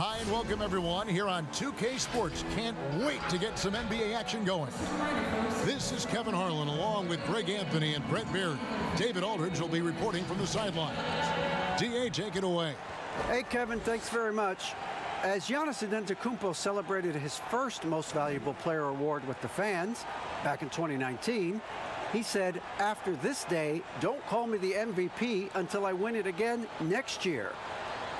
Hi and welcome everyone here on 2K Sports. Can't wait to get some NBA action going. This is Kevin Harlan along with Greg Anthony and Brett Beard. David Aldridge will be reporting from the sidelines. DA, take it away. Hey Kevin, thanks very much. As Giannis Antetokounmpo celebrated his first Most Valuable Player award with the fans back in 2019, he said, "After this day, don't call me the MVP until I win it again next year."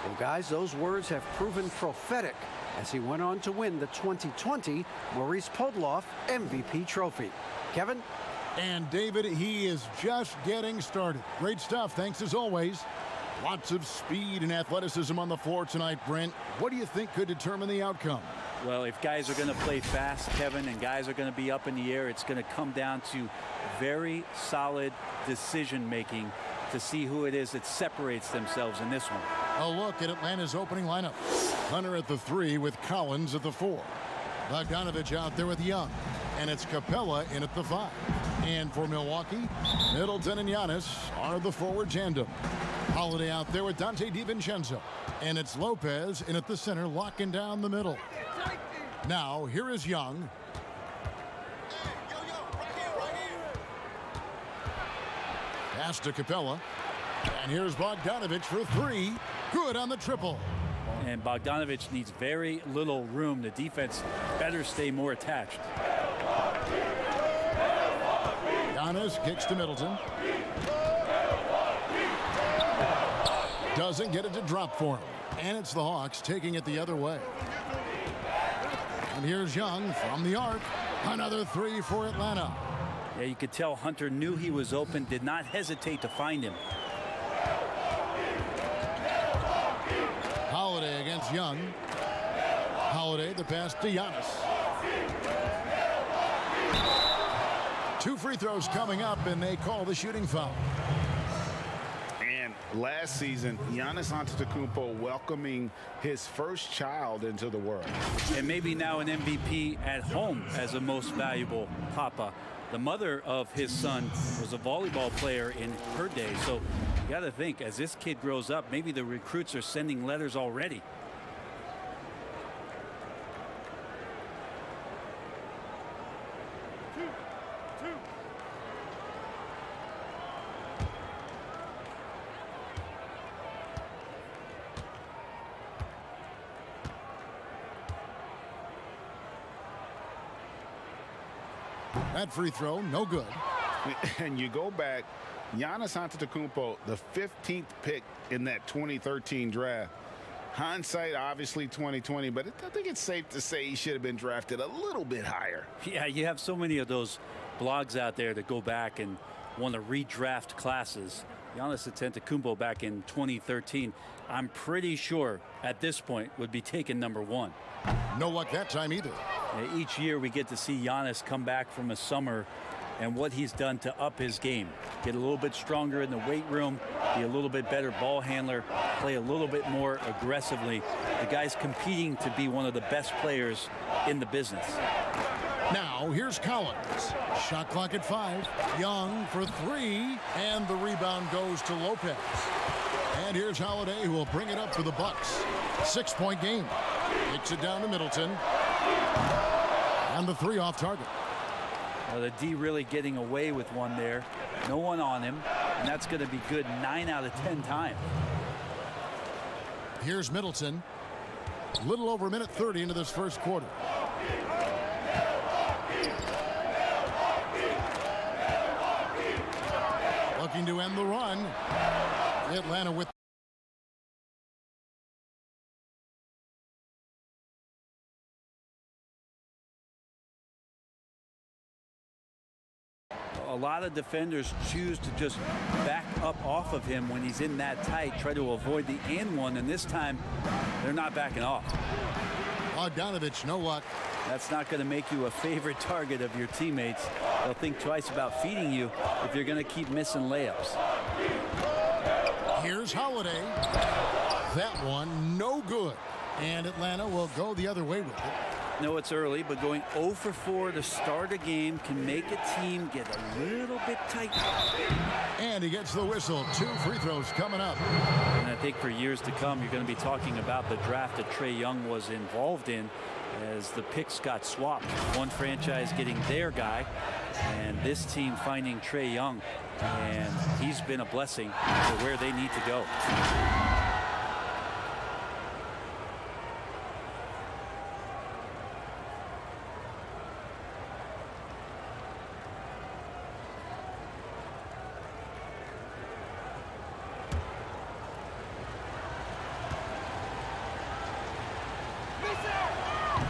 Well, guys, those words have proven prophetic as he went on to win the 2020 Maurice Podoloff MVP trophy. Kevin? And David, he is just getting started. Great stuff, thanks as always. Lots of speed and athleticism on the floor tonight, Brent. What do you think could determine the outcome? Well, if guys are going to play fast, Kevin, and guys are going to be up in the air, it's going to come down to very solid decision-making to see who it is that separates themselves in this one. A look at Atlanta's opening lineup. Hunter at the 3 with Collins at the 4. Bogdanovich out there with Young. And it's Capella in at the 5. And for Milwaukee, Middleton and Giannis are the forward tandem. Holiday out there with Dante DiVincenzo. And it's Lopez in at the center, locking down the middle. Now, here is Young. Pass to Capella. And here's Bogdanovich for 3. Good on the triple. And Bogdanovich needs very little room. The defense better stay more attached. Giannis kicks to Middleton. Doesn't get it to drop for him. And it's the Hawks taking it the other way. And here's Young from the arc. Another 3 for Atlanta. Yeah, you could tell Hunter knew he was open, did not hesitate to find him. Holiday against Young. Holiday, the pass to Giannis. 2 free throws coming up, and they call the shooting foul. And last season, Giannis Antetokounmpo welcoming his first child into the world. And maybe now an MVP at home as a most valuable papa. The mother of his son was a volleyball player in her day. So you got to think, as this kid grows up, maybe the recruits are sending letters already. That free throw, no good. And you go back, Giannis Antetokounmpo, the 15th pick in that 2013 draft. Hindsight, obviously 2020, but I think it's safe to say he should have been drafted a little bit higher. Yeah, you have so many of those blogs out there that go back and want to redraft classes. Giannis Antetokounmpo back in 2013, I'm pretty sure at this point would be taken #1. No luck that time either. Each year we get to see Giannis come back from a summer and what he's done to up his game. Get a little bit stronger in the weight room, be a little bit better ball handler, play a little bit more aggressively. The guy's competing to be one of the best players in the business. Now here's Collins. Shot clock at 5. Young for 3, and the rebound goes to Lopez. And here's Holiday, who will bring it up for the Bucks. 6-point game. Kicks it down to Middleton. And the 3 off target. Well, the D really getting away with one there. No one on him, and that's going to be good 9 out of 10 times. Here's Middleton. A little over a minute 30 into this first quarter. Looking to end the run. Atlanta with a lot of defenders choose to just back up off of him when he's in that tight, try to avoid the and one, and this time they're not backing off. Bogdanovich, no luck. That's not going to make you a favorite target of your teammates. They'll think twice about feeding you if you're going to keep missing layups. Here's Holiday. That one, no good. And Atlanta will go the other way with it. No, it's early, but going 0 for 4 to start a game can make a team get a little bit tight. And he gets the whistle. 2 free throws coming up. And I think for years to come, you're going to be talking about the draft that Trae Young was involved in as the picks got swapped. One franchise getting their guy, and this team finding Trae Young. And he's been a blessing to where they need to go.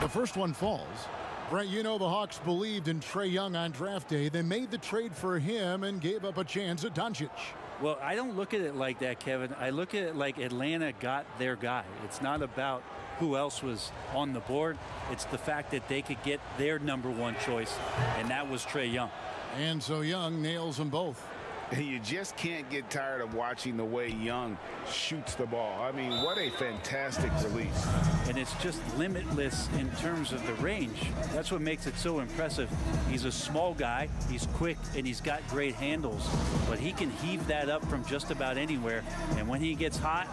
The first one falls. Brent, you know the Hawks believed in Trae Young on draft day. They made the trade for him and gave up a chance at Doncic. Well, I don't look at it like that, Kevin. I look at it like Atlanta got their guy. It's not about who else was on the board. It's the fact that they could get their #1 choice, and that was Trae Young. And so Young nails them both. You just can't get tired of watching the way Young shoots the ball. I mean, what a fantastic release. And it's just limitless in terms of the range. That's what makes it so impressive. He's a small guy, he's quick, and he's got great handles. But he can heave that up from just about anywhere. And when he gets hot,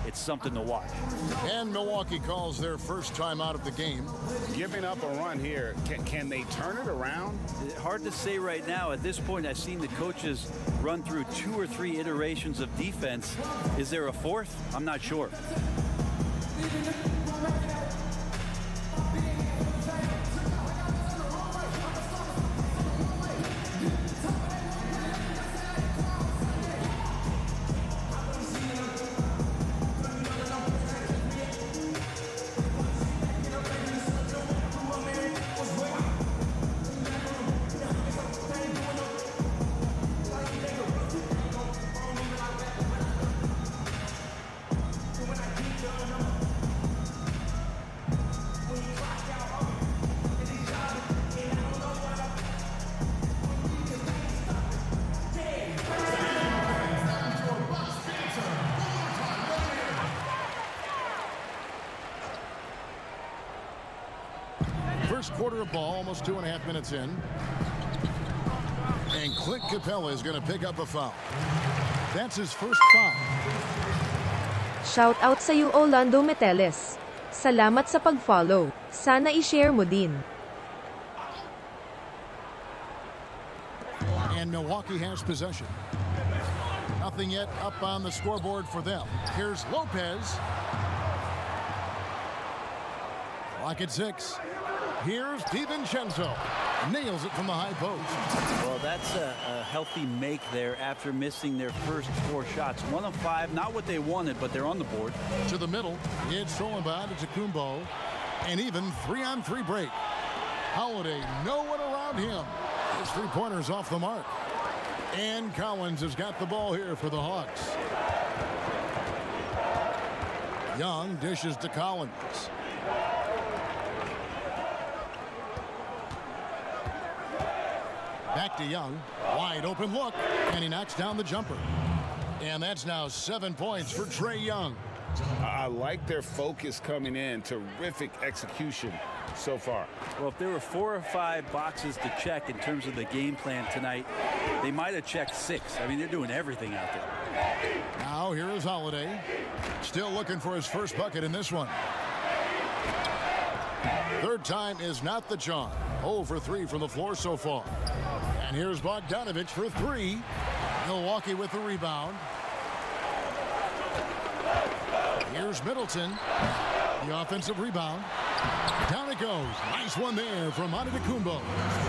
it's something to watch. And Milwaukee calls their first time out of the game. Giving up a run here, can they turn it around? Hard to say right now. At this point, I've seen the coaches run through 2 or 3 iterations of defense. Is there a 4th? I'm not sure. First quarter of ball, almost 2.5 minutes in. And Clint Capella is going to pick up a foul. That's his first foul. Shout out sa iyo, Orlando Meteles. Salamat sa pag-follow. Sana i-share mo din. And Milwaukee has possession. Nothing yet up on the scoreboard for them. Here's Lopez. Clock at 6. Here's DiVincenzo. Nails it from the high post. Well, that's a healthy make there after missing their first 4 shots. 1 of 5, not what they wanted, but they're on the board. To the middle, it's Solomon to Kumbo. And even 3-on-3 break. Holiday, no one around him. His 3-pointer's off the mark. And Collins has got the ball here for the Hawks. Young dishes to Collins. Back to Young. Wide open look. And he knocks down the jumper. And that's now 7 points for Trae Young. I like their focus coming in. Terrific execution so far. Well, if there were 4 or 5 boxes to check in terms of the game plan tonight, they might have checked 6. I mean, they're doing everything out there. Now here is Holiday. Still looking for his first bucket in this one. Third time is not the charm. 0 for 3 from the floor so far. And here's Bogdanovich for 3. Milwaukee with the rebound. Here's Middleton. The offensive rebound. Down it goes. Nice one there from Antetokounmpo.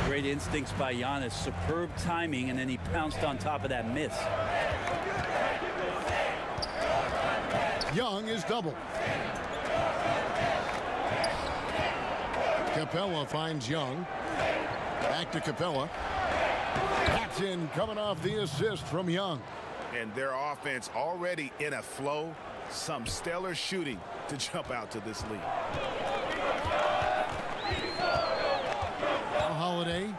Great instincts by Giannis. Superb timing, and then he pounced on top of that miss. Young is doubled. Capella finds Young. Back to Capella. Paxson coming off the assist from Young. And their offense already in a flow. Some stellar shooting to jump out to this lead. Holiday.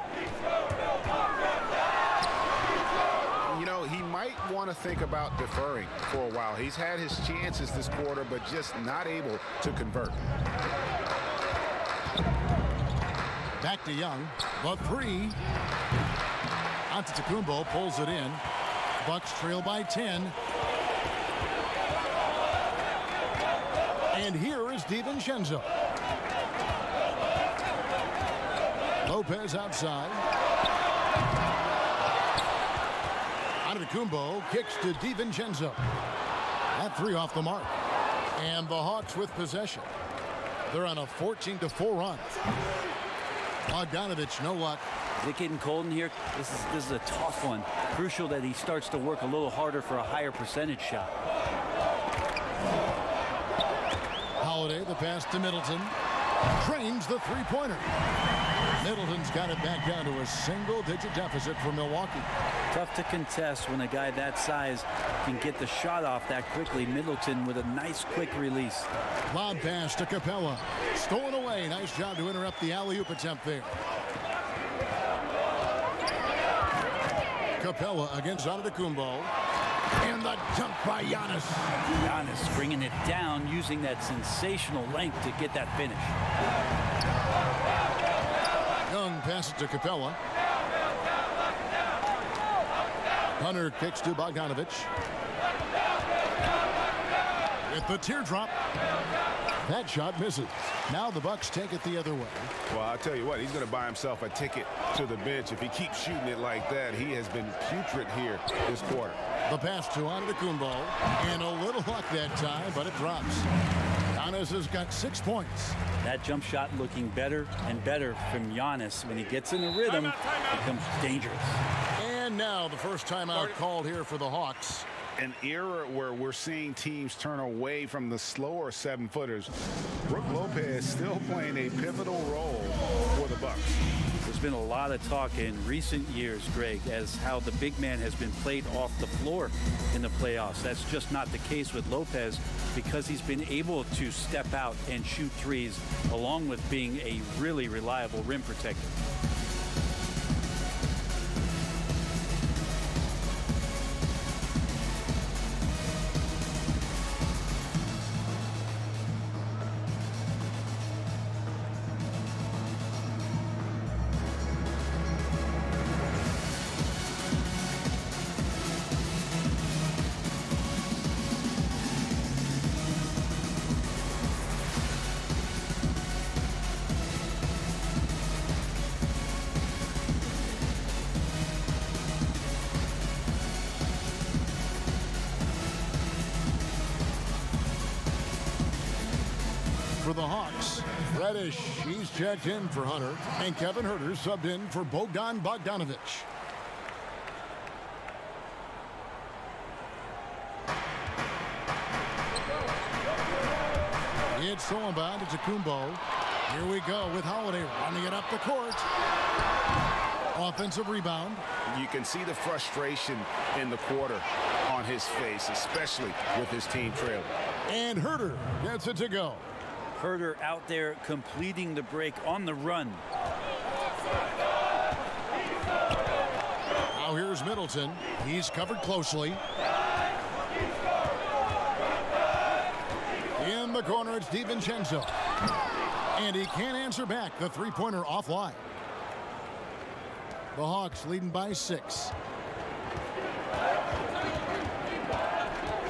You know, he might want to think about deferring for a while. He's had his chances this quarter, but just not able to convert. Back to Young. The three. Antetokounmpo pulls it in. Bucks trail by 10. And here is DiVincenzo. Lopez outside. Antetokounmpo kicks to DiVincenzo. That three off the mark. And the Hawks with possession. They're on a 14-4 run. Bogdanovich, no luck. Is it getting cold in here? This is a tough one. Crucial that he starts to work a little harder for a higher percentage shot. Holiday, the pass to Middleton. Trains the three-pointer. Middleton's got it back down to a single-digit deficit for Milwaukee. Tough to contest when a guy that size can get the shot off that quickly. Middleton with a nice quick release. Lob pass to Capella. Stolen away. Nice job to interrupt the alley-oop attempt there. Capella against Antetokounmpo. And the jump by Giannis. Giannis bringing it down, using that sensational length to get that finish. Young passes to Capella. Hunter kicks to Bogdanovich. With the teardrop. That shot misses. Now the Bucks take it the other way. Well, I'll tell you what, he's going to buy himself a ticket to the bench if he keeps shooting it like that. He has been putrid here this quarter. The pass to Antetokounmpo, and a little luck that time, but it drops. Giannis has got 6 points. That jump shot looking better and better from Giannis. When he gets in the rhythm, it becomes dangerous. And now the first timeout called here for the Hawks. An era where we're seeing teams turn away from the slower 7-footers. Brook Lopez still playing a pivotal role for the Bucks. There's been a lot of talk in recent years, Greg, as how the big man has been played off the floor in the playoffs. That's just not the case with Lopez because he's been able to step out and shoot threes along with being a really reliable rim protector. For the Hawks, Reddish, he's checked in for Hunter, and Kevin Huerter subbed in for Bogdan Bogdanovich. It's thrown by Antetokounmpo. Here we go with Holiday running it up the court. Offensive rebound. You can see the frustration in the quarter on his face, especially with his team trailing. And Huerter gets it to go. Huerter out there completing the break on the run. Now here's Middleton. He's covered closely. In the corner, it's DiVincenzo. And he can't answer back. The three-pointer offline. The Hawks leading by 6.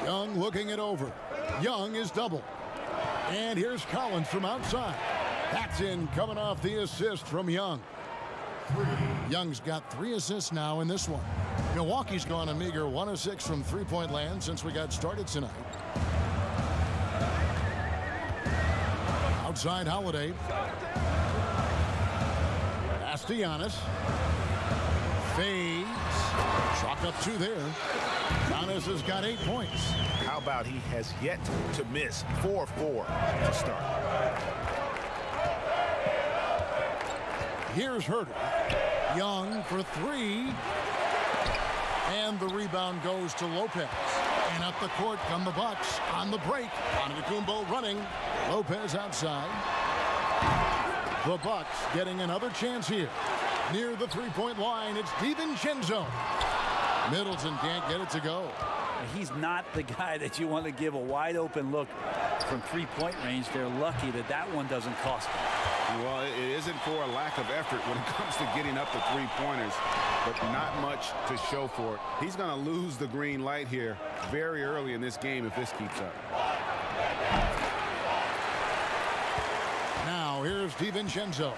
Young looking it over. Young is double. And here's Collins from outside. That's in, coming off the assist from Young. Young's got 3 assists now in this one. Milwaukee's gone a meager 1 of 6 from three-point land since we got started tonight. Outside Holiday. Pass to Giannis. Fades. Chalk up 2 there. Giannis has got 8 points. How about he has yet to miss 4-4 to start. Here's Huerter. Young for 3. And the rebound goes to Lopez. And up the court come the Bucks on the break. Antetokounmpo running. Lopez outside. The Bucks getting another chance here. Near the three-point line, it's DiVincenzo. Middleton can't get it to go. He's not the guy that you want to give a wide open look from three-point range. They're lucky that that one doesn't cost them. Well, it isn't for a lack of effort when it comes to getting up the three-pointers, but not much to show for it. He's going to lose the green light here very early in this game if this keeps up. Now here's DiVincenzo.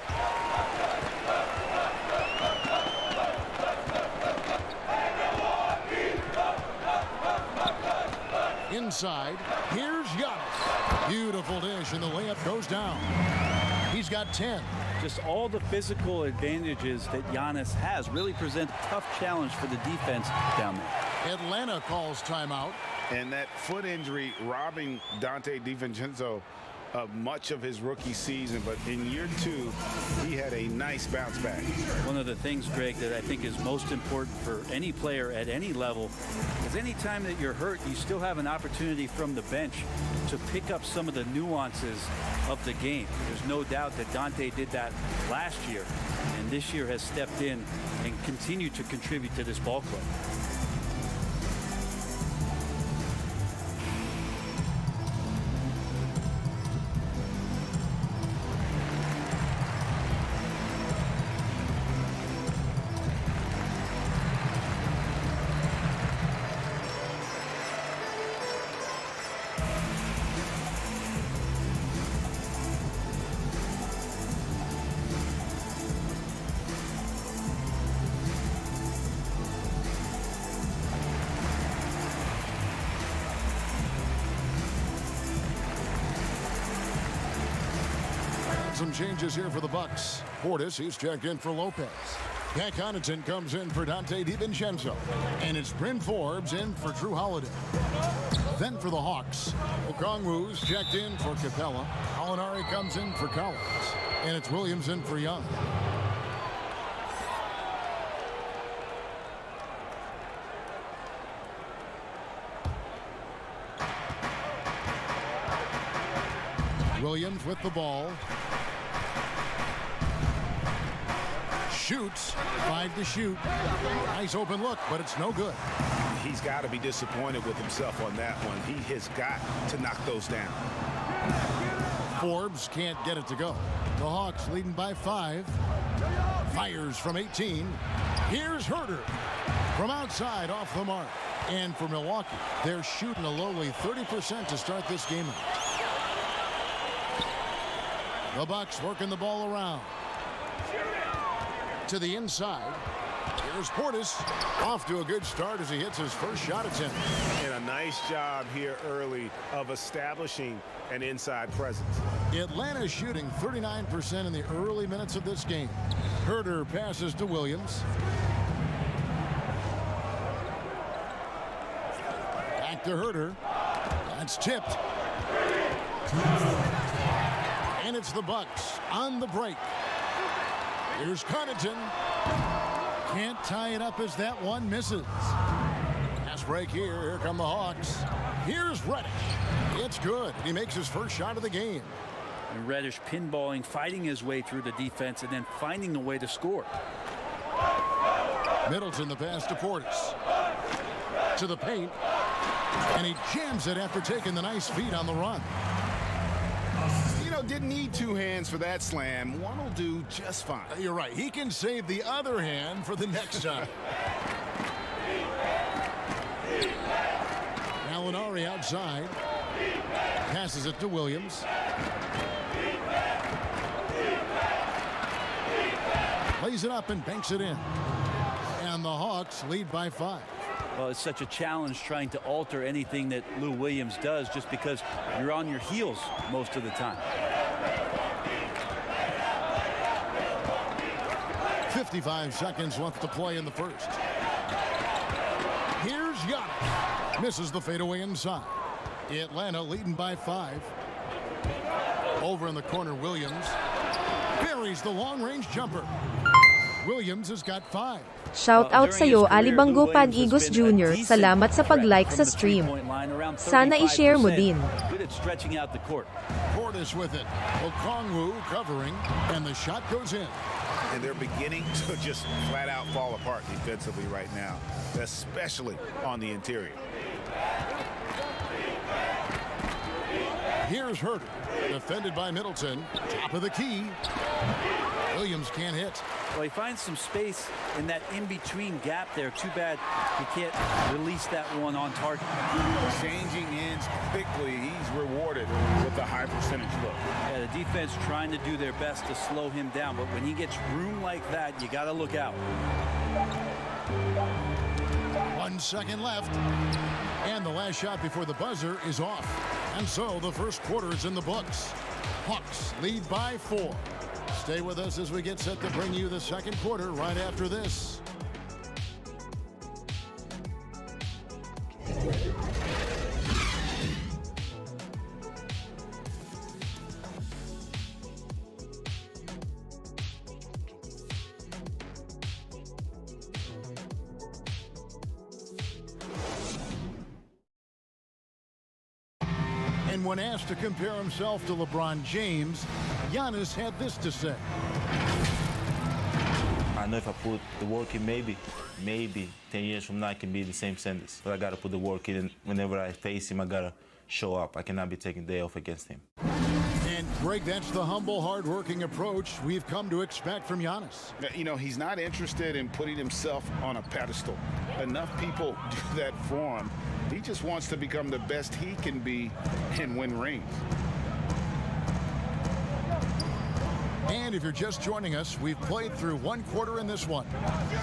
Inside, here's Giannis. Beautiful dish, and the layup goes down. He's got 10. Just all the physical advantages that Giannis has really present a tough challenge for the defense down there. Atlanta calls timeout. And that foot injury robbing Donte DiVincenzo of much of his rookie season, but in year 2 he had a nice bounce back. One of the things, Greg, that I think is most important for any player at any level is any time that you're hurt, you still have an opportunity from the bench to pick up some of the nuances of the game. There's no doubt that Donte did that last year, and this year has stepped in and continued to contribute to this ball club. Some changes here for the Bucks. Portis, he's checked in for Lopez. Cat Connaughton comes in for Donte DiVincenzo. And it's Bryn Forbes in for Drew Holiday. Then for the Hawks, Okongwu's checked in for Capella. Alinari comes in for Collins. And it's Williams in for Young. Williams with the ball. Shoots. 5 to shoot. Nice open look, but it's no good. He's got to be disappointed with himself on that one. He has got to knock those down. Forbes can't get it to go. The Hawks leading by 5. Fires from 18. Here's Herter from outside off the mark. And for Milwaukee, they're shooting a lowly 30% to start this game out. The Bucks working the ball around. To the inside. Here's Portis. Off to a good start as he hits his first shot attempt. And a nice job here early of establishing an inside presence. Atlanta shooting 39% in the early minutes of this game. Herter passes to Williams. Back to Herter. That's tipped. And it's the Bucks on the break. Here's Connaughton. Can't tie it up as that one misses. Pass break here. Here come the Hawks. Here's Reddish. It's good. He makes his first shot of the game. And Reddish pinballing, fighting his way through the defense, and then finding a way to score. Middleton the pass to Portis. To the paint. And he jams it after taking the nice feed on the run. You know, didn't need 2 hands for that slam. One will do just fine. You're right. He can save the other hand for the next time. Alinari outside. Passes it to Williams. Lays it up and banks it in. And the Hawks lead by 5. Well, it's such a challenge trying to alter anything that Lou Williams does just because you're on your heels most of the time. 55 seconds left to play in the first. Here's Giannis. Misses the fadeaway inside. Atlanta leading by 5. Over in the corner, Williams. Buries the long-range jumper. Williams has got 5. Shout out sa'yo Alibanggo Pag-Igos Jr. Salamat sa pag-like sa stream. Sana i-share mo din. Good at stretching out the court. Portis with it. Okongwu covering, and the shot goes in. And they're beginning to just flat out fall apart defensively right now, especially on the interior. Here's Herter, defended by Middleton. Top of the key. Williams can't hit. Well, he finds some space in that in-between gap there. Too bad he can't release that one on target. Changing ends quickly. He's rewarded with a high percentage look. Yeah, the defense trying to do their best to slow him down, but when he gets room like that, you got to look out. 1 second left. And the last shot before the buzzer is off. And so the first quarter is in the books. Hawks lead by 4. Stay with us as we get set to bring you the second quarter right after this. And when asked to compare himself to LeBron James, Giannis had this to say. I know if I put the work in, maybe 10 years from now I can be the same sentence. But I got to put the work in, and whenever I face him, I got to show up. I cannot be taking day off against him. And Greg, that's the humble, hard-working approach we've come to expect from Giannis. You know, he's not interested in putting himself on a pedestal. Enough people do that for him. He just wants to become the best he can be and win rings. And if you're just joining us, we've played through one quarter in this one.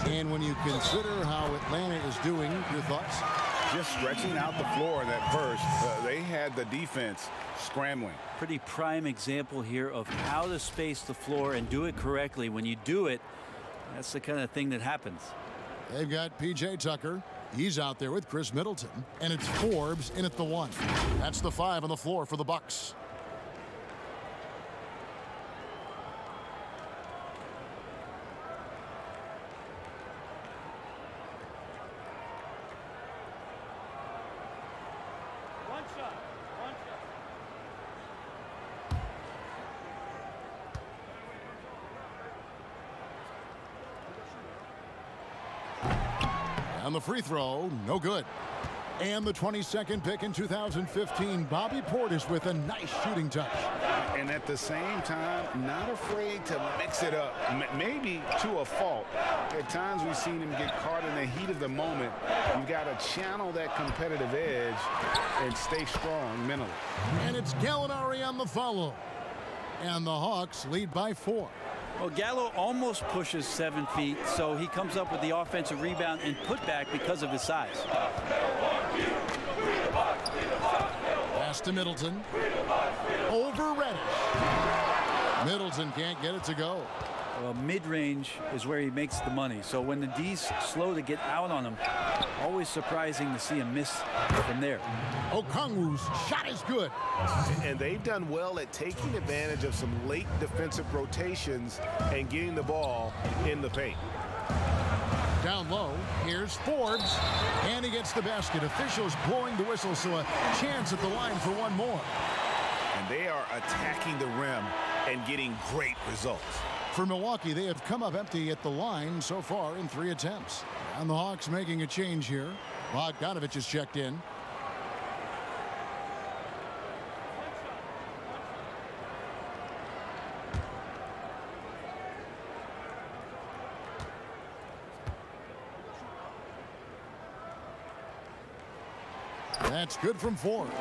And when you consider how Atlanta is doing, your thoughts? Just stretching out the floor in that first. They had the defense scrambling. Pretty prime example here of how to space the floor and do it correctly. When you do it, that's the kind of thing that happens. They've got P.J. Tucker. He's out there with Chris Middleton. And it's Forbes in at the 1. That's the 5 on the floor for the Bucks. On the free throw, no good. And the 22nd pick in 2015, Bobby Portis with a nice shooting touch. And at the same time, not afraid to mix it up, maybe to a fault. At times we've seen him get caught in the heat of the moment. You've got to channel that competitive edge and stay strong mentally. And it's Gallinari on the follow. And the Hawks lead by 4. Well, Gallo almost pushes 7 feet, so he comes up with the offensive rebound and putback because of his size. Pass to Middleton. Over Reddish. Middleton can't get it to go. Well, mid-range is where he makes the money. So when the D's slow to get out on him, always surprising to see him miss from there. Okongwu's shot is good. And they've done well at taking advantage of some late defensive rotations and getting the ball in the paint. Down low, here's Forbes, and he gets the basket. Officials blowing the whistle, so a chance at the line for one more. And they are attacking the rim and getting great results. For Milwaukee, they have come up empty at the line so far in 3 attempts. And the Hawks making a change here. Bogdanovich is checked in. That's good from Forbes.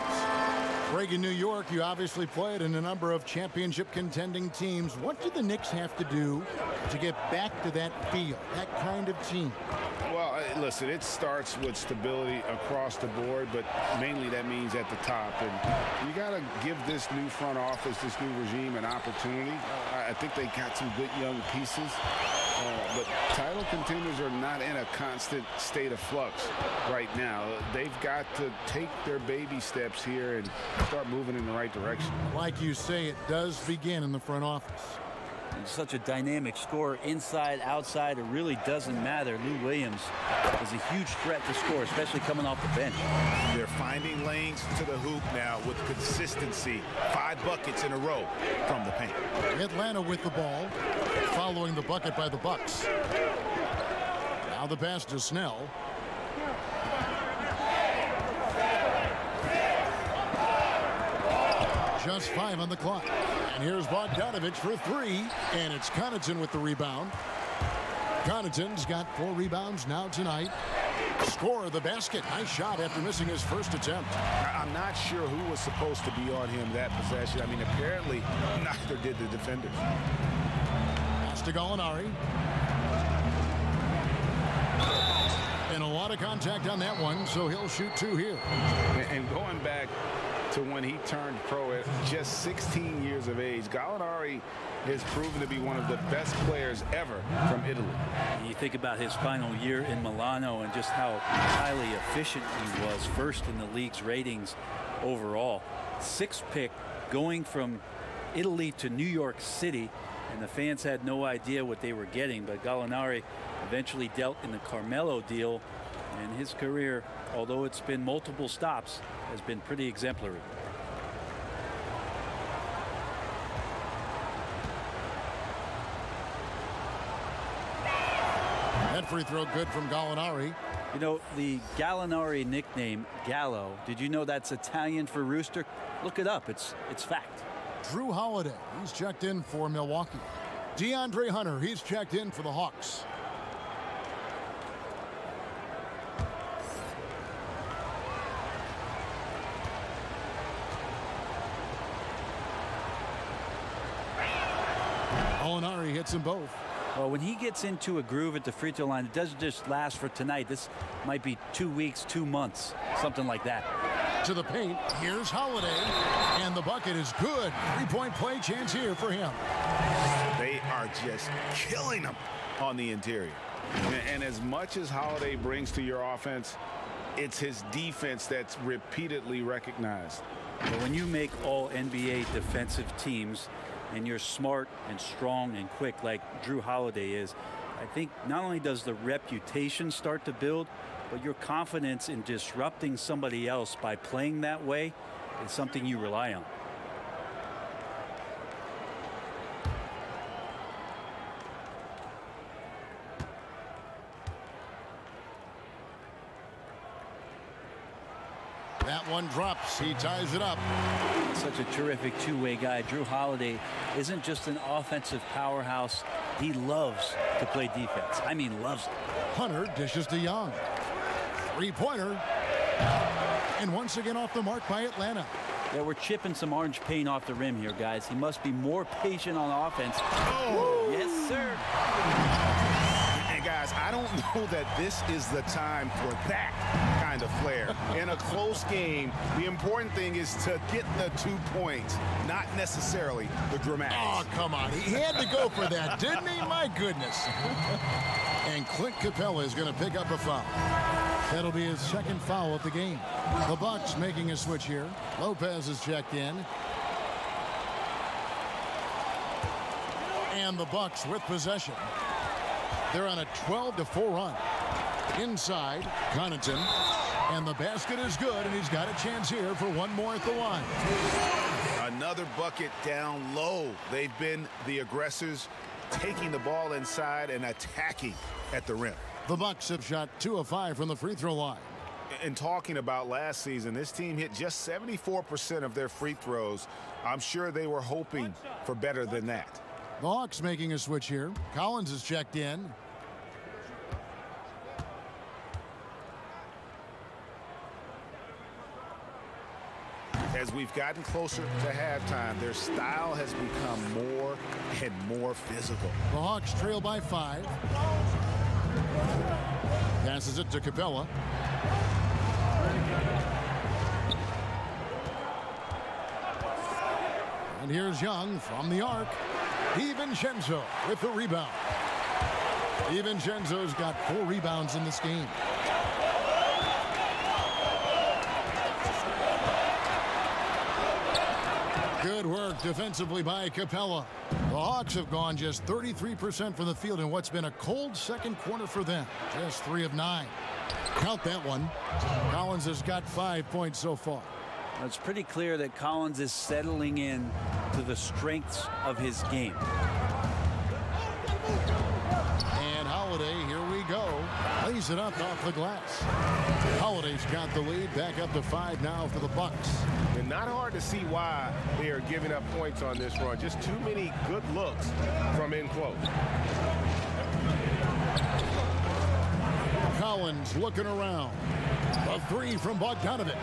Greg, in New York, you obviously played in a number of championship contending teams. What do the Knicks have to do to get back to that feel, that kind of team? Well, listen, it starts with stability across the board, but mainly that means at the top. And you got to give this new front office, this new regime, an opportunity. I think they got some good young pieces. But title contenders are not in a constant state of flux right now. They've got to take their baby steps here and start moving in the right direction. Like you say, it does begin in the front office. He's such a dynamic scorer, inside, outside. It really doesn't matter. Lou Williams is a huge threat to score, especially coming off the bench. They're finding lanes to the hoop now with consistency. 5 buckets in a row from the paint. Atlanta with the ball, following the bucket by the Bucks. Now the pass to Snell. Just 5 on the clock. And here's Bogdanovich for 3. And it's Connaughton with the rebound. Connaughton's got 4 rebounds now tonight. Score the basket. Nice shot after missing his first attempt. I'm not sure who was supposed to be on him that possession. I mean, apparently neither did the defenders. Pass to Gallinari. And a lot of contact on that one, so he'll shoot 2 here. And going back to when he turned pro at just 16 years of age, Gallinari has proven to be one of the best players ever from Italy. You think about his final year in Milano and just how highly efficient he was, first in the league's ratings overall. 6th pick going from Italy to New York City, and the fans had no idea what they were getting, but Gallinari eventually dealt in the Carmelo deal, and his career, although it's been multiple stops, has been pretty exemplary. That free throw good from Gallinari. You know, the Gallinari nickname, Gallo, did you know that's Italian for rooster? Look it up. It's fact. Drew Holiday, he's checked in for Milwaukee. DeAndre Hunter, he's checked in for the Hawks. Gallinari hits them both. Well, when he gets into a groove at the free throw line, it doesn't just last for tonight. This might be 2 weeks, 2 months, something like that. To the paint, here's Holiday, and the bucket is good. 3-point play chance here for him. They are just killing them on the interior. And as much as Holiday brings to your offense, it's his defense that's repeatedly recognized. But when you make all NBA defensive teams and you're smart and strong and quick like Drew Holiday is, I think not only does the reputation start to build, but your confidence in disrupting somebody else by playing that way is something you rely on. That one drops. He ties it up. Such a terrific two-way guy. Drew Holiday isn't just an offensive powerhouse. He loves to play defense. I mean, loves it. Hunter dishes to Young. Three-pointer. And once again off the mark by Atlanta. Yeah, we're chipping some orange paint off the rim here, guys. He must be more patient on offense. Oh! Yes, sir. And guys, I don't know that this is the time for that kind of flair. In a close game, the important thing is to get the 2 points, not necessarily the dramatics. Oh, come on. He had to go for that, didn't he? My goodness. And Clint Capella is going to pick up a foul. That'll be his second foul of the game. The Bucks making a switch here. Lopez is checked in. And the Bucks with possession. They're on a 12-4 run. Inside, Connaughton. And the basket is good, and he's got a chance here for one more at the line. Another bucket down low. They've been the aggressors, taking the ball inside and attacking at the rim. The Bucks have shot 2 of 5 from the free throw line. And talking about last season, this team hit just 74% of their free throws. I'm sure they were hoping for better than that. The Hawks making a switch here. Collins is checked in. As we've gotten closer to halftime, their style has become more and more physical. The Hawks trail by 5. Passes it to Capella. And here's Young from the arc. DiVincenzo with the rebound. DiVincenzo's got 4 rebounds in this game. Good work defensively by Capella. The Hawks have gone just 33% from the field in what's been a cold second quarter for them. Just 3 of 9. Count that one. Collins has got 5 points so far. Well, it's pretty clear that Collins is settling in to the strengths of his game. And Holiday, here we go. Lays it up off the glass. Holiday's got the lead. Back up to 5 now for the Bucks. And not hard to see why they are giving up points on this run. Just too many good looks from in close. Collins looking around. A 3 from Bogdanovich.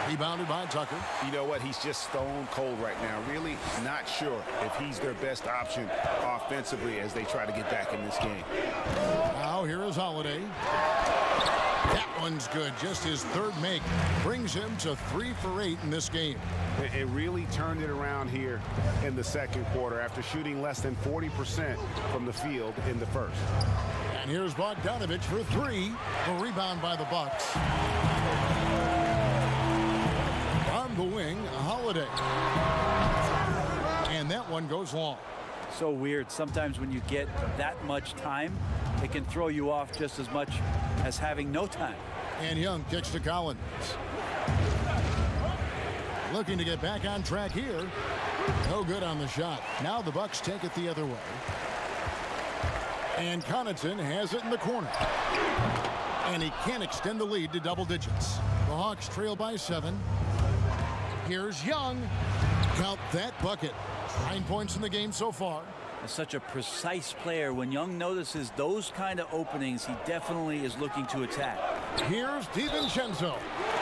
Rebounded by Tucker. You know what? He's just stone cold right now. Really not sure if he's their best option offensively as they try to get back in this game. Now here is Holiday. That one's good. Just his third make. Brings him to 3 for 8 in this game. It really turned it around here in the second quarter after shooting less than 40% from the field in the first. And here's Bogdanovich for 3. A rebound by the Bucks. On the wing, Holiday. And that one goes long. So weird. Sometimes when you get that much time, it can throw you off just as much as having no time. And Young kicks to Collins. Looking to get back on track here. No good on the shot. Now the Bucks take it the other way. And Connaughton has it in the corner. And he can't extend the lead to double digits. The Hawks trail by 7. Here's Young. Count that bucket. 9 points in the game so far. Is such a precise player. When Young notices those kind of openings, he definitely is looking to attack. Here's DiVincenzo.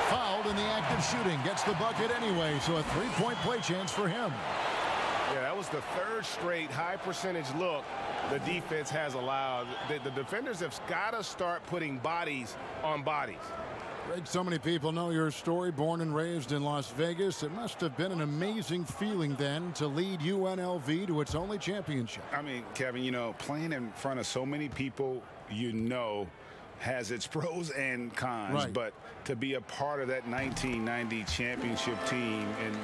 Fouled in the act of shooting. Gets the bucket anyway, so a 3-point play chance for him. Yeah, that was the third straight high percentage look the defense has allowed. The defenders have got to start putting bodies on bodies. Greg, so many people know your story. Born and raised in Las Vegas. It must have been an amazing feeling then to lead UNLV to its only championship. I mean, Kevin, you know, playing in front of so many people, you know, has its pros and cons. Right. But to be a part of that 1990 championship team and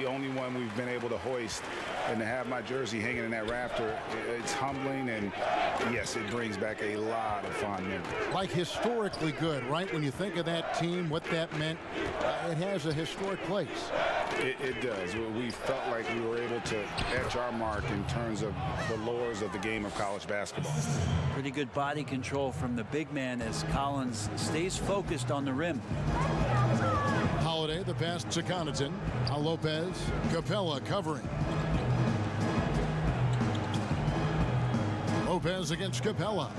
the only one we've been able to hoist and to have my jersey hanging in that rafter, it's humbling, and yes, it brings back a lot of fond memories. Like historically good, right? When you think of that team, what that meant, it has a historic place. It does. We felt like we were able to etch our mark in terms of the lures of the game of college basketball. Pretty good body control from the big man as Collins stays focused on the rim. Holiday, the pass to Connaughton. Now Lopez, Capella covering. Lopez against Capella.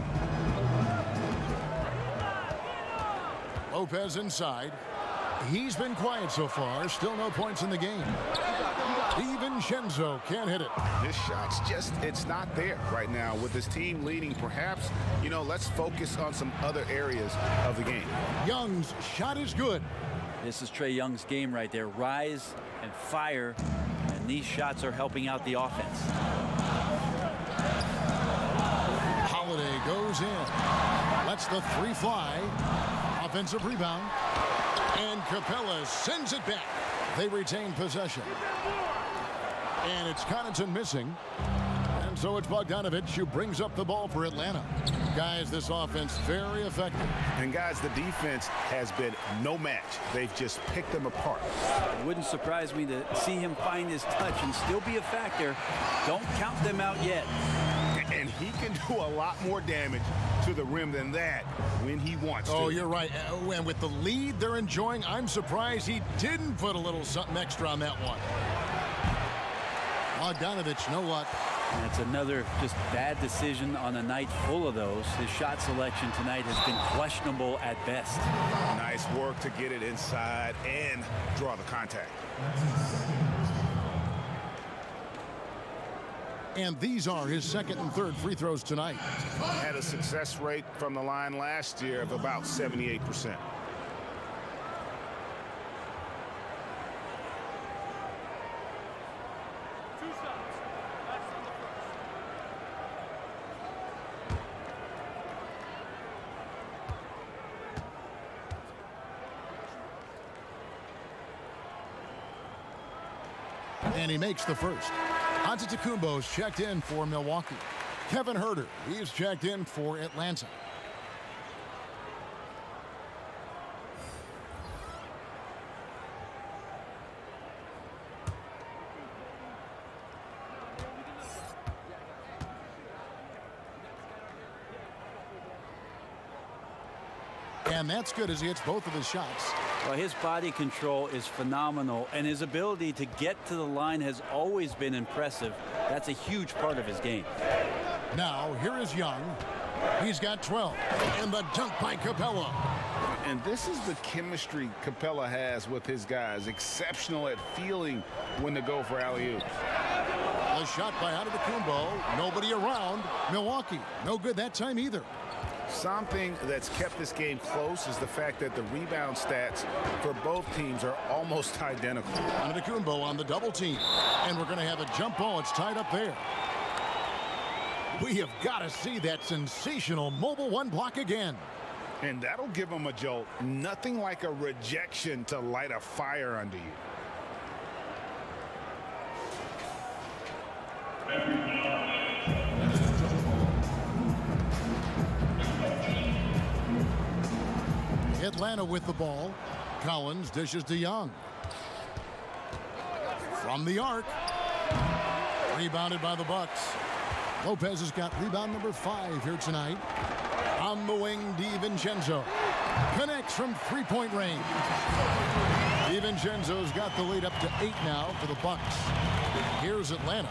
Lopez inside. He's been quiet so far. Still no points in the game. DiVincenzo can't hit it. This shot's just, it's not there right now. With this team leading, perhaps, you know, let's focus on some other areas of the game. Young's shot is good. This is Trae Young's game right there. Rise and fire, and these shots are helping out the offense. Holiday goes in. Lets the 3 fly. Offensive rebound. And Capella sends it back. They retain possession. And it's Connaughton missing. And so it's Bogdanovich who brings up the ball for Atlanta. Guys, this offense very effective. And guys, the defense has been no match. They've just picked them apart. It wouldn't surprise me to see him find his touch and still be a factor. Don't count them out yet. And he can do a lot more damage to the rim than that when he wants to. Oh, you're right. And with the lead they're enjoying, I'm surprised he didn't put a little something extra on that one. Bogdanovich, no luck. And it's another just bad decision on a night full of those. His shot selection tonight has been questionable at best. Nice work to get it inside and draw the contact. And these are his second and third free throws tonight. Had a success rate from the line last year of about 78%. And he makes the first. Antetokounmpo's checked in for Milwaukee. Kevin Huerter, he's checked in for Atlanta. And that's good as he hits both of his shots. Well, his body control is phenomenal, and his ability to get to the line has always been impressive. That's a huge part of his game. Now, here is Young. He's got 12. And the dunk by Capella. And this is the chemistry Capella has with his guys. Exceptional at feeling when to go for alley-oop. The shot by Antetokounmpo. Nobody around. Milwaukee, no good that time either. Something that's kept this game close is the fact that the rebound stats for both teams are almost identical. Antetokounmpo on the double team. And we're going to have a jump ball. It's tied up there. We have got to see that sensational mobile one block again. And that'll give him a jolt. Nothing like a rejection to light a fire under you. Atlanta with the ball. Collins dishes to Young. From the arc. Rebounded by the Bucks. Lopez has got rebound number 5 here tonight. On the wing, DiVincenzo connects from three-point range. DiVincenzo's got the lead up to 8 now for the Bucks. Here's Atlanta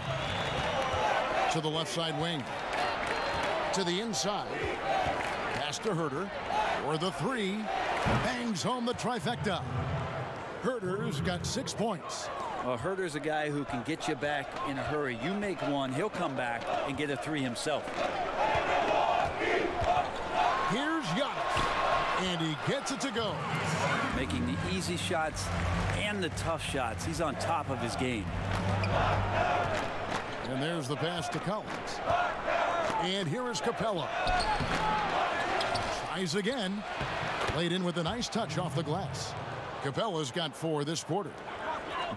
to the left side wing, to the inside. Pass to Herter for the 3. Bangs home the trifecta. Herter's got 6 points. Well, Herter's a guy who can get you back in a hurry. You make one, he'll come back and get a 3 himself. Here's Giannis, and he gets it to go. Making the easy shots and the tough shots. He's on top of his game. And there's the pass to Collins. And here is Capella. Tries again. Laid in with a nice touch off the glass. Capella's got 4 this quarter.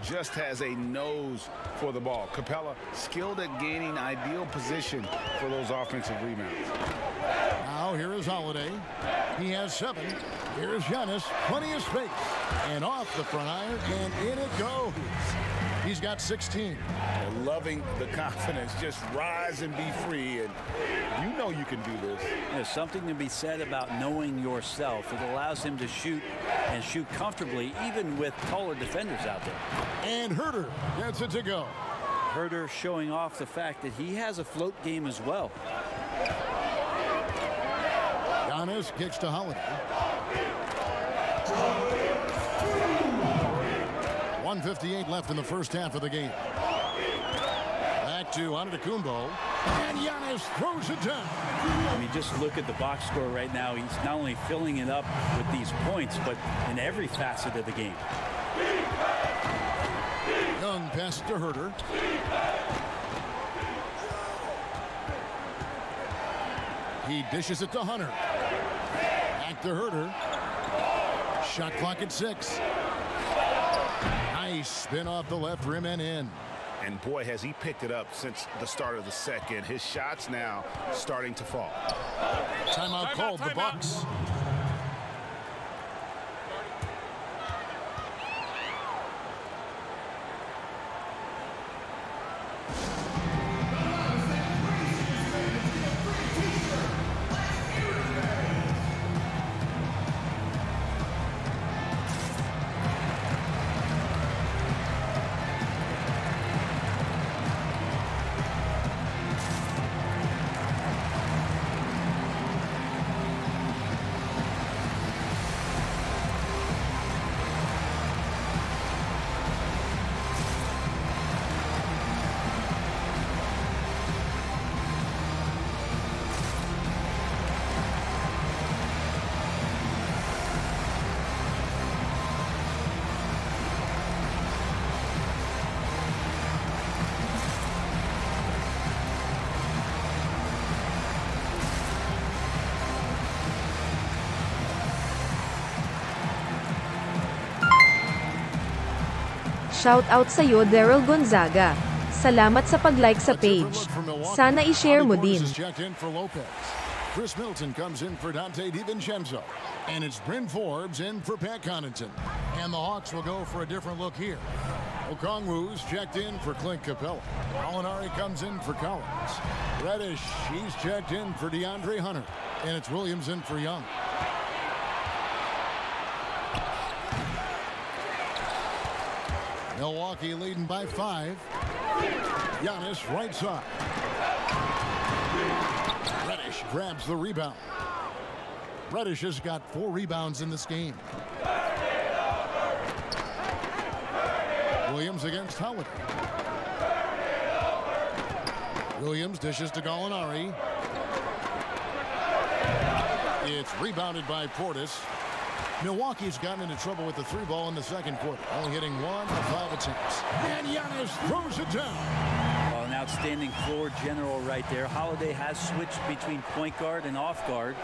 Just has a nose for the ball. Capella skilled at gaining ideal position for those offensive rebounds. Now here is Holiday. He has 7. Here's Giannis. Plenty of space. And off the front iron, and in it goes. He's got 16. Loving the confidence. Just rise and be free. And you know you can do this. There's something to be said about knowing yourself. It allows him to shoot and shoot comfortably, even with taller defenders out there. And Herter gets it to go. Herter showing off the fact that he has a float game as well. Giannis kicks to Holiday. 1:58 left in the first half of the game. Back to Antetokounmpo, and Giannis throws it down. I mean, just look at the box score right now. He's not only filling it up with these points, but in every facet of the game. Young passes to Herter. He dishes it to Hunter. Back to Herter. Shot clock at 6. Nice spin off the left rim and in. And boy, has he picked it up since the start of the second. His shots now starting to fall. Timeout called, the Bucks. Shout out sa'yo, Daryl Gonzaga. Salamat sa pag-like sa page. Sana i-share mo din. Chris Middleton comes in for Dante DiVincenzo. And it's Bryn Forbes in for Pat Connaughton. And the Hawks will go for a different look here. Okongwu's checked in for Clint Capella. Molinari comes in for Collins. Reddish, he's checked in for DeAndre Hunter. And it's Williams in for Young. Milwaukee leading by 5. Giannis right side. Reddish grabs the rebound. Reddish has got 4 rebounds in this game. Williams against Holiday. Williams dishes to Gallinari. It's rebounded by Portis. Milwaukee's gotten into trouble with the 3 ball in the second quarter, only hitting 1 of 5 attempts. And Giannis throws it down. Well, an outstanding floor general right there. Holiday has switched between point guard and off guard,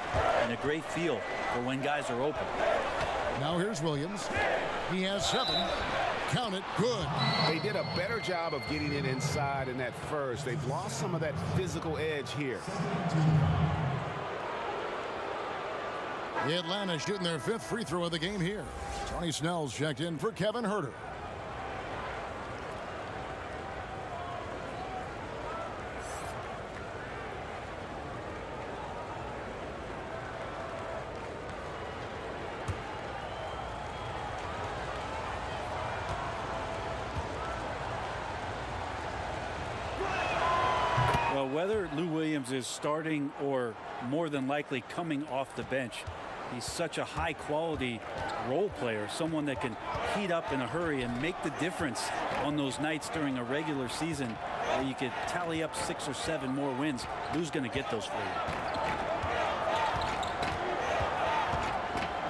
and a great feel for when guys are open. Now here's Williams. He has 7. Count it, good. They did a better job of getting it inside in that first. They've lost some of that physical edge here. Atlanta shooting their 5th free throw of the game here. Tony Snell's checked in for Kevin Huerter. Well, whether Lou Williams is starting or more than likely coming off the bench, he's such a high-quality role player, someone that can heat up in a hurry and make the difference on those nights during a regular season where you could tally up 6 or 7 more wins. Lou's going to get those for you.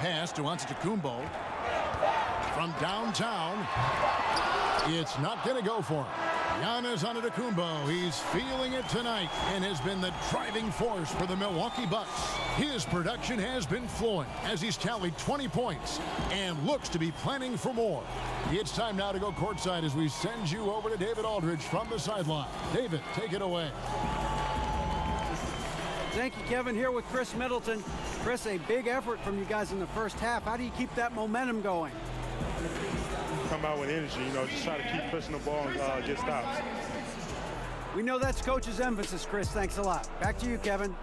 Pass to Antetokounmpo from downtown. It's not going to go for him. Giannis Antetokounmpo, he's feeling it tonight and has been the driving force for the Milwaukee Bucks. His production has been flowing as he's tallied 20 points and looks to be planning for more. It's time now to go courtside as we send you over to David Aldridge from the sideline. David, take it away. Thank you, Kevin. Here with Chris Middleton. Chris, a big effort from you guys in the first half. How do you keep that momentum going? Come out with energy, just try to keep pushing the ball and get stops. We know that's coach's emphasis, Chris. Thanks a lot. Back to you, Kevin.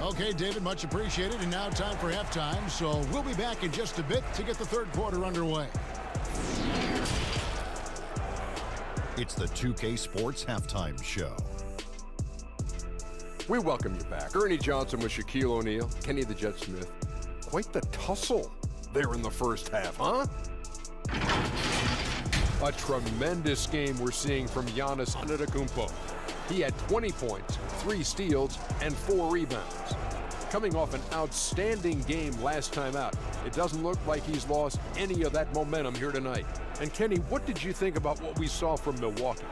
Okay, David, much appreciated. And now time for halftime. So we'll be back in just a bit to get the third quarter underway. It's the 2K Sports Halftime Show. We welcome you back. Ernie Johnson with Shaquille O'Neal, Kenny the Jet Smith. Quite the tussle there in the first half, huh? A tremendous game we're seeing from Giannis Antetokounmpo. He had 20 points, 3 steals, and 4 rebounds. Coming off an outstanding game last time out, it doesn't look like he's lost any of that momentum here tonight. And Kenny, what did you think about what we saw from Milwaukee?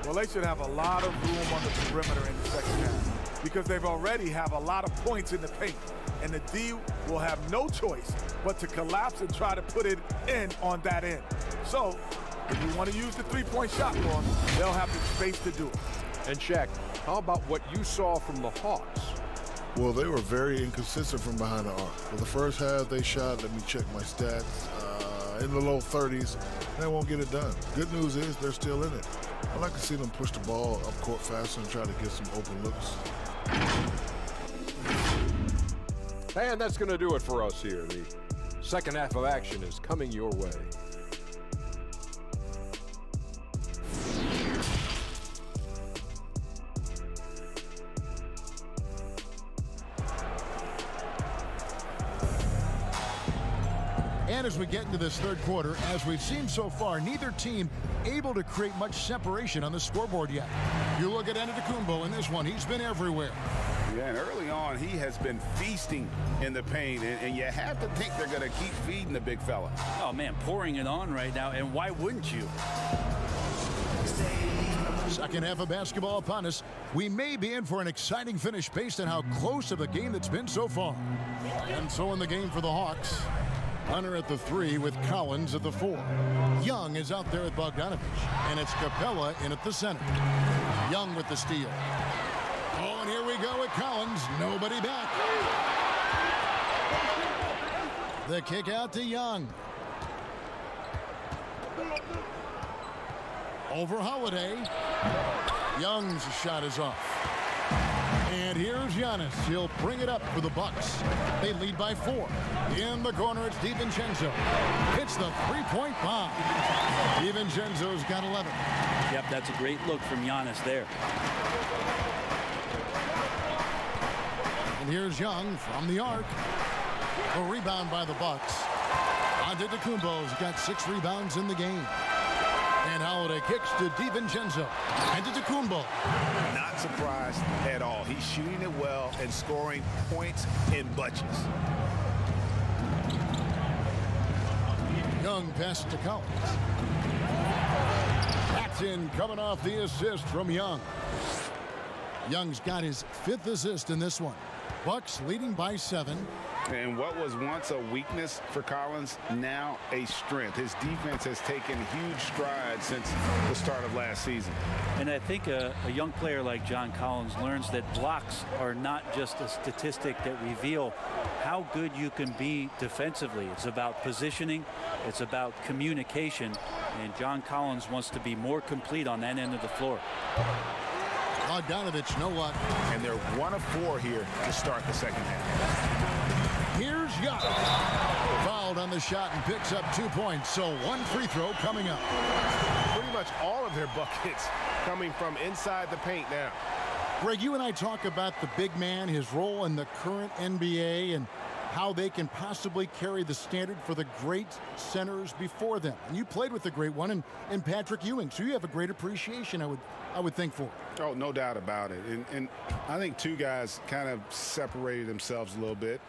Well, they should have a lot of room on the perimeter in the second half because they've already have a lot of points in the paint. And the D will have no choice but to collapse and try to put it in on that end. So, if you want to use the three-point shot for them, they'll have the space to do it. And Shaq, how about what you saw from the Hawks? Well, they were very inconsistent from behind the arc. For the first half, they shot, let me check my stats, in the low 30s. They won't get it done. Good news is they're still in it. I like to see them push the ball up court faster and try to get some open looks. And that's going to do it for us here. The second half of action is coming your way. And as we get into this third quarter, as we've seen so far, neither team able to create much separation on the scoreboard yet. You look at Antetokounmpo in this one, he's been everywhere. Yeah, and early on, he has been feasting in the paint, and you have to think they're going to keep feeding the big fella. Oh, man, pouring it on right now, and why wouldn't you? Second half of basketball upon us. We may be in for an exciting finish based on how close of a game that's been so far. And so in the game for the Hawks, Hunter at the 3 with Collins at the 4. Young is out there at Bogdanovich, and it's Capella in at the center. Young with the steal. Oh, and here we go with Collins. Nobody back. The kick out to Young. Over Holiday. Young's shot is off. And here's Giannis. He'll bring it up for the Bucks. They lead by 4. In the corner, it's DiVincenzo. Hits the three-point bomb. DiVincenzo's got 11. Yep, that's a great look from Giannis there. And here's Young from the arc. A rebound by the Bucks. Antetokounmpo's got 6 rebounds in the game. And Holiday kicks to DiVincenzo. Antetokounmpo. Not surprised at all. He's shooting it well and scoring points in bunches. Young pass to Collins. That's in, coming off the assist from Young. Young's got his 5th assist in this one. Bucks leading by 7. And what was once a weakness for Collins, now a strength. His defense has taken huge strides since the start of last season. And I think a young player like John Collins learns that blocks are not just a statistic that reveal how good you can be defensively. It's about positioning. It's about communication. And John Collins wants to be more complete on that end of the floor. Bogdanovich, no luck. And they're 1 of 4 here to start the second half. Here's Young. Fouled on the shot and picks up 2 points. So 1 free throw coming up. Pretty much all of their buckets coming from inside the paint now. Greg, you and I talk about the big man, his role in the current NBA, and how they can possibly carry the standard for the great centers before them. And you played with the great one in Patrick Ewing, so you have a great appreciation, I would think, for it. Oh, no doubt about it. And I think 2 guys kind of separated themselves a little bit.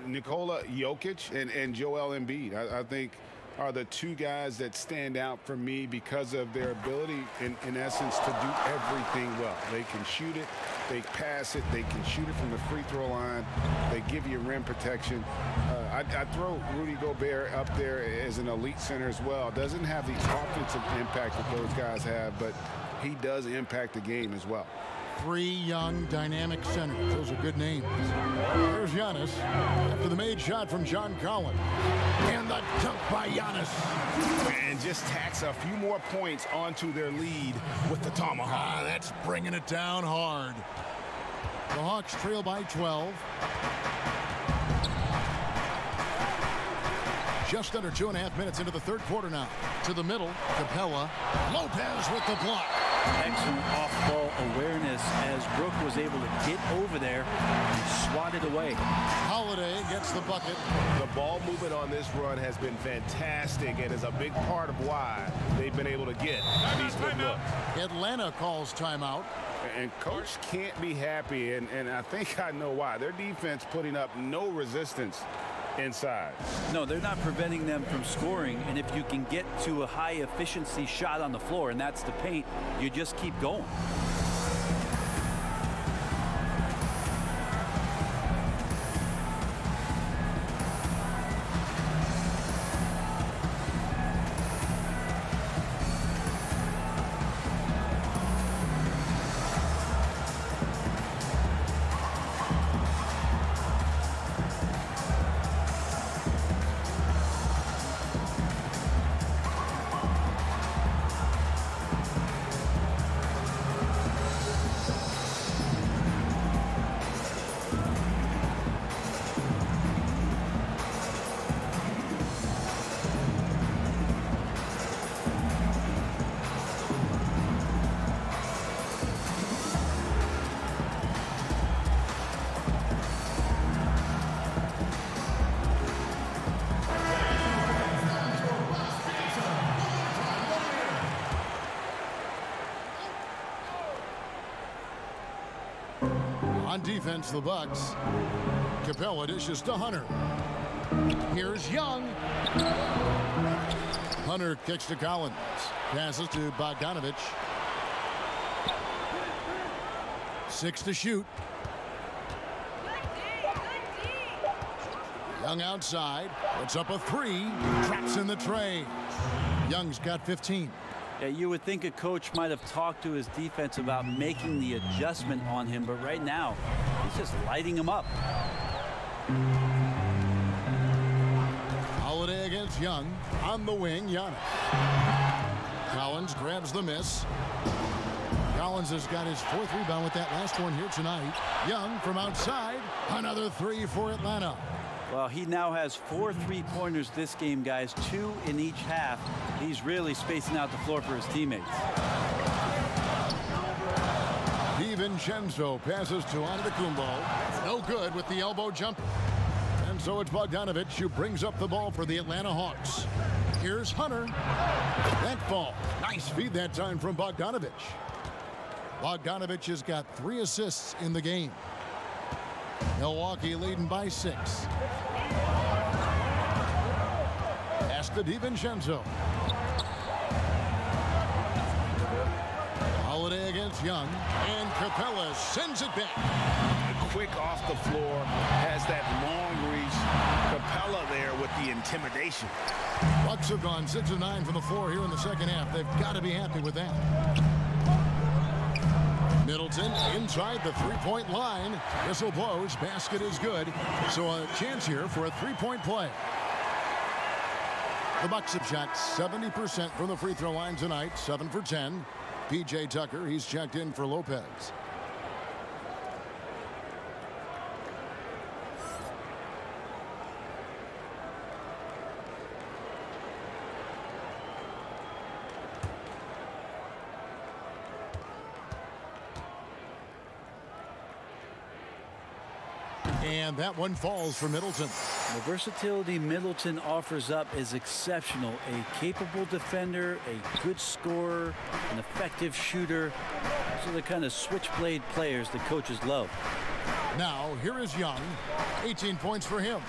Nikola Jokic and Joel Embiid, I think, are the 2 guys that stand out for me because of their ability, in essence, to do everything well. They can shoot it, they pass it, they can shoot it from the free throw line, they give you rim protection. I throw Rudy Gobert up there as an elite center as well. Doesn't have the offensive impact that those guys have, but he does impact the game as well. 3 young, dynamic centers. Those are good names. There's Giannis after the made shot from John Collins. And the dunk by Giannis. And just tacks a few more points onto their lead with the tomahawk. That's bringing it down hard. The Hawks trail by 12. Just under 2.5 minutes into the 3rd quarter now. To the middle, Capella. Lopez with the block. Excellent off-ball awareness as Brook was able to get over there and swat it away. Holiday gets the bucket. The ball movement on this run has been fantastic and is a big part of why they've been able to get these good looks. Atlanta calls timeout. And coach can't be happy, and I think I know why. Their defense putting up no resistance inside. No, they're not preventing them from scoring, and if you can get to a high efficiency shot on the floor, and that's the paint, you just keep going. On defense, the Bucks. Capella dishes to Hunter. Here's Young. Hunter kicks to Collins. Passes to Bogdanovich. 6 to shoot. Young outside. Puts up a 3. Traps in the tray. Young's got 15. Yeah, you would think a coach might have talked to his defense about making the adjustment on him, but right now, he's just lighting him up. Holiday against Young. On the wing, Giannis. Collins grabs the miss. Collins has got his 4th rebound with that last one here tonight. Young from outside. Another 3 for Atlanta. Well, he now has 4 3-pointers this game, guys, 2 in each half. He's really spacing out the floor for his teammates. DiVincenzo passes to Antetokounmpo. No good with the elbow jumper. And so it's Bogdanovic who brings up the ball for the Atlanta Hawks. Here's Hunter. That ball. Nice feed that time from Bogdanovic. Bogdanovic has got 3 assists in the game. Milwaukee leading by 6. Pass to DiVincenzo. Holiday against Young. And Capella sends it back. Quick off the floor. Has that long reach. Capella there with the intimidation. Bucks have gone 6 of 9 from the floor here in the second half. They've got to be happy with that. Middleton inside the 3-point line. Whistle blows. Basket is good. So a chance here for a 3-point play. The Bucks have shot 70% from the free throw line tonight. 7 for 10. P.J. Tucker, he's checked in for Lopez. And that one falls for Middleton. The versatility Middleton offers up is exceptional. A capable defender, a good scorer, an effective shooter. Those are the kind of switchblade players the coaches love. Now, here is Young. 18 points for him.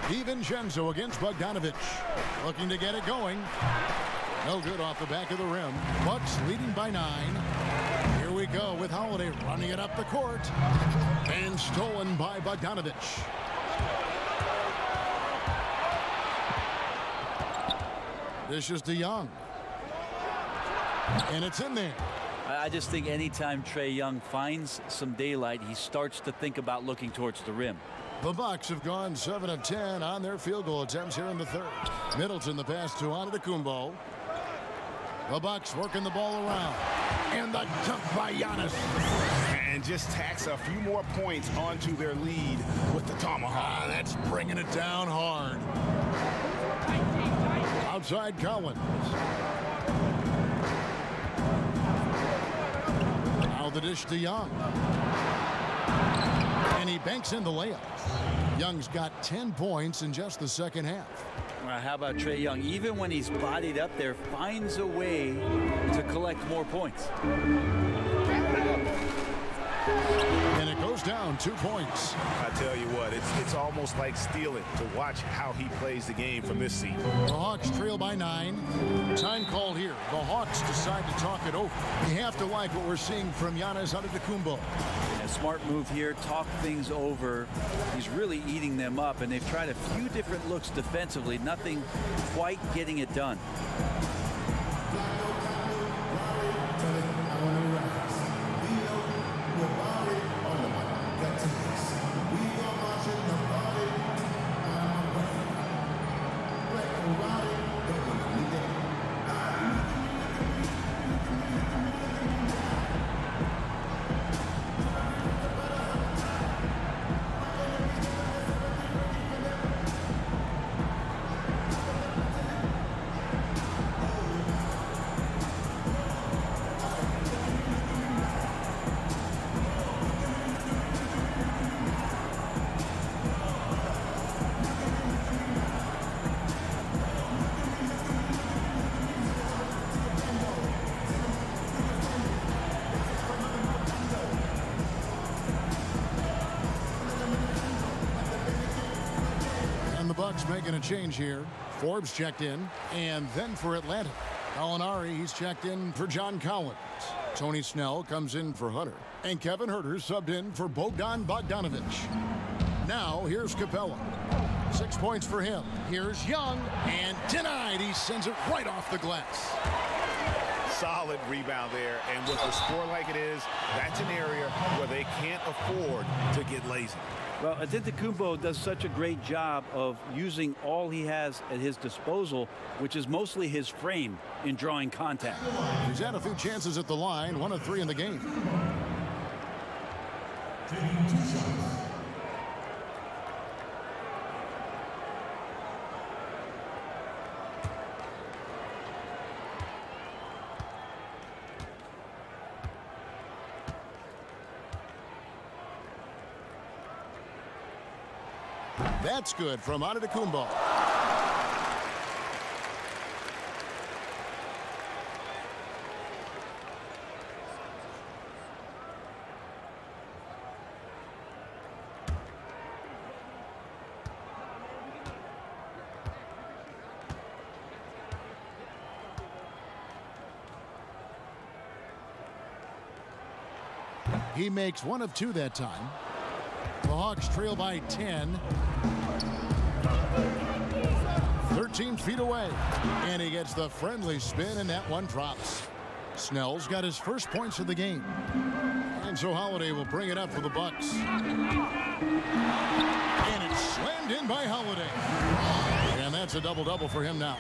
DiVincenzo against Bogdanovic. Looking to get it going. No good off the back of the rim. Bucks leading by 9. Here we go with Holiday running it up the court. And stolen by Bogdanovic. This is to Young. And it's in there. I just think anytime Trae Young finds some daylight, he starts to think about looking towards the rim. The Bucks have gone 7 of 10 on their field goal attempts here in the third. Middleton the pass to Antetokounmpo. The Bucks working the ball around. And the jump by Giannis. And just tacks a few more points onto their lead with the tomahawk. That's bringing it down hard. Outside Collins. Now the dish to Young. And he banks in the layup. Young's got 10 points in just the second half. How about Trae Young? Even when he's bodied up there, finds a way to collect more points. And it goes down 2 points. I tell you what, it's almost like stealing to watch how he plays the game from this seat. The Hawks trail by 9. Time call here. The Hawks decide to talk it over. You have to like what we're seeing from Giannis Antetokounmpo. A smart move here, talk things over. He's really eating them up, and they've tried a few different looks defensively. Nothing quite getting it done. Bucks making a change here. Forbes checked in, and then for Atlanta, Gallinari, he's checked in for John Collins. Tony Snell comes in for Hunter, and Kevin Huerter subbed in for Bogdan Bogdanovic. Now here's Capella. 6 points for him. Here's Young, and denied. He sends it right off the glass. Solid rebound there, and with the score like it is, that's an area where they can't afford to get lazy. Well, Antetokounmpo does such a great job of using all he has at his disposal, which is mostly his frame in drawing contact. He's had a few chances at the line, 1 of 3 in the game. That's good from Antetokounmpo. He makes 1 of 2 that time. The Hawks trail by 10. 13 feet away. And he gets the friendly spin, and that one drops. Snell's got his first points of the game. And so Holiday will bring it up for the Bucks. And it's slammed in by Holiday. And that's a double-double for him now.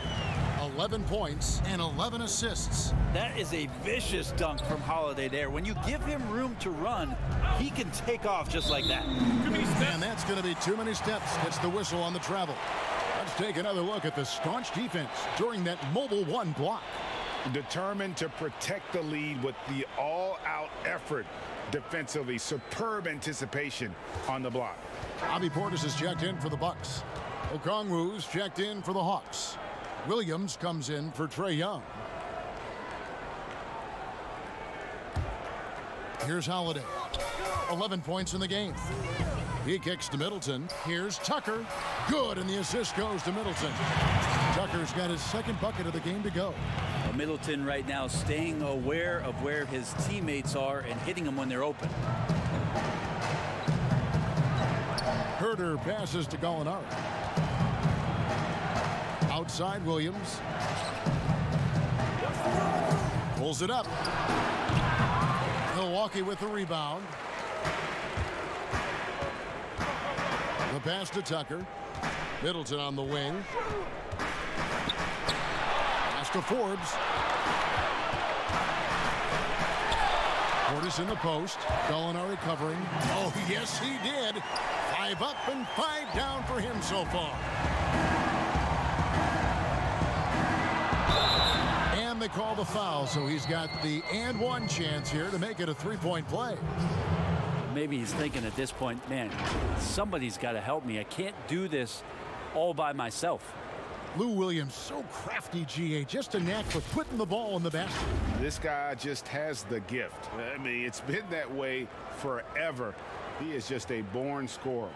11 points and 11 assists. That is a vicious dunk from Holiday there. When you give him room to run, he can take off just like that. And that's going to be too many steps. Gets the whistle on the travel. Let's take another look at the staunch defense during that mobile 1 block. Determined to protect the lead with the all-out effort defensively. Superb anticipation on the block. Bobby Portis is checked in for the Bucks. Okongwu's checked in for the Hawks. Williams comes in for Trae Young. Here's Holiday. 11 points in the game. He kicks to Middleton. Here's Tucker. Good, and the assist goes to Middleton. Tucker's got his second bucket of the game to go. Well, Middleton right now staying aware of where his teammates are and hitting them when they're open. Herter passes to Gallinari. Outside Williams. Pulls it up. Milwaukee with the rebound. The pass to Tucker. Middleton on the wing. Pass to Forbes. Portis in the post. Gallinari covering. Oh, yes, he did. 5 up and 5 down for him so far. And they call the foul, so he's got the and 1 chance here to make it a 3-point play. Maybe he's thinking at this point, man, somebody's got to help me. I can't do this all by myself. Lou Williams, so crafty, GA, just a knack for putting the ball in the basket. This guy just has the gift. I mean, it's been that way forever. He is just a born scorer.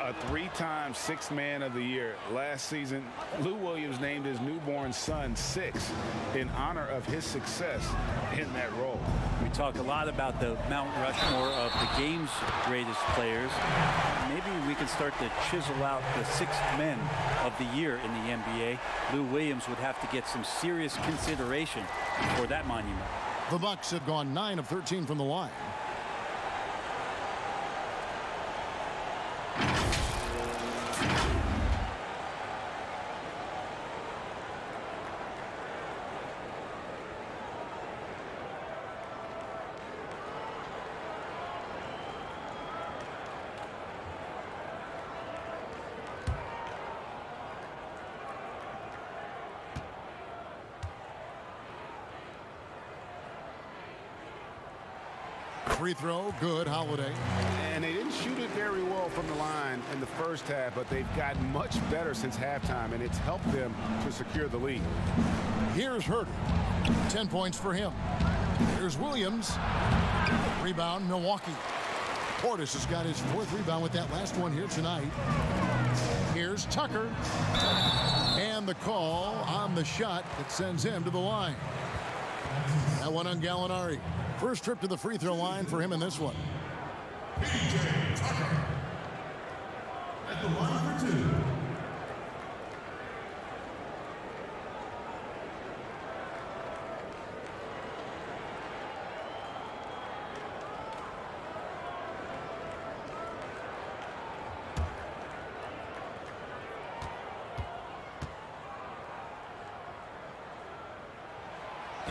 A 3-time Sixth Man of the Year. Last season, Lou Williams named his newborn son Six in honor of his success in that role. We talk a lot about the Mount Rushmore of the game's greatest players. Maybe we can start to chisel out the Sixth Men of the Year in the NBA. Lou Williams would have to get some serious consideration for that monument. The Bucks have gone 9 of 13 from the line. Free throw, good, Holiday. And they didn't shoot it very well from the line in the first half, but they've gotten much better since halftime, and it's helped them to secure the lead. Here's Herter. 10 points for him. Here's Williams. Rebound, Milwaukee. Portis has got his 4th rebound with that last one here tonight. Here's Tucker. And the call on the shot that sends him to the line. That one on Gallinari. First trip to the free throw line for him in this one.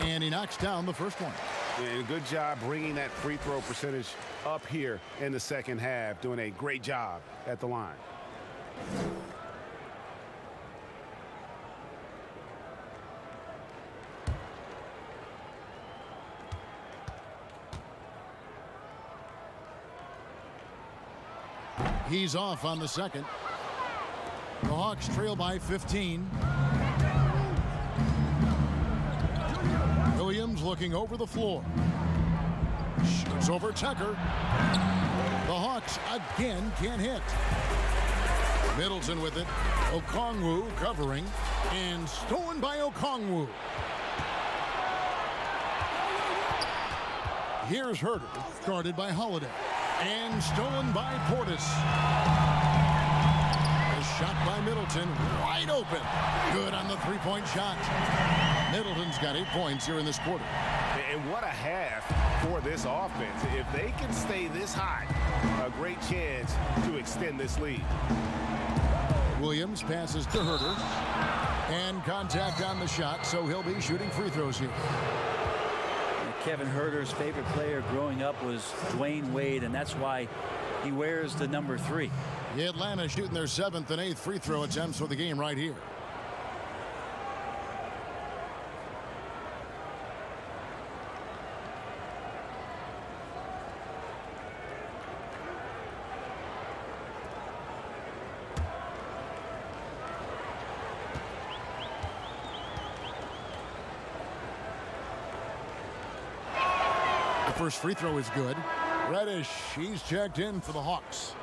And he knocks down the first one. And good job bringing that free throw percentage up here in the second half, doing a great job at the line. He's off on the second. The Hawks trail by 15. Williams looking over the floor. Shoots over Tucker. The Hawks again can't hit. Middleton with it. Okongwu covering. And stolen by Okongwu. Here's Herter, guarded by Holiday. And stolen by Portis. A shot by Middleton, wide open. Good on the three-point shot. Middleton's got 8 points here in this quarter. And what a half for this offense. If they can stay this hot, a great chance to extend this lead. Williams passes to Herter. And contact on the shot, so he'll be shooting free throws here. Kevin Herter's favorite player growing up was Dwayne Wade, and that's why he wears the number 3. Atlanta shooting their 7th and 8th free throw attempts for the game right here. First free throw is good. Reddish, he's checked in for the Hawks.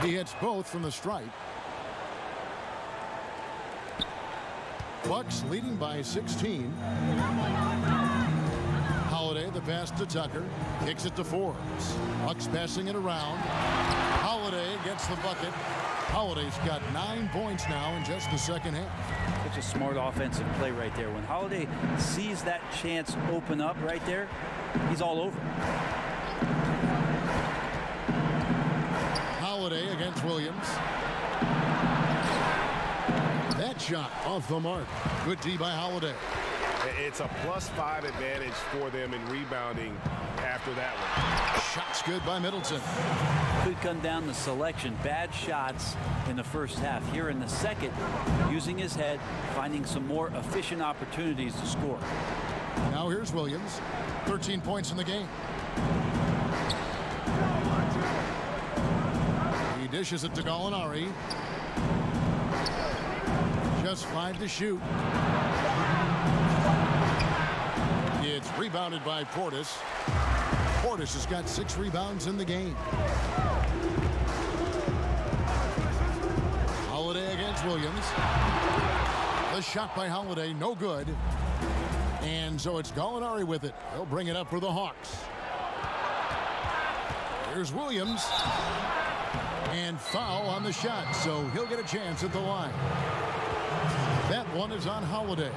He hits both from the stripe. Bucks leading by 16. Holiday, the pass to Tucker. Kicks it to Forbes. Bucks passing it around. Holiday gets the bucket. Holiday's got 9 points now in just the second half. Such a smart offensive play right there. When Holiday sees that chance open up right there, he's all over. Holiday against Williams. That shot off the mark. Good D by Holiday. It's a +5 advantage for them in rebounding after that one. Shot's good by Middleton. Could come down the selection. Bad shots in the first half. Here in the second, using his head, finding some more efficient opportunities to score. Now here's Williams. 13 points in the game. He dishes it to Gallinari. Just 5 to shoot. It's rebounded by Portis. Portis has got 6 rebounds in the game. Holiday against Williams. The shot by Holiday, no good. And so it's Gallinari with it. He'll bring it up for the Hawks. Here's Williams. And foul on the shot, so he'll get a chance at the line. That one is on Holiday.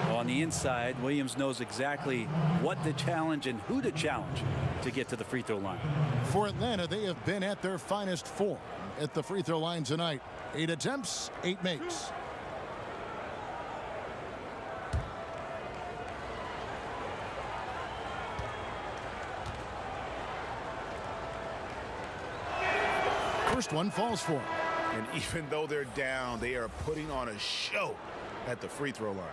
Well, on the inside, Williams knows exactly what to challenge and who to challenge to get to the free throw line. For Atlanta, they have been at their finest form at the free throw line tonight. 8 attempts, 8 makes. First one falls for him. And even though they're down, they are putting on a show at the free throw line.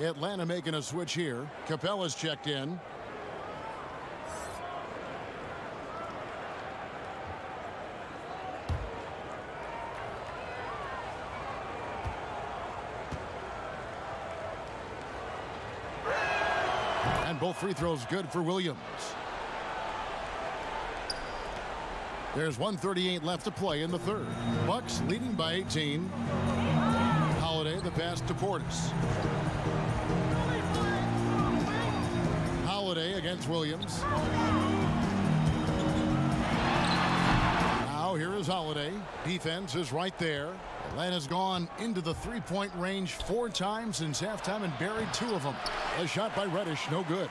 Atlanta making a switch here. Capella's checked in. And both free throws good for Williams. There's 1:38 left to play in the third. Bucks leading by 18. Holiday, the pass to Portis. Holiday against Williams. Now here is Holiday. Defense is right there. Atlanta's gone into the three-point range 4 times since halftime and buried 2 of them. A shot by Reddish, no good.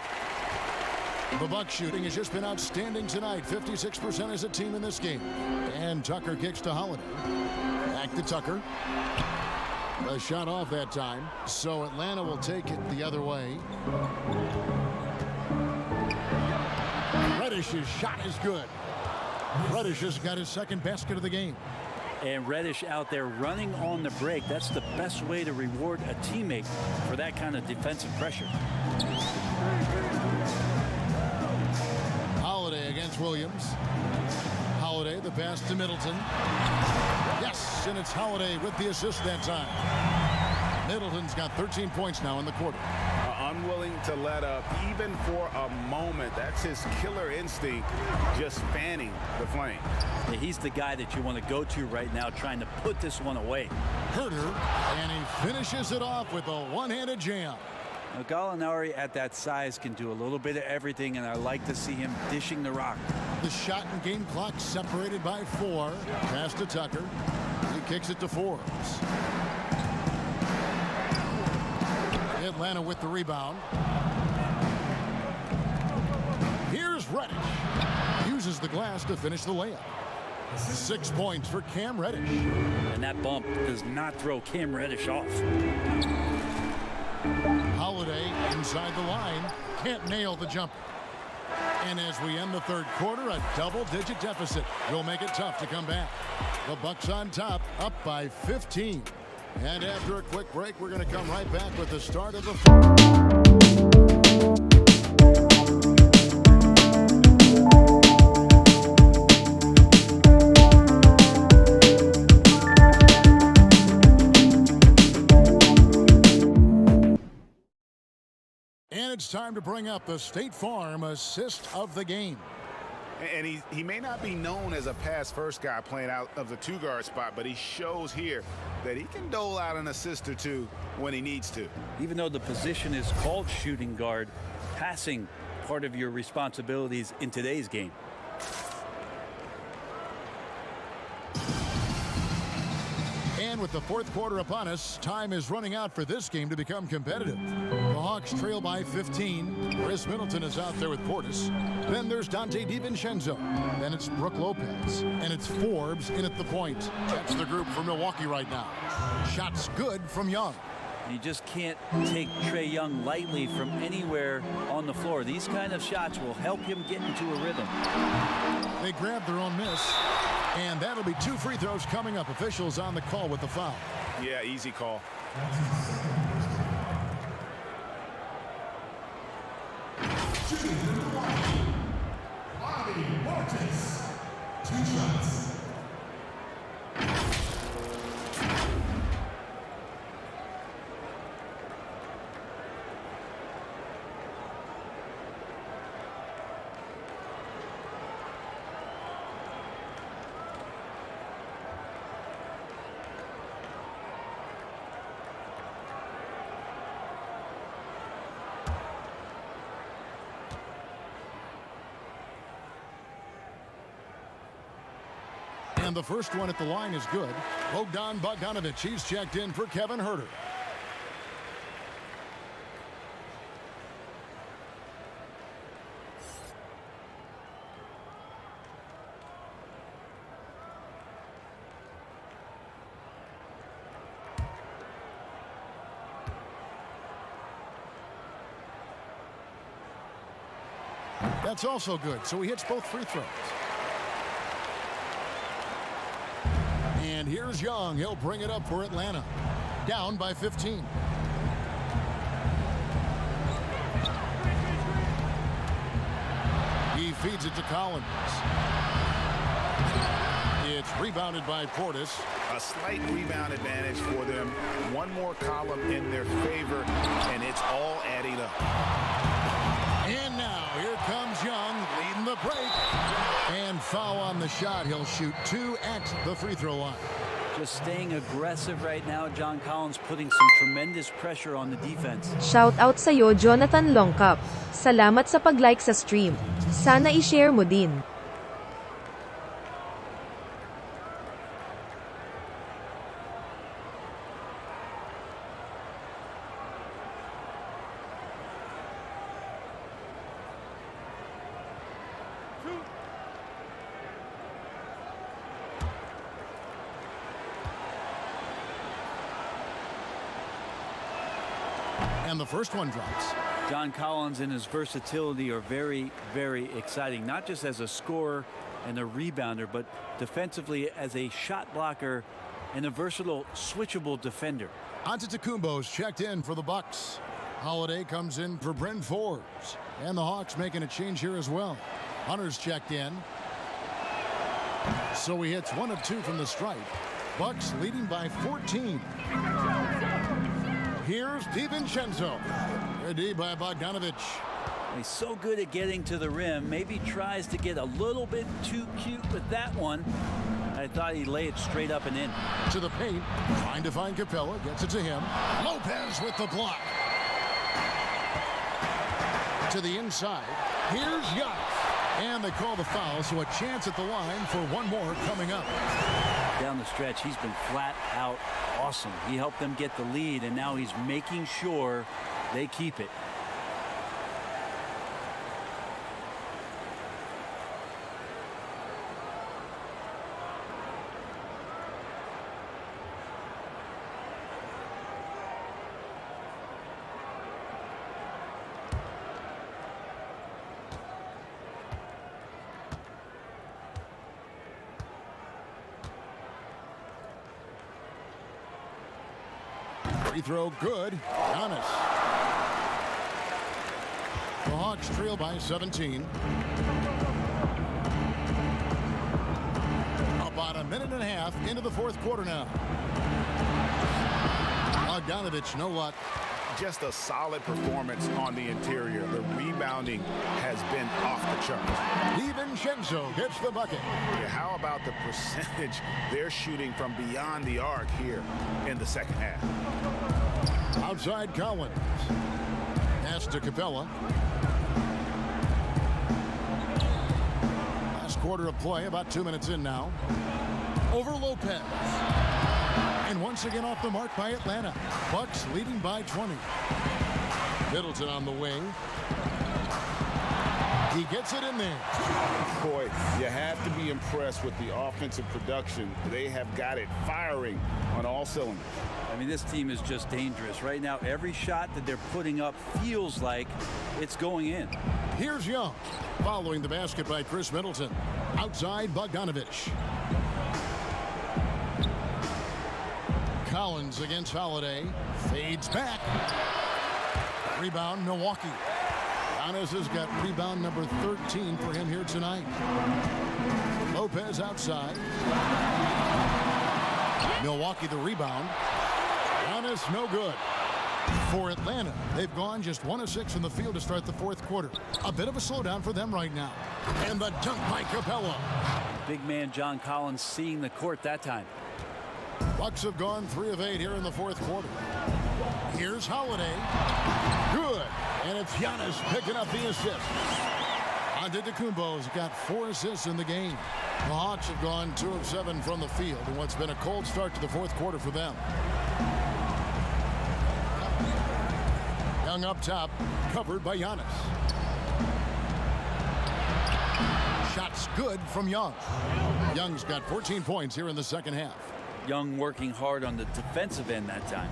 The Bucks shooting has just been outstanding tonight. 56% as a team in this game. And Tucker kicks to Holiday. Back to Tucker. A shot off that time. So Atlanta will take it the other way. Reddish's shot is good. Reddish has got his second basket of the game. And Reddish out there running on the break. That's the best way to reward a teammate for that kind of defensive pressure. Holiday against Williams. Holiday, the pass to Middleton. Yes, and it's Holiday with the assist that time. Middleton's got 13 points now in the quarter. Unwilling to let up even for a moment. That's his killer instinct, just fanning the flame. Yeah, he's the guy that you want to go to right now, trying to put this one away. Herter, and he finishes it off with a one-handed jam. Now, Gallinari at that size can do a little bit of everything, and I like to see him dishing the rock. The shot and game clock separated by 4. Pass to Tucker. He kicks it to Forbes. Atlanta with the rebound. Here's Reddish. Uses the glass to finish the layup. 6 points for Cam Reddish. And that bump does not throw Cam Reddish off. Holiday inside the line. Can't nail the jumper. And as we end the third quarter, a double-digit deficit will make it tough to come back. The Bucks on top, up by 15. And after a quick break, we're going to come right back with the start of the And it's time to bring up the State Farm assist of the game. And he may not be known as a pass-first guy playing out of the 2-guard spot, but he shows here that he can dole out an assist or 2 when he needs to. Even though the position is called shooting guard, passing part of your responsibilities in today's game. And with the fourth quarter upon us, time is running out for this game to become competitive. The Hawks trail by 15. Chris Middleton is out there with Portis. Then there's Dante DiVincenzo. Then it's Brook Lopez. And it's Forbes in at the point. That's the group for Milwaukee right now. Shots good from Young. You just can't take Trae Young lightly from anywhere on the floor. These kind of shots will help him get into a rhythm. They grab their own miss. And that'll be 2 free throws coming up. Officials on the call with the foul. Yeah, easy call. Two shots. And the first one at the line is good. Bogdan Bogdanovic, he's checked in for Kevin Herter. That's also good, so he hits both free throws. And here's Young. He'll bring it up for Atlanta. Down by 15. He feeds it to Collins. It's rebounded by Portis. A slight rebound advantage for them. One more column in their favor, and it's all adding up. And now here comes Young leading the break. And foul on the shot. He'll shoot 2 at the free throw line. Just staying aggressive right now. John Collins putting some tremendous pressure on the defense. Shout out sa'yo, Jonathan Longcup. Salamat sa pag-like sa stream. Sana i-share mo din. And the first one drops. John Collins and his versatility are very, very exciting, not just as a scorer and a rebounder, but defensively as a shot blocker and a versatile, switchable defender. Antetokounmpo's checked in for the Bucks. Holiday comes in for Bryn Forbes. And the Hawks making a change here as well. Hunter's checked in. So he hits 1 of 2 from the stripe. Bucks leading by 14. Here's DiVincenzo. Ready by Bogdanovich. He's so good at getting to the rim. Maybe tries to get a little bit too cute with that one. I thought he'd lay it straight up and in. To the paint. Trying to find Capella. Gets it to him. Lopez with the block. To the inside. Here's Giannis. And they call the foul, so a chance at the line for one more coming up. Down the stretch, he's been flat out awesome. He helped them get the lead, and now he's making sure they keep it. Free throw good. Giannis. The Hawks trail by 17. About a minute and a half into the fourth quarter now. Bogdanovich, no luck. Just a solid performance on the interior. The rebounding has been off the charts. DiVincenzo hits the bucket. Yeah, how about the percentage they're shooting from beyond the arc here in the second half? Outside Collins. Pass to Capella. Last quarter of play, about 2 minutes in now. Over Lopez. And once again off the mark by Atlanta. Bucks leading by 20. Middleton on the wing. He gets it in there. Boy, you have to be impressed with the offensive production. They have got it firing on all cylinders. I mean, this team is just dangerous. Right now, every shot that they're putting up feels like it's going in. Here's Young. Following the basket by Chris Middleton. Outside Bogdanovich. Collins against Holiday. Fades back. Rebound, Milwaukee. Giannis has got rebound number 13 for him here tonight. Lopez outside. Milwaukee the rebound. Giannis no good. For Atlanta, they've gone just 1 of 6 from the field to start the fourth quarter. A bit of a slowdown for them right now. And the dunk by Capella. Big man John Collins seeing the court that time. Bucks have gone 3 of 8 here in the fourth quarter. Here's Holiday. Good. And it's Giannis picking up the assist. Antetokounmpo's got 4 assists in the game. The Hawks have gone 2 of 7 from the field in what's been a cold start to the fourth quarter for them. Young up top, covered by Giannis. Shots good from Young. Young's got 14 points here in the second half. Young working hard on the defensive end that time.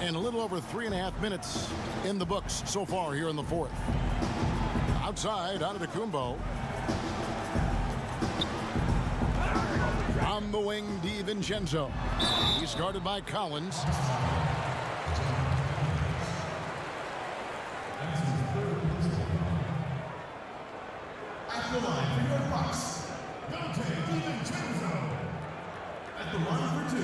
And a little over 3.5 minutes in the books so far here in the fourth. Outside, Antetokounmpo. On the wing, DiVincenzo. He's guarded by Collins. At the line for your Bucks, DiVincenzo. At the line for 2.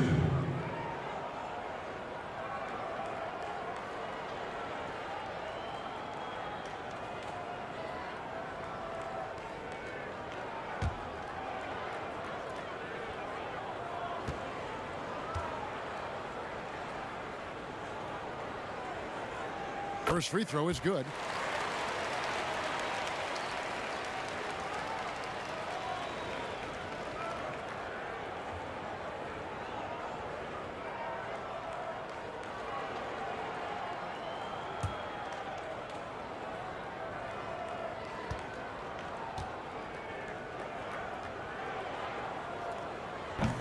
First free throw is good.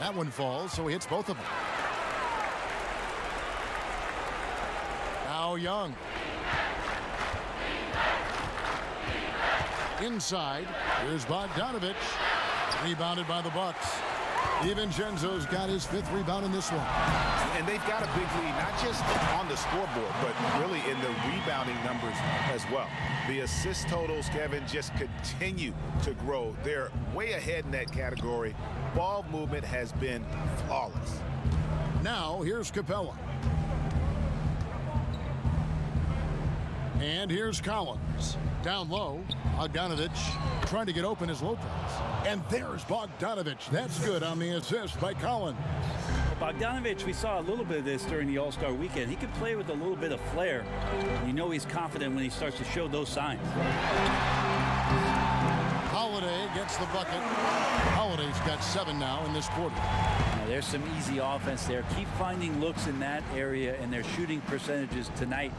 That one falls, so he hits both of them. Now Young. Inside. Here's Bogdanovich. Rebounded by the Bucks. DiVincenzo's got his 5th rebound in this one. And they've got a big lead, not just on the scoreboard, but really in the rebounding numbers as well. The assist totals, Kevin, just continue to grow. They're way ahead in that category. Ball movement has been flawless. Now here's Capella. And here's Collins. Down low, Bogdanovich trying to get open is Lopez. And there's Bogdanovich. That's good on the assist by Collins. Bogdanovich, we saw a little bit of this during the All-Star weekend. He can play with a little bit of flair. You know he's confident when he starts to show those signs. Holiday gets the bucket. Holiday's got 7 now in this quarter. Now, there's some easy offense there. Keep finding looks in that area, and their shooting percentages tonight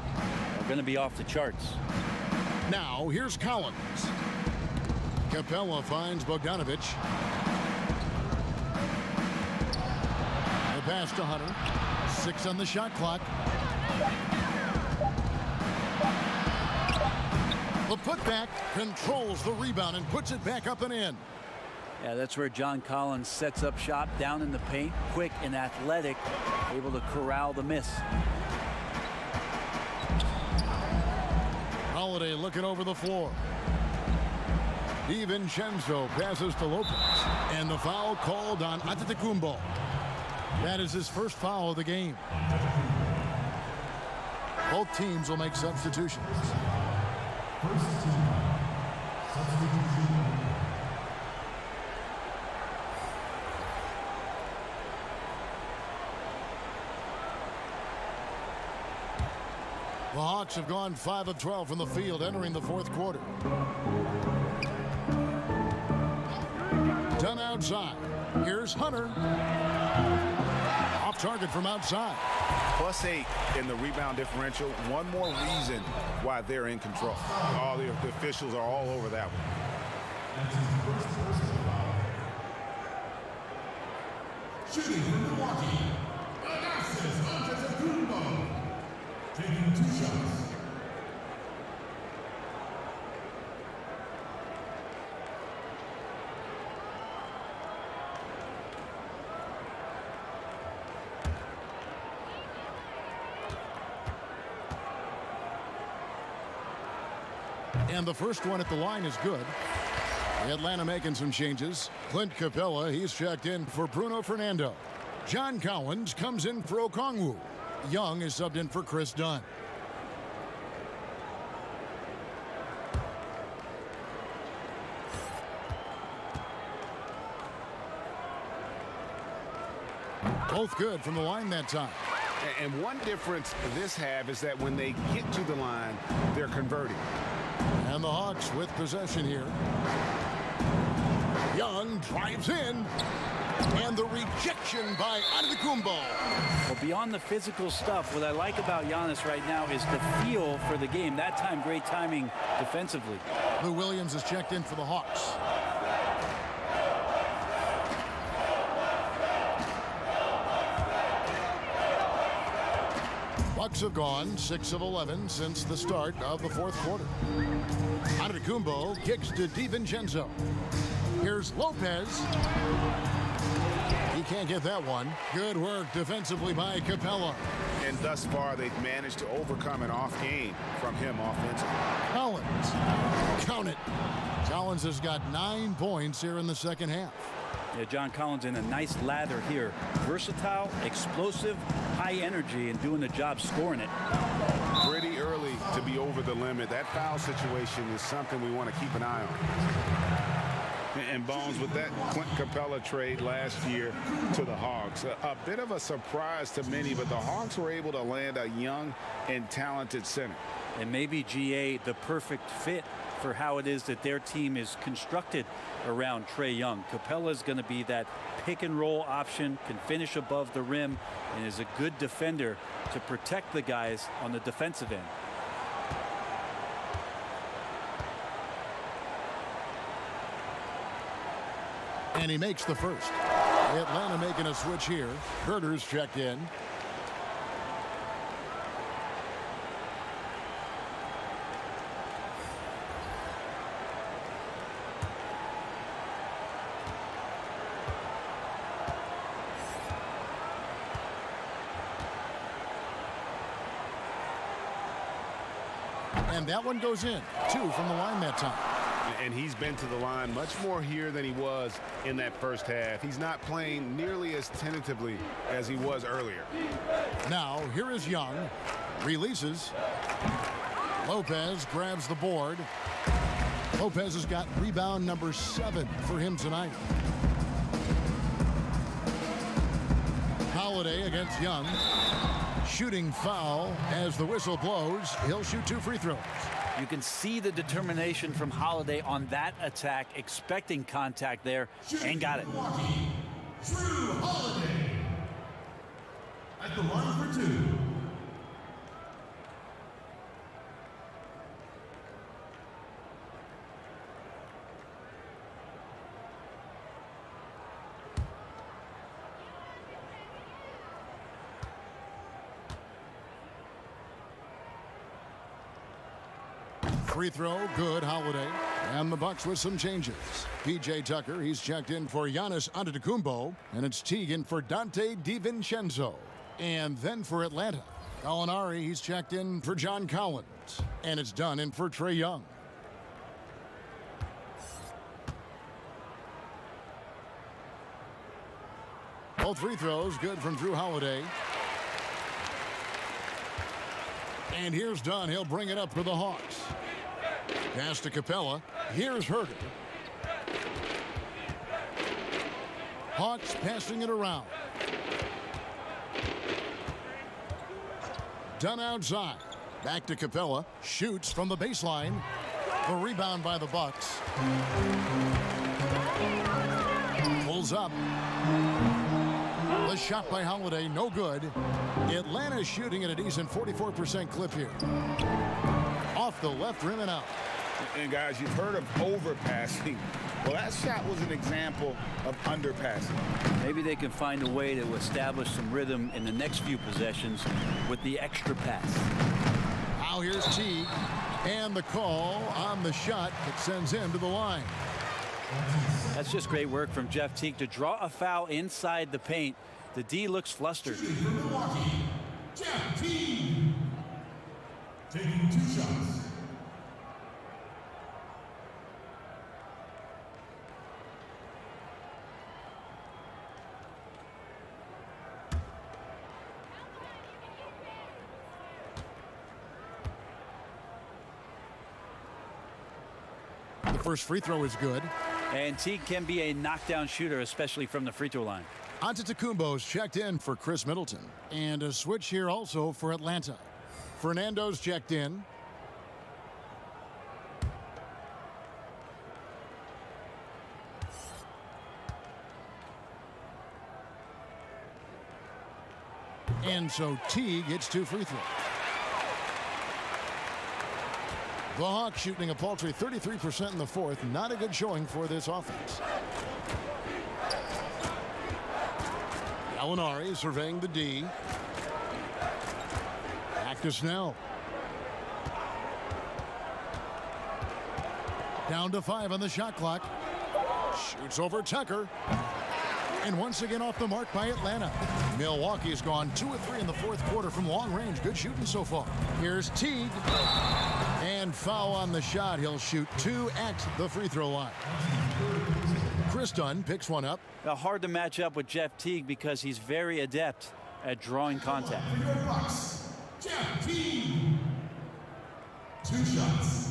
are going to be off the charts. Now here's Collins. Capella finds Bogdanovich. The pass to Hunter. 6 on the shot clock. The putback controls the rebound and puts it back up and in. Yeah, that's where John Collins sets up shop down in the paint, quick and athletic, able to corral the miss. Holiday looking over the floor. DiVincenzo passes to Lopez. And the foul called on Antetokounmpo. That is his first foul of the game. Both teams will make substitutions. First team. Substitution. The Hawks have gone 5 of 12 from the field entering the 4th quarter. Done outside. Here's Hunter. Off target from outside. +8 in the rebound differential. One more reason why they're in control. All the officials are all over that one. Shooting from Milwaukee. Antetokounmpo. Taking 2 shots. And the first one at the line is good. Atlanta making some changes. Clint Capella, he's checked in for Bruno Fernando. John Collins comes in for Okongwu. Young is subbed in for Chris Dunn. Both good from the line that time. And one difference this half is that when they get to the line, they're converting. And the Hawks with possession here. Young drives in. And the rejection by Antetokounmpo. Well, beyond the physical stuff, what I like about Giannis right now is the feel for the game. That time, great timing defensively. Lou Williams is checked in for the Hawks. Bucks have gone 6 of 11 since the start of the 4th quarter. Antetokounmpo kicks to DiVincenzo. Here's Lopez. He can't get that one. Good work defensively by Capella. And thus far, they've managed to overcome an off game from him offensively. Collins. Count it. Collins has got 9 points here in the second half. Yeah, John Collins in a nice lather here. Versatile, explosive, high energy, and doing the job scoring it. Pretty early to be over the limit. That foul situation is something we want to keep an eye on. And Bones, with that Clint Capella trade last year to the Hawks, a bit of a surprise to many, but the Hawks were able to land a young and talented center. and maybe GA the perfect fit for how it is that their team is constructed around Trae Young. Capella is going to be that pick and roll option, can finish above the rim, and is a good defender to protect the guys on the defensive end. And he makes the first. Atlanta making a switch here. Herter's checked in. And that one goes in. 2 from the line that time. And he's been to the line much more here than he was in that first half. He's not playing nearly as tentatively as he was earlier. Now, here is Young. Releases. Lopez grabs the board. Lopez has got rebound number 7 for him tonight. Holiday against Young. Shooting foul as the whistle blows. He'll shoot 2 free throws. You can see the determination from Holiday on that attack, expecting contact there, and got it. Drew Holiday at the line for 2. Free throw, good, Holiday. And the Bucks with some changes. P.J. Tucker, he's checked in for Giannis Antetokounmpo. And it's Teagan for Dante DiVincenzo. And then for Atlanta, Gallinari, he's checked in for John Collins. And it's done in for Trae Young. Both free throws good from Drew Holiday. And here's Dunn. He'll bring it up for the Hawks. Pass to Capella. Here's Herter. Hawks passing it around. Dunn outside. Back to Capella. Shoots from the baseline. The rebound by the Bucks. Pulls up. The shot by Holiday, no good. Atlanta shooting at a decent 44% clip here. Off the left rim and out. And guys, you've heard of overpassing. Well, that shot was an example of underpassing. Maybe they can find a way to establish some rhythm in the next few possessions with the extra pass. Now here's Teague. And the call on the shot that sends him to the line. That's just great work from Jeff Teague to draw a foul inside the paint. The D looks flustered. MILWAUKEE, Jeff Teague. Taking 2 shots. The first free throw is good. And Teague can be a knockdown shooter, especially from the free throw line. Antetokounmpo's checked in for Chris Middleton. And a switch here also for Atlanta. Fernando's checked in. And so Teague gets 2 free throws. The Hawks shooting a paltry 33% in the fourth. Not a good showing for this offense. Gallinari surveying the D. Back to Snell. Down to 5 on the shot clock. Shoots over Tucker. And once again off the mark by Atlanta. Milwaukee's gone 2 of 3 in the fourth quarter from long range. Good shooting so far. Here's Teague. And foul on the shot. He'll shoot 2 at the free throw line. Chris Dunn picks one up. Now, hard to match up with Jeff Teague because he's very adept at drawing contact. For your Bucks, Jeff Teague. 2 shots.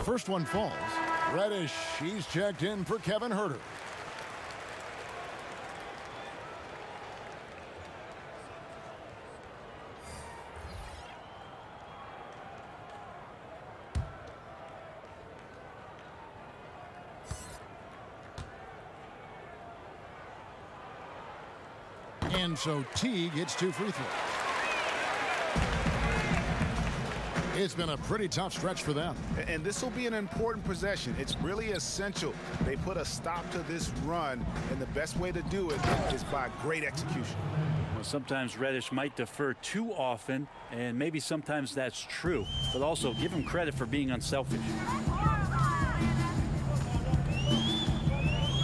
First one falls. Reddish, he's checked in for Kevin Herter. And so Teague gets 2 free throws. It's been a pretty tough stretch for them. And this will be an important possession. It's really essential they put a stop to this run, and the best way to do it is by great execution. Well, sometimes Reddish might defer too often, and maybe sometimes that's true, but also give him credit for being unselfish.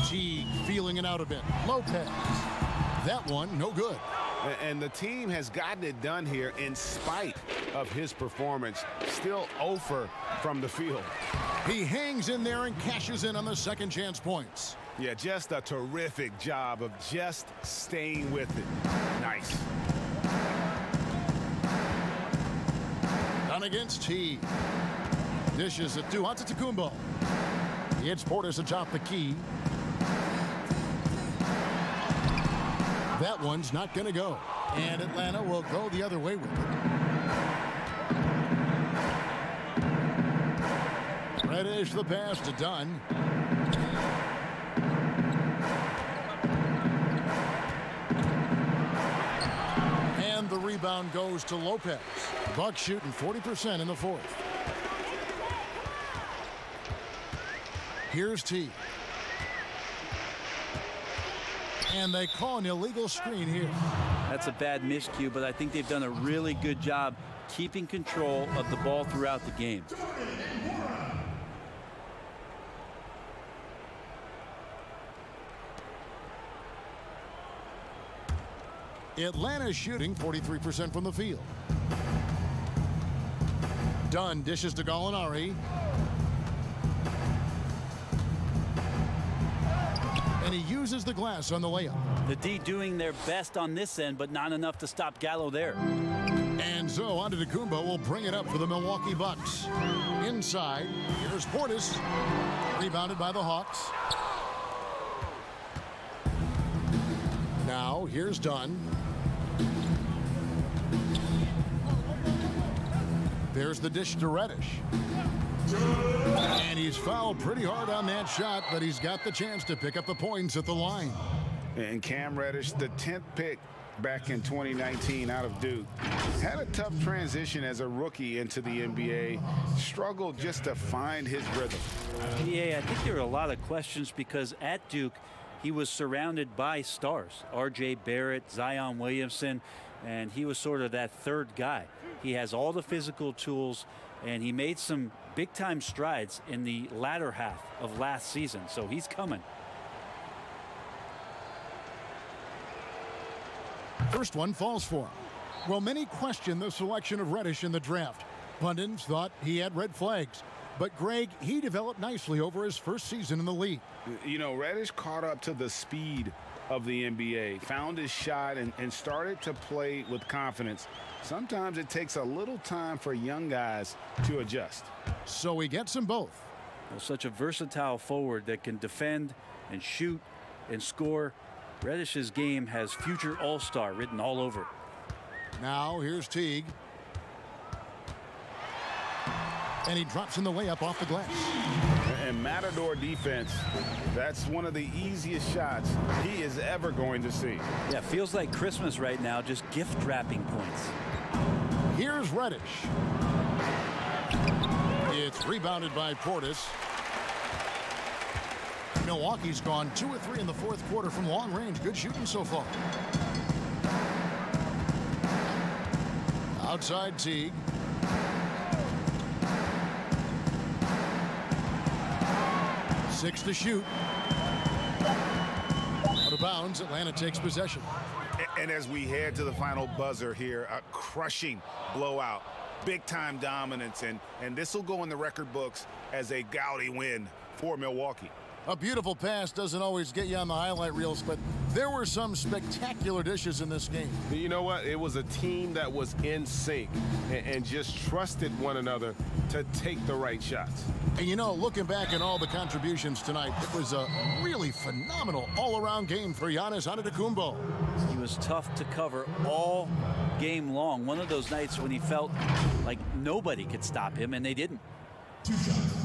Teague feeling it out a bit. Lopez. That one, no good. And the team has gotten it done here in spite of his performance. Still 0 from the field. He hangs in there and cashes in on the second chance points. Yeah, just a terrific job of just staying with it. Nice. Done against Teague. Dishes it to Antetokounmpo. It's Portis atop the key. That one's not going to go. And Atlanta will go the other way with it. Reddish the pass to Dunn. And the rebound goes to Lopez. Bucks shooting 40% in the fourth. Here's T. And they call an illegal screen here. That's a bad miscue, but I think they've done a really good job keeping control of the ball throughout the game. Atlanta shooting 43% from the field. Dunn dishes to Gallinari. And he uses the glass on the layup. The D doing their best on this end, but not enough to stop Gallo there. And so Antetokounmpo will bring it up for the Milwaukee Bucks. Inside, here's Portis. Rebounded by the Hawks. Now, here's Dunn. There's the dish to Reddish. And he's fouled pretty hard on that shot, but he's got the chance to pick up the points at the line. And Cam Reddish, the 10th pick back in 2019 out of Duke, had a tough transition as a rookie into the NBA. Struggled just to find his rhythm. Yeah, I think there are a lot of questions because at Duke, he was surrounded by stars. R.J. Barrett, Zion Williamson, and he was sort of that third guy. He has all the physical tools, and he made some big-time strides in the latter half of last season, so he's coming. First one falls for him. Well, many question the selection of Reddish in the draft. Pundits thought he had red flags. But, Greg, he developed nicely over his first season in the league. You know, Reddish caught up to the speed of the NBA, found his shot, and started to play with confidence. Sometimes it takes a little time for young guys to adjust. So he gets them both. Well, such a versatile forward that can defend and shoot and score. Reddish's game has future all-star written all over. Now here's Teague. And he drops in the layup off the glass. And Matador defense, that's one of the easiest shots he is ever going to see. Yeah, feels like Christmas right now, just gift wrapping points. Here's Reddish. It's rebounded by Portis. Milwaukee's gone 2 of 3 in the fourth quarter from long range. Good shooting so far. Outside Teague. Six to shoot. Out of bounds, Atlanta takes possession. And as we head to the final buzzer here, a crushing blowout, big-time dominance, and this will go in the record books as a gaudy win for Milwaukee. A beautiful pass doesn't always get you on the highlight reels, but there were some spectacular dishes in this game. You know what? It was a team that was in sync and just trusted one another to take the right shots. And you know, looking back at all the contributions tonight, it was a really phenomenal all-around game for Giannis Antetokounmpo. He was tough to cover all game long. One of those nights when he felt like nobody could stop him, and they didn't. 2 shots.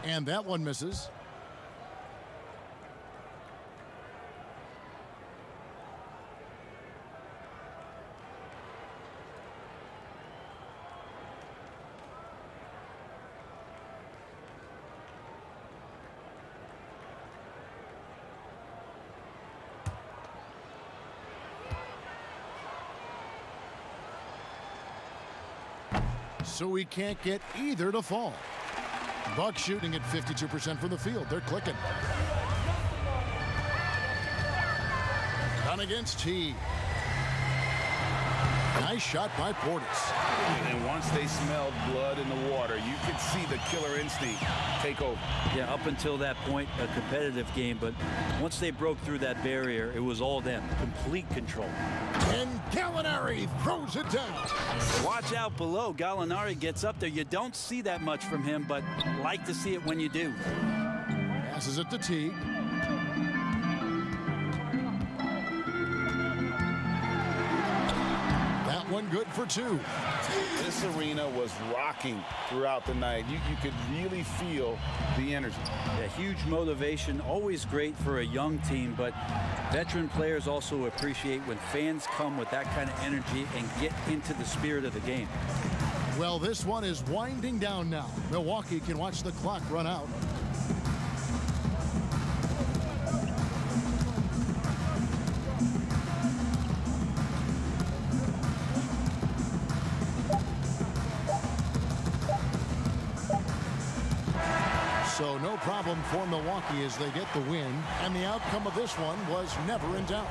And that one misses. So we can't get either to fall. Bucks shooting at 52% from the field. They're clicking. Done against T. Nice shot by Portis. And once they smelled blood in the water, you could see the killer instinct take over. Yeah, up until that point, a competitive game, but once they broke through that barrier, it was all them. Complete control. And Gallinari throws it down. Watch out below. Gallinari gets up there. You don't see that much from him, but like to see it when you do. Passes it to T. That one good for 2. This arena was rocking throughout the night. You could really feel the energy. Yeah, huge motivation, always great for a young team, but veteran players also appreciate when fans come with that kind of energy and get into the spirit of the game. Well, this one is winding down now. Milwaukee can watch the clock run out. So no problem for Milwaukee as they get the win, and the outcome of this one was never in doubt.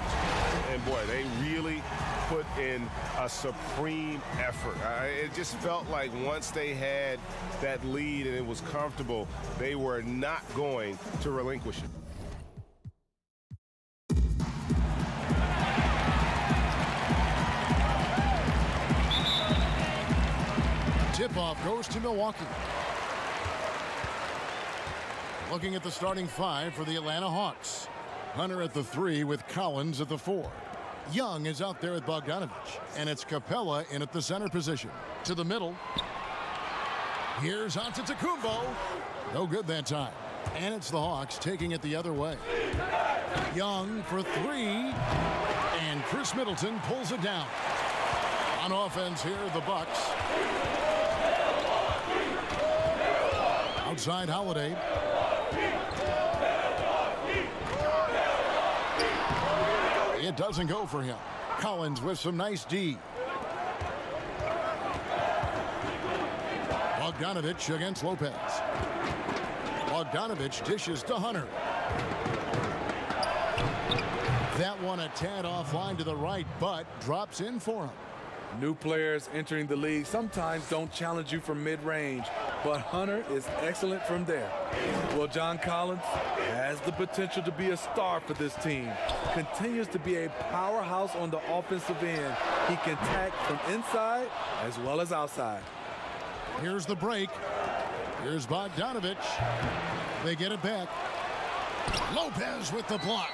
And boy, they really put in a supreme effort. It just felt like once they had that lead and it was comfortable, they were not going to relinquish it. Tip-off goes to Milwaukee. Looking at the starting 5 for the Atlanta Hawks. Hunter at the 3 with Collins at the 4. Young is out there with Bogdanovich, and it's Capella in at the center position. To the middle. Here's Antetokounmpo. No good that time. And it's the Hawks taking it the other way. Young for 3. And Chris Middleton pulls it down. On offense here, the Bucks. Outside Holiday. It doesn't go for him. Collins with some nice D. Bogdanovich against Lopez. Bogdanovich dishes to Hunter. That one a tad offline to the right, but drops in for him. New players entering the league sometimes don't challenge you from mid-range, but Hunter is excellent from there. Well, John Collins has the potential to be a star for this team. Continues to be a powerhouse on the offensive end. He can attack from inside as well as outside. Here's the break. Here's Bogdanovich. They get it back. Lopez with the block.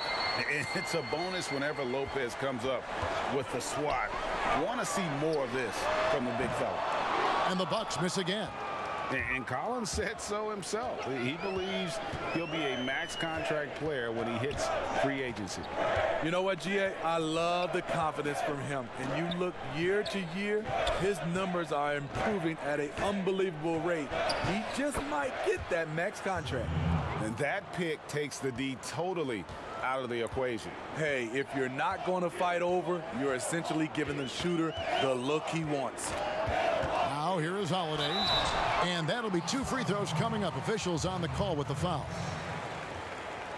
It's a bonus whenever Lopez comes up with the swat. Want to see more of this from the big fella. And the Bucks miss again. And Collins said so himself. He believes he'll be a max contract player when he hits free agency. You know what, GA? I love the confidence from him. And you look year to year, his numbers are improving at an unbelievable rate. He just might get that max contract. And that pick takes the D totally out of the equation. Hey, if you're not going to fight over, you're essentially giving the shooter the look he wants. Now here is Holiday. And that'll be 2 free throws coming up. Officials on the call with the foul.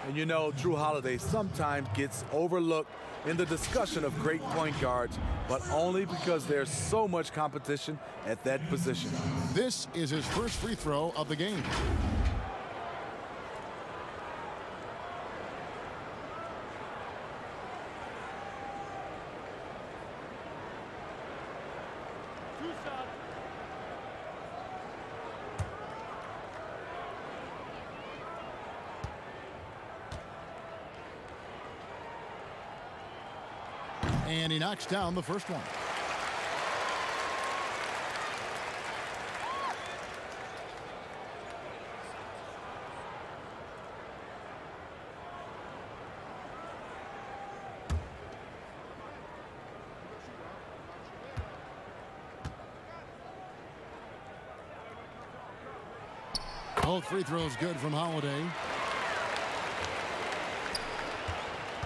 And you know, Drew Holiday sometimes gets overlooked in the discussion of great point guards, but only because there's so much competition at that position. This is his first free throw of the game. And he knocks down the first one. Both free throws good from Holiday.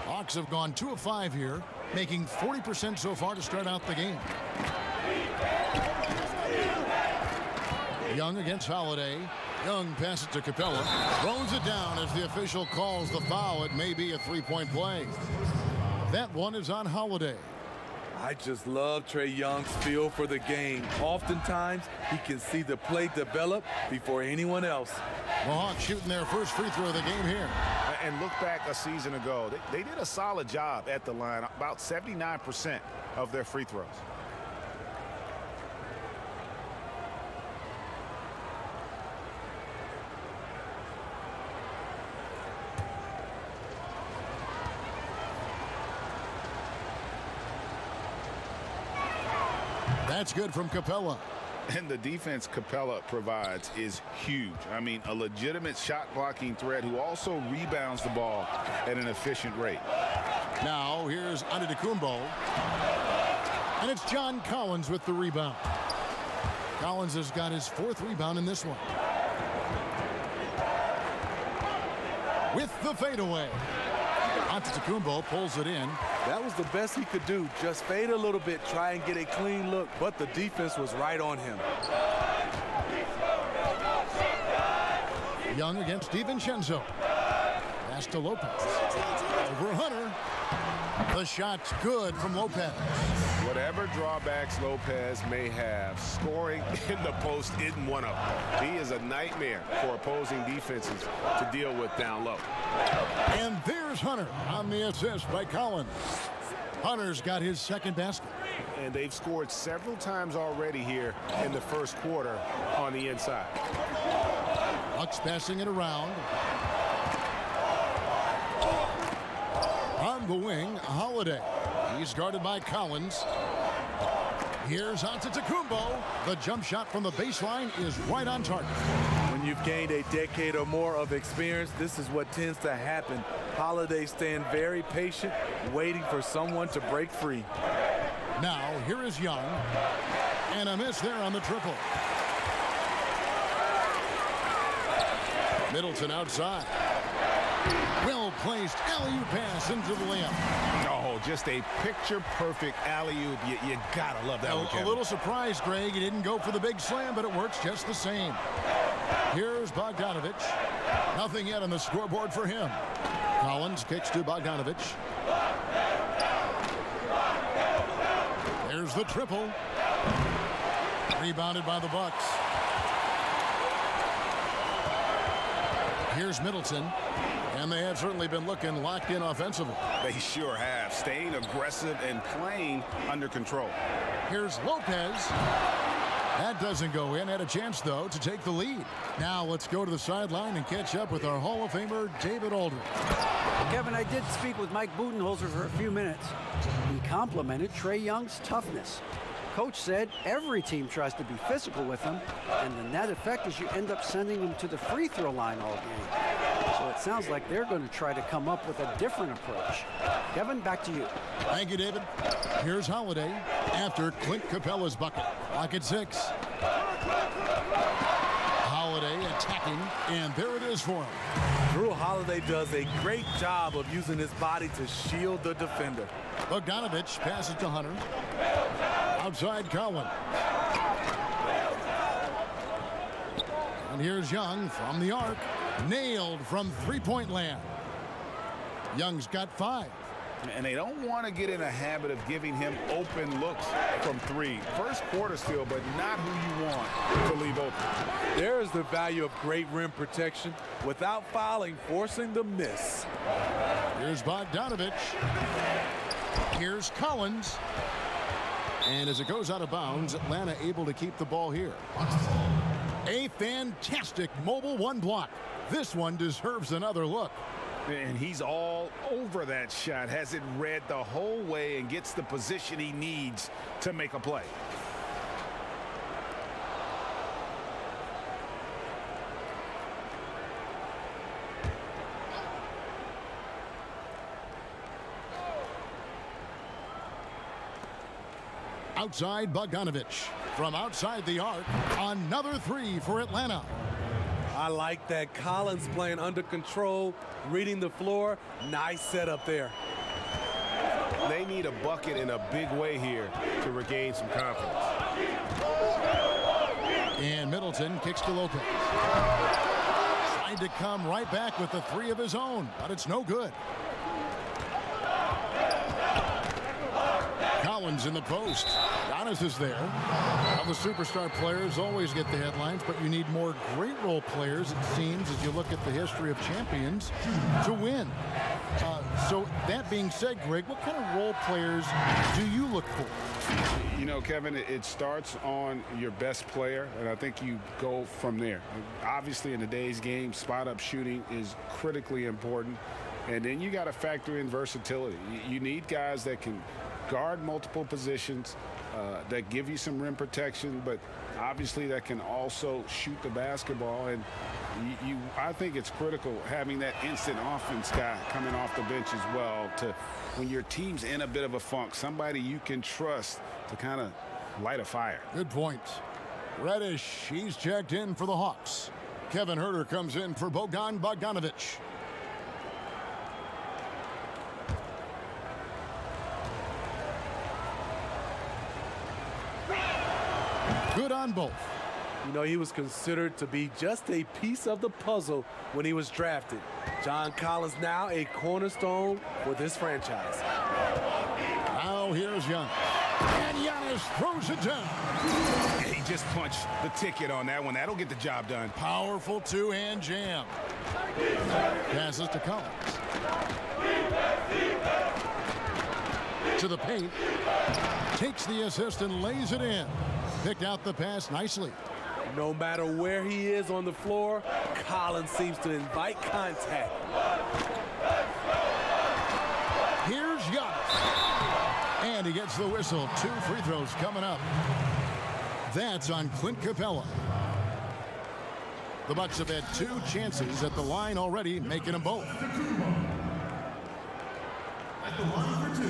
Hawks have gone 2 of 5 here, making 40% so far to start out the game. Young against Holiday. Young passes to Capella. Throws it down as the official calls the foul. It may be a 3-point play. That one is on Holiday. I just love Trae Young's feel for the game. Oftentimes, he can see the play develop before anyone else. The Hawks shooting their first free throw of the game here. And look back a season ago. They did a solid job at the line, about 79% of their free throws. That's good from Capella. And the defense Capella provides is huge. I mean, a legitimate shot blocking threat who also rebounds the ball at an efficient rate. Now here's Antetokounmpo. And it's John Collins with the rebound. Collins has got his 4th rebound in this one. With the fadeaway. Antetokounmpo pulls it in. That was the best he could do. Just fade a little bit, try and get a clean look, but the defense was right on him. Young against DiVincenzo. Pass to Lopez. Over Hunter. The shot's good from Lopez. Whatever drawbacks Lopez may have, scoring in the post isn't one of them. He is a nightmare for opposing defenses to deal with down low. And there's Hunter on the assist by Collins. Hunter's got his 2nd basket. And they've scored several times already here in the first quarter on the inside. Hawks passing it around. On the wing, Holiday. He's guarded by Collins. Here's Antetokounmpo. The jump shot from the baseline is right on target. When you've gained a decade or more of experience, this is what tends to happen. Holiday staying very patient, waiting for someone to break free. Now, here is Young. And a miss there on the triple. Middleton outside. Well-placed alley-oop pass into the layup. Oh, just a picture-perfect alley-oop. You gotta love that one, Kevin. A little surprised, Greg. He didn't go for the big slam, but it works just the same. Here's Bogdanovic. Nothing yet on the scoreboard for him. Collins kicks to Bogdanovic. There's the triple. Rebounded by the Bucks. Here's Middleton. And they have certainly been looking locked in offensively. They sure have. Staying aggressive and playing under control. Here's Lopez. That doesn't go in. Had a chance, though, to take the lead. Now let's go to the sideline and catch up with our Hall of Famer, David Aldridge. Kevin, I did speak with Mike Budenholzer for a few minutes. He complimented Trae Young's toughness. Coach said every team tries to be physical with him, and the net effect is you end up sending them to the free throw line all game. So it sounds like they're going to try to come up with a different approach. Kevin, back to you. Thank you, David. Here's Holiday after Clint Capella's bucket. Lock at 6. Holiday attacking, and there it is for him. Drew Holiday does a great job of using his body to shield the defender. Bogdanovich passes to Hunter. Outside Collins. And here's Young from the arc. Nailed from three-point land. Young's got 5. And they don't want to get in a habit of giving him open looks from 3. First quarter still, but not who you want to leave open. There's the value of great rim protection without fouling, forcing the miss. Here's Bogdanovich. Here's Collins. And as it goes out of bounds, Atlanta able to keep the ball here. A fantastic mobile one block. This one deserves another look. And he's all over that shot, has it read the whole way and gets the position he needs to make a play. Outside Bogdanovich. From outside the arc, another 3 for Atlanta. I like that. Collins playing under control, reading the floor. Nice setup there. They need a bucket in a big way here to regain some confidence. And Middleton kicks to Lopez. Tried to come right back with the 3 of his own, but it's no good. Collins in the post. Giannis is there. Now the superstar players always get the headlines, but you need more great role players, it seems, as you look at the history of champions, to win. So that being said, Greg, what kind of role players do you look for? You know, Kevin, it starts on your best player, and I think you go from there. Obviously, in today's game, spot-up shooting is critically important, and then you got to factor in versatility. You need guys that can guard multiple positions, that give you some rim protection, but obviously that can also shoot the basketball. And I think it's critical having that instant offense guy coming off the bench as well, to when your team's in a bit of a funk, somebody you can trust to kind of light a fire. Good point. Reddish, he's checked in for the Hawks. Kevin Huerter comes in for Bogdanovich. Good on both. You know, he was considered to be just a piece of the puzzle when he was drafted. John Collins now a cornerstone for this franchise. Now here's Young. And Giannis throws it down. He just punched the ticket on that one. That'll get the job done. Powerful two-hand jam. Passes to Collins. To the paint. Takes the assist and lays it in. Picked out the pass nicely. No matter where he is on the floor, Collins seems to invite contact. Here's Giannis. And he gets the whistle. 2 free throws coming up. That's on Clint Capella. The Bucks have had 2 chances at the line already, making them both. At the line for 2.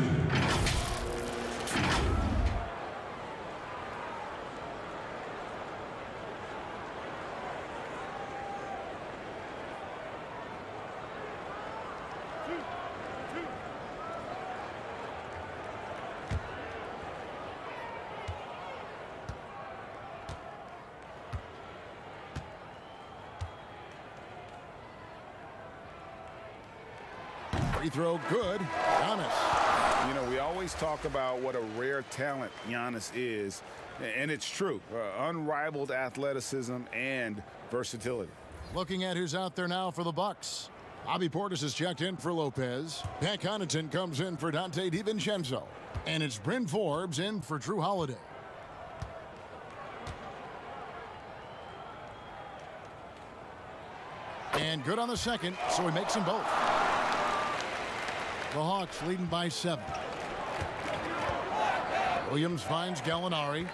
Free throw good. Giannis. You know, we always talk about what a rare talent Giannis is, and it's true. Unrivaled athleticism and versatility. Looking at who's out there now for the Bucks. Bobby Portis has checked in for Lopez. Pat Connaughton comes in for Dante DiVincenzo. And it's Bryn Forbes in for Drew Holiday. And good on the second, so he makes them both. The Hawks leading by 7. Williams finds Gallinari.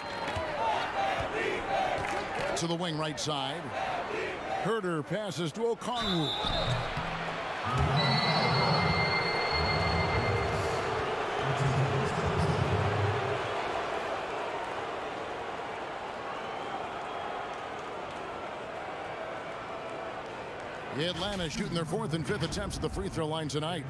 To the wing right side. Huerter passes to Okongwu. Atlanta shooting their 4th and 5th attempts at the free throw line tonight.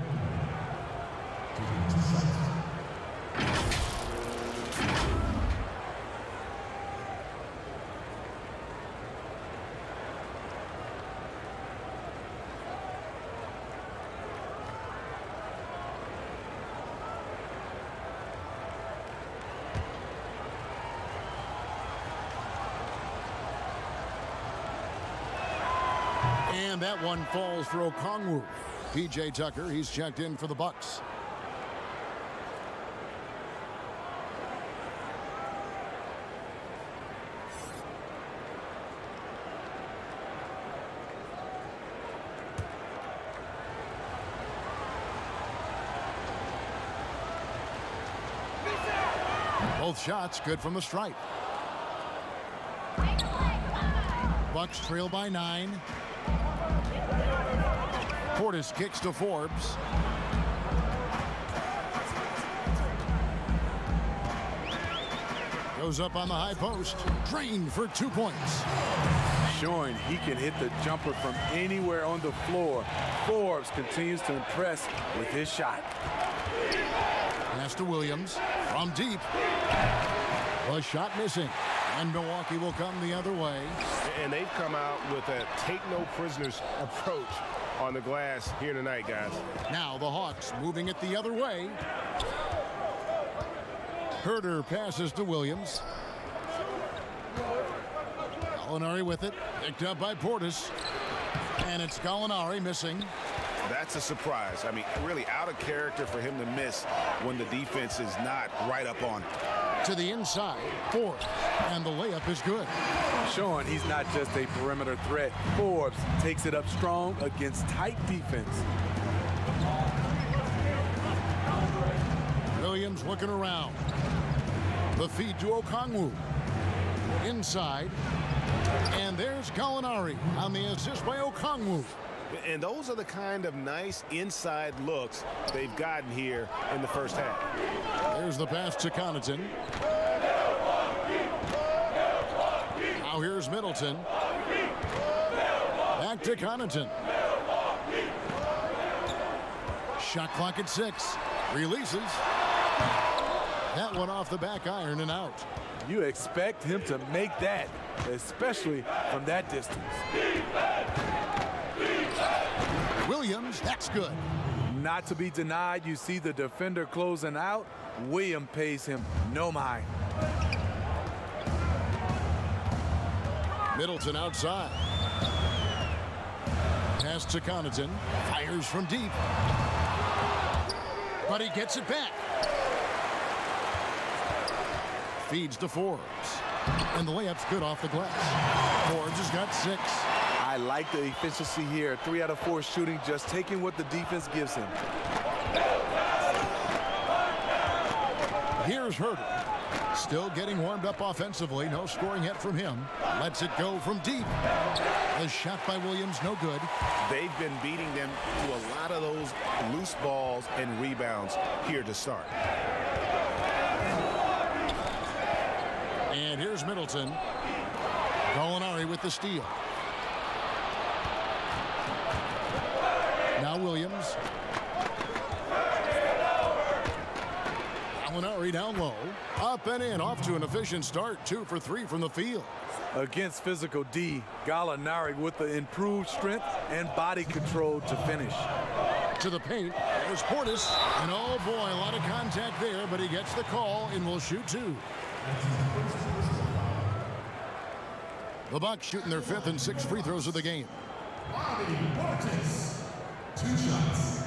And that one falls for Okongwu. P.J. Tucker, he's checked in for the Bucks. Both shots good from the stripe. Bucks trail by 9. Portis kicks to Forbes. Goes up on the high post. Drained for 2 points. Showing he can hit the jumper from anywhere on the floor. Forbes continues to impress with his shot. Pass to Williams from deep. A shot missing. And Milwaukee will come the other way. And they've come out with a take-no-prisoners approach on the glass here tonight, guys. Now the Hawks moving it the other way. Herter passes to Williams. Gallinari with it. Picked up by Portis. And it's Gallinari missing. That's a surprise. I mean, really out of character for him to miss when the defense is not right up on it. To the inside. Forbes. And the layup is good. Showing he's not just a perimeter threat. Forbes takes it up strong against tight defense. Williams looking around. The feed to Okongwu. Inside. And there's Gallinari on the assist by Okongwu. And those are the kind of nice inside looks they've gotten here in the first half. There's the pass to Connaughton. Now here's Middleton. Back to Connaughton. Shot clock at 6. Releases. That one off the back iron and out. You expect him to make that, especially from that distance. Williams, that's good. Not to be denied, you see the defender closing out. Williams pays him no mind. Middleton outside. Pass to Connaughton. Fires from deep. But he gets it back. Feeds to Forbes. And the layup's good off the glass. Forbes has got 6. I like the efficiency here. 3 out of 4 shooting, just taking what the defense gives him. Here's Herter. Still getting warmed up offensively. No scoring yet from him. Lets it go from deep. A shot by Williams, no good. They've been beating them to a lot of those loose balls and rebounds here to start. And here's Middleton. Gallinari with the steal. Now Williams. Gallinari down low. Up and in. Off to an efficient start. 2 for 3 from the field. Against physical D, Gallinari with the improved strength and body control to finish. To the paint. There's Portis. And oh boy, a lot of contact there, but he gets the call and will shoot 2. The Bucks shooting their 5th and 6th free throws of the game. 2 shots.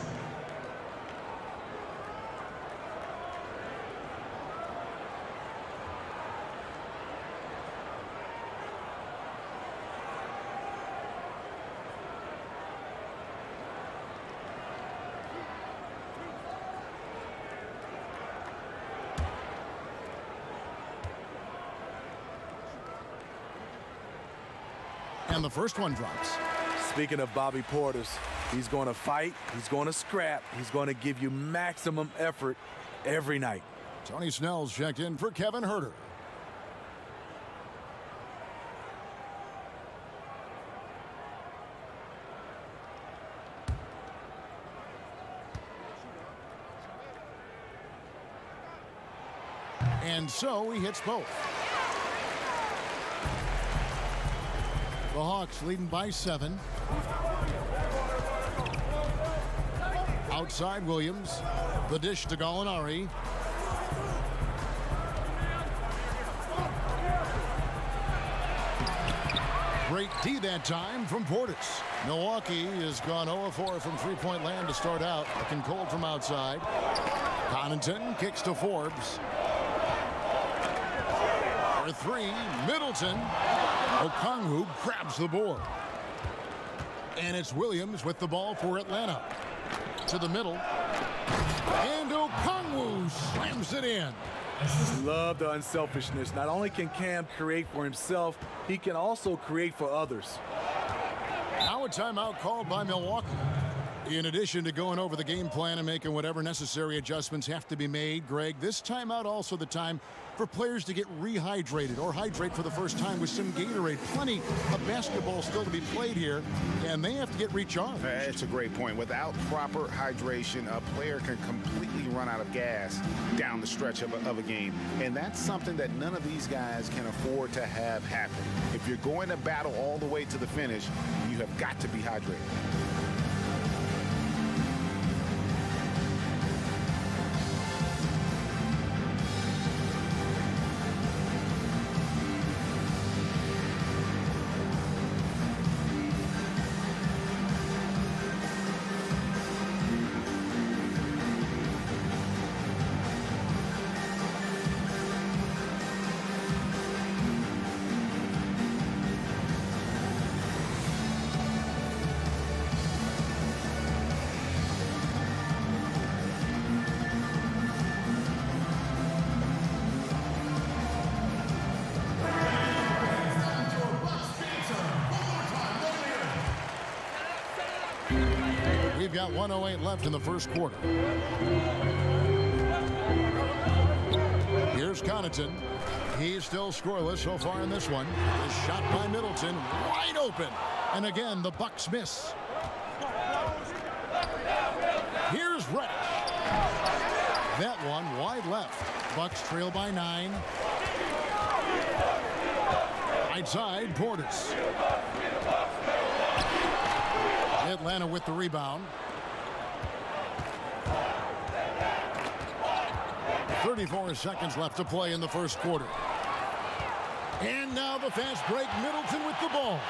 And the first one drops. Speaking of Bobby Portis, he's going to fight, he's going to scrap, he's going to give you maximum effort every night. Tony Snell's checked in for Kevin Herter. And so he hits both. The Hawks leading by 7. Outside Williams. The dish to Gallinari. Great D that time from Portis. Milwaukee has gone 0-4 from three-point land to start out. Looking cold from outside. Connaughton kicks to Forbes. For 3, Middleton. Okongwu grabs the board. And it's Williams with the ball for Atlanta. To the middle. And Okongwu slams it in. Love the unselfishness. Not only can Cam create for himself, he can also create for others. Now a timeout called by Milwaukee. In addition to going over the game plan and making whatever necessary adjustments have to be made, Greg, this timeout also the time for players to get rehydrated or hydrate for the first time with some Gatorade. Plenty of basketball still to be played here, and they have to get recharged. That's a great point. Without proper hydration, a player can completely run out of gas down the stretch of a game. And that's something that none of these guys can afford to have happen. If you're going to battle all the way to the finish, you have got to be hydrated. We've got 1:08 left in the first quarter. Here's Connaughton. He's still scoreless so far in this one. A shot by Middleton, wide open. And again, the Bucks miss. Here's Reddish. That one wide left. Bucks trail by 9. Right side, Portis. Atlanta with the rebound. 34 seconds left to play in the first quarter. And now the fast break. Middleton with the ball.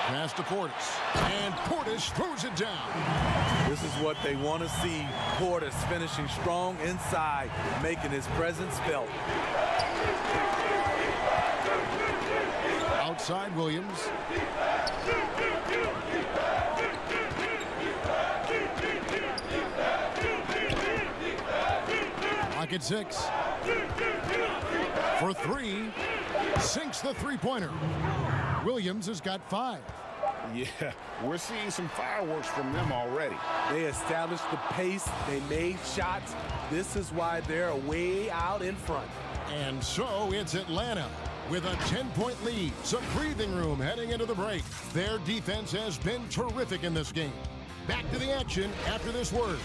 Pass to Portis. And Portis throws it down. This is what they want to see. Portis finishing strong inside, making his presence felt. Outside Williams. Lock at 6. For 3. Sinks the three-pointer. Williams has got 5. Yeah, we're seeing some fireworks from them already. They established the pace. They made shots. This is why they're way out in front. And so it's Atlanta with a 10-point lead. Some breathing room heading into the break. Their defense has been terrific in this game. Back to the action after this word.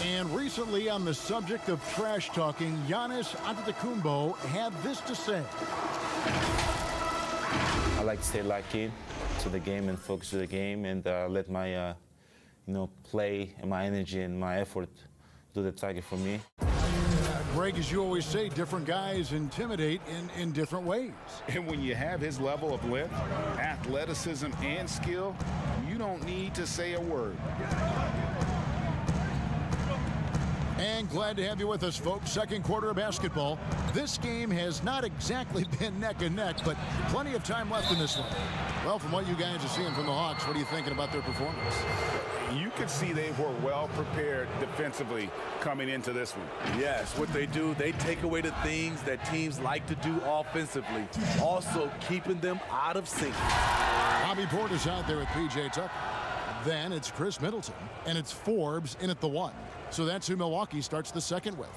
And recently, on the subject of trash talking, Giannis Antetokounmpo had this to say. I like to stay locked in to the game and focus on the game and let my, play and my energy and my effort do the target for me. Greg, as you always say, different guys intimidate in different ways. And when you have his level of length, athleticism, and skill, you don't need to say a word. And glad to have you with us, folks. Second quarter of basketball. This game has not exactly been neck and neck, but plenty of time left in this one. Well, from what you guys are seeing from the Hawks, what are you thinking about their performance? You could see they were well prepared defensively coming into this one. Yes, what they do, they take away the things that teams like to do offensively, also keeping them out of sync. Bobby Portis out there with P.J. Tucker. Then it's Chris Middleton, and it's Forbes in at the 1. So that's who Milwaukee starts the second with.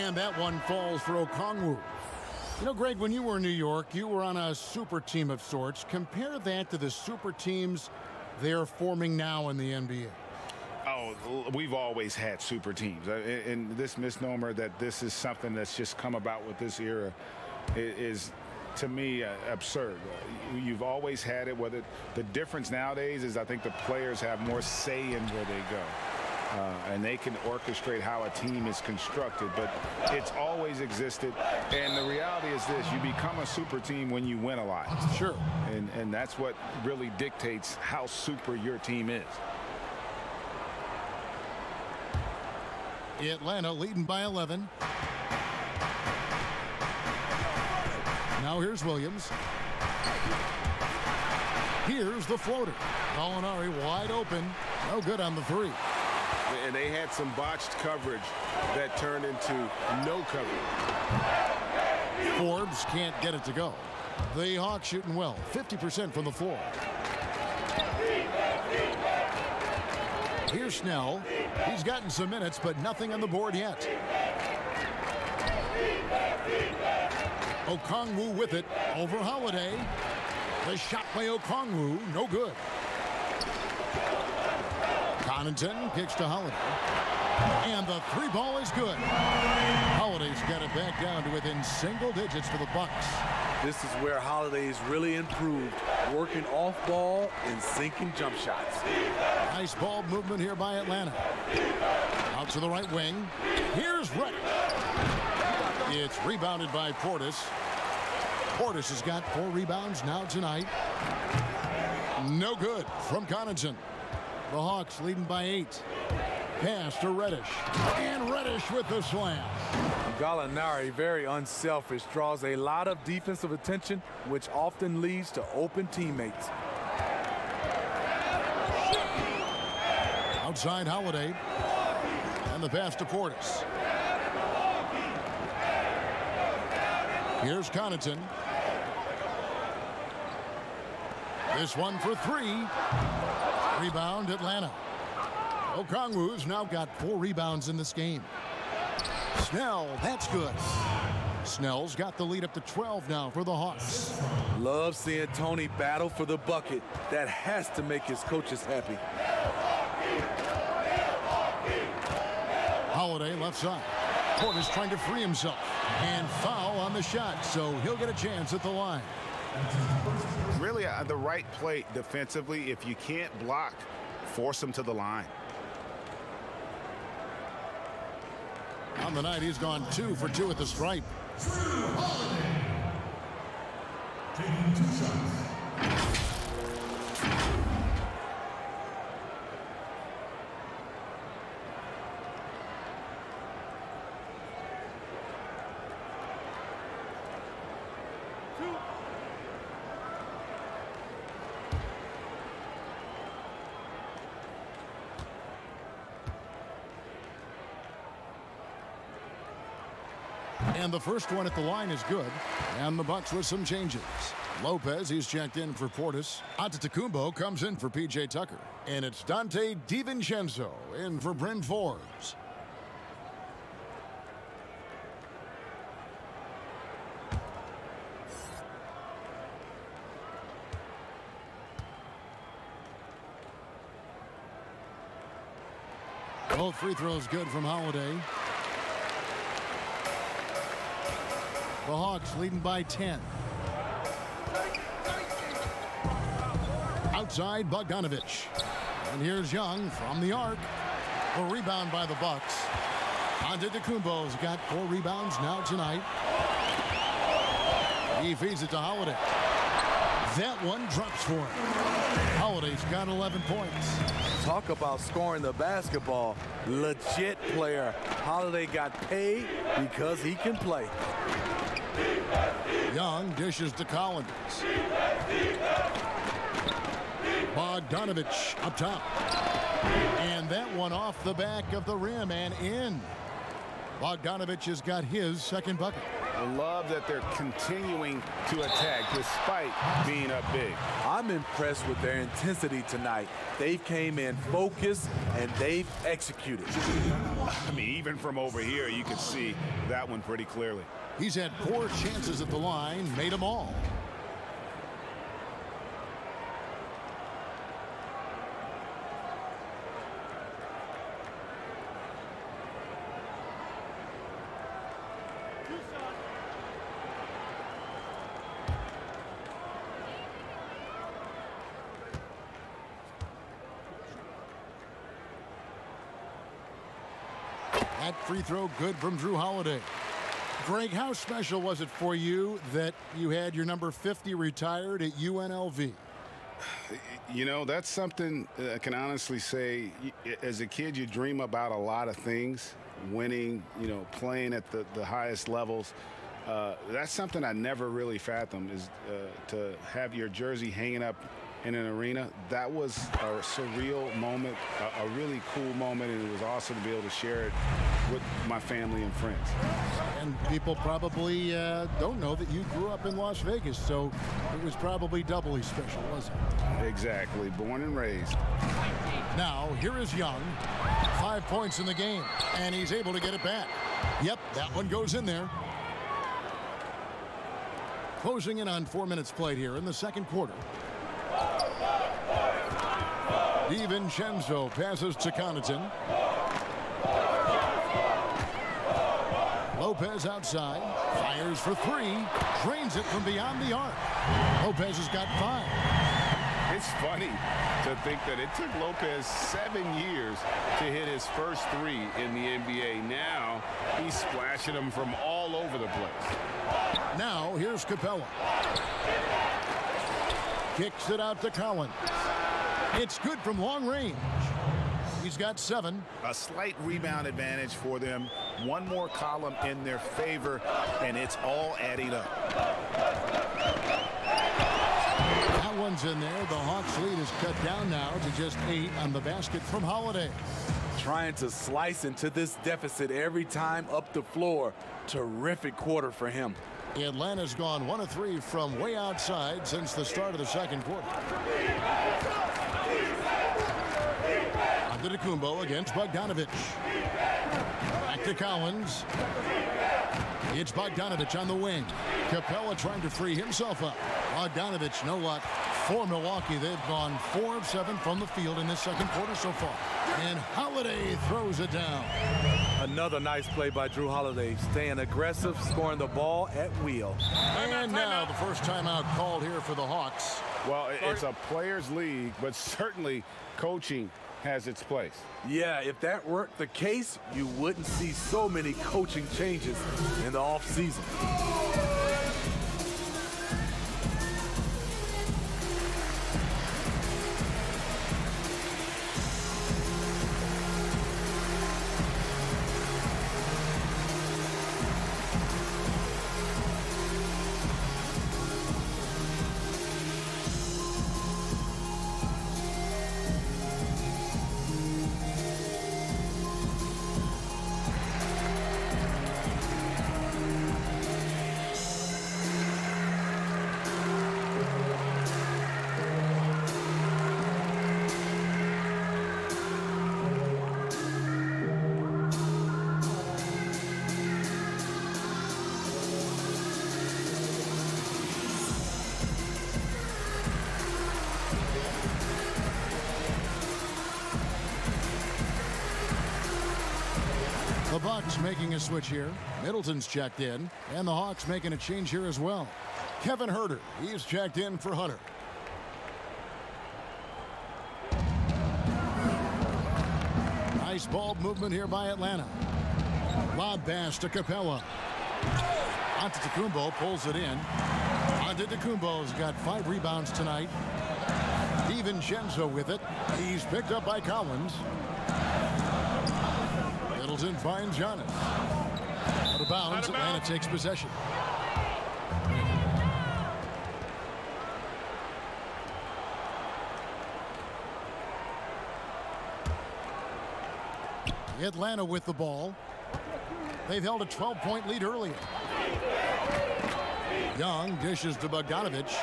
And that one falls for Okongwu. You know, Greg, when you were in New York, you were on a super team of sorts. Compare that to the super teams they're forming now in the NBA. Oh, we've always had super teams. And this misnomer that this is something that's just come about with this era is, to me, absurd. You've always had it. Whether the difference nowadays is I think the players have more say in where they go. And they can orchestrate how a team is constructed, but it's always existed. And the reality is this: you become a super team when you win a lot. Sure. And that's what really dictates how super your team is. Atlanta leading by 11. Now here's Williams. Here's the floater. Molinari wide open. No good on the three. And they had some botched coverage that turned into no coverage. Forbes can't get it to go. The Hawks shooting well, 50% from the floor. Here's Snell. He's gotten some minutes, but nothing on the board yet. Okongwu with it over Holiday. The shot by Okongwu, no good. Connaughton kicks to Holiday. And the three ball is good. Holiday's got it back down to within single digits for the Bucks. This is where Holiday's really improved, working off ball and sinking jump shots. Nice ball movement here by Atlanta. Out to the right wing. Here's Reddish. It's rebounded by Portis. Portis has got 4 rebounds now tonight. No good from Connaughton. The Hawks leading by 8. Pass to Reddish. And Reddish with the slam. Gallinari, very unselfish, draws a lot of defensive attention, which often leads to open teammates. Outside Holiday. And the pass to Portis. Here's Connaughton. This one for 3. Rebound Atlanta. Okongwu's now got 4 rebounds in this game. Snell, that's good. Snell's got the lead up to 12 now for the Hawks. Love seeing Tony battle for the bucket. That has to make his coaches happy. Holiday left side. Portis trying to free himself. And foul on the shot, so he'll get a chance at the line. Really, the right play defensively. If you can't block, force him to the line. On the night, he's gone 2 for 2 at the stripe. Taking 2 shots. And the first one at the line is good. And the Bucks with some changes. Lopez, he's checked in for Portis. Antetokounmpo comes in for P.J. Tucker. And it's Dante DiVincenzo in for Bryn Forbes. Both free throws good from Holiday. The Hawks leading by 10. Outside Bogdanovich. And here's Young from the arc. A rebound by the Bucks. Antetokounmpo's got 4 rebounds now tonight. He feeds it to Holiday. That one drops for him. Holiday's got 11 points. Talk about scoring the basketball. Legit player. Holiday got paid because he can play. Young dishes to Collins. Bogdanovich up top. And that one off the back of the rim and in. Bogdanovich has got his second bucket. love that they're continuing to attack despite being up big. I'm impressed with their intensity tonight. They came in focused and they've executed. I mean, even from over here, you can see that one pretty clearly. He's had 4 chances at the line, made them all. That free throw good from Drew Holiday. Greg, how special was it for you that you had your number 50 retired at UNLV? You know, that's something I can honestly say. As a kid, you dream about a lot of things, winning, you know, playing at the highest levels. That's something I never really fathomed, is to have your jersey hanging up in an arena. That was a surreal moment, a really cool moment, and it was awesome to be able to share it with my family and friends. And people probably don't know that you grew up in Las Vegas, so it was probably doubly special, wasn't it? Exactly, born and raised. Now, here is Young. 5 points in the game, and he's able to get it back. Yep, that one goes in there. Closing in on 4 minutes played here in the second quarter. DiVincenzo passes to Connaughton. Lopez outside, fires for 3, drains it from beyond the arc. Lopez has got 5. It's funny to think that it took Lopez 7 years to hit his first 3 in the NBA. Now he's splashing them from all over the place. Now here's Capella. Kicks it out to Collins. It's good from long range. He's got 7. A slight rebound advantage for them. One more column in their favor, and it's all adding up. That one's in there. The Hawks lead is cut down now to just 8 on the basket from Holiday. Trying to slice into this deficit every time up the floor. Terrific quarter for him. Atlanta's gone 1 of 3 from way outside since the start of the second quarter. Antetokounmpo against Bogdanovic. Back to Collins. It's Bogdanovic on the wing. Capella trying to free himself up. Bogdanovic, no luck. For Milwaukee, they've gone 4 of 7 from the field in this second quarter so far. And Holiday throws it down. Another nice play by Drew Holiday, staying aggressive, scoring the ball at will. And now the first timeout called here for the Hawks. Well, it's a players' league, but certainly coaching has its place. Yeah, if that weren't the case, you wouldn't see so many coaching changes in the offseason. The Bucks making a switch here. Middleton's checked in, and the Hawks making a change here as well. Kevin Huerter, he's checked in for Hunter. Nice ball movement here by Atlanta. Lob pass to Capella. Antetokounmpo pulls it in. Antetokounmpo's got 5 rebounds tonight. DiVincenzo with it. He's picked up by Collins. Middleton finds Giannis. Out of bounds, Atlanta takes possession. Atlanta with the ball. They've held a 12-point lead earlier. Young dishes to Bogdanovich.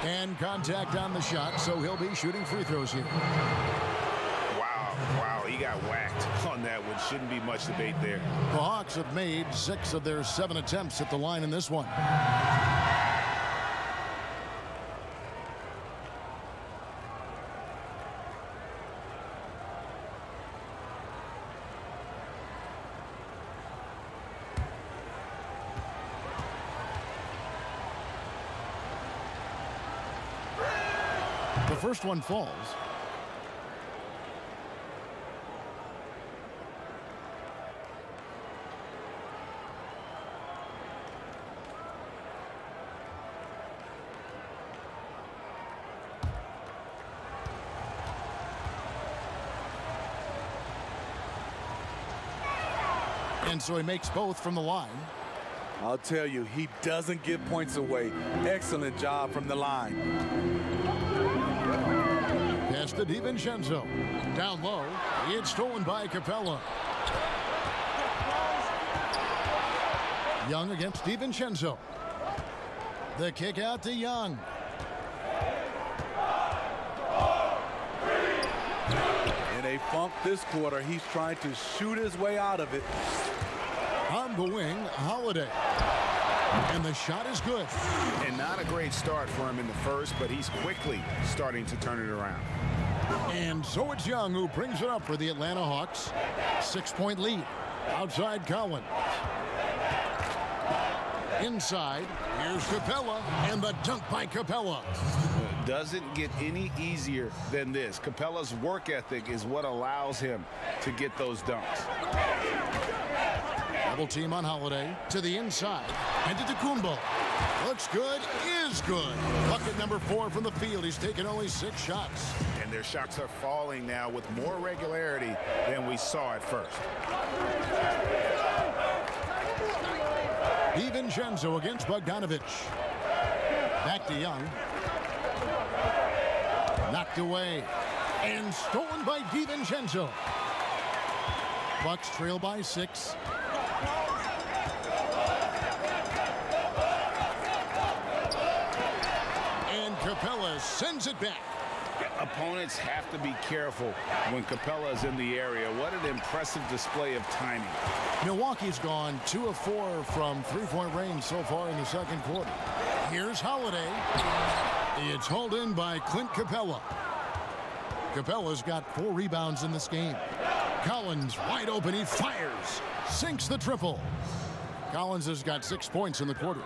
And contact on the shot, so he'll be shooting free throws here. Wow, he got whacked on that one. Shouldn't be much debate there. The Hawks have made 6 of their 7 attempts at the line in this one. The first one falls. And so he makes both from the line. I'll tell you, he doesn't give points away. Excellent job from the line. Pass to DiVincenzo. Down low. It's stolen by Capella. Young against DiVincenzo. The kick out to Young. In a funk this quarter, he's trying to shoot his way out of it. On the wing, Holiday. And the shot is good. And not a great start for him in the first, but he's quickly starting to turn it around. And so it's Young who brings it up for the Atlanta Hawks. 6-point lead. Outside Collins. Inside, here's Capella, and the dunk by Capella. Doesn't get any easier than this. Capella's work ethic is what allows him to get those dunks. Double team on Holiday to the inside. And to Kumbo. Looks good, is good. Bucket number 4 from the field. He's taken only 6 shots. And their shots are falling now with more regularity than we saw at first. DiVincenzo against Bogdanovich. Back to Young. Knocked away. And stolen by DiVincenzo. Bucks trail by 6. And Capella sends it back. Opponents have to be careful when Capella is in the area. What an impressive display of timing. Milwaukee's gone 2 of 4 from 3-point range so far in the second quarter. Here's Holiday. It's hauled in by Clint Capella. Capella's got 4 rebounds in this game. Collins wide open. He fires. Sinks the triple. Collins has got 6 points in the quarter.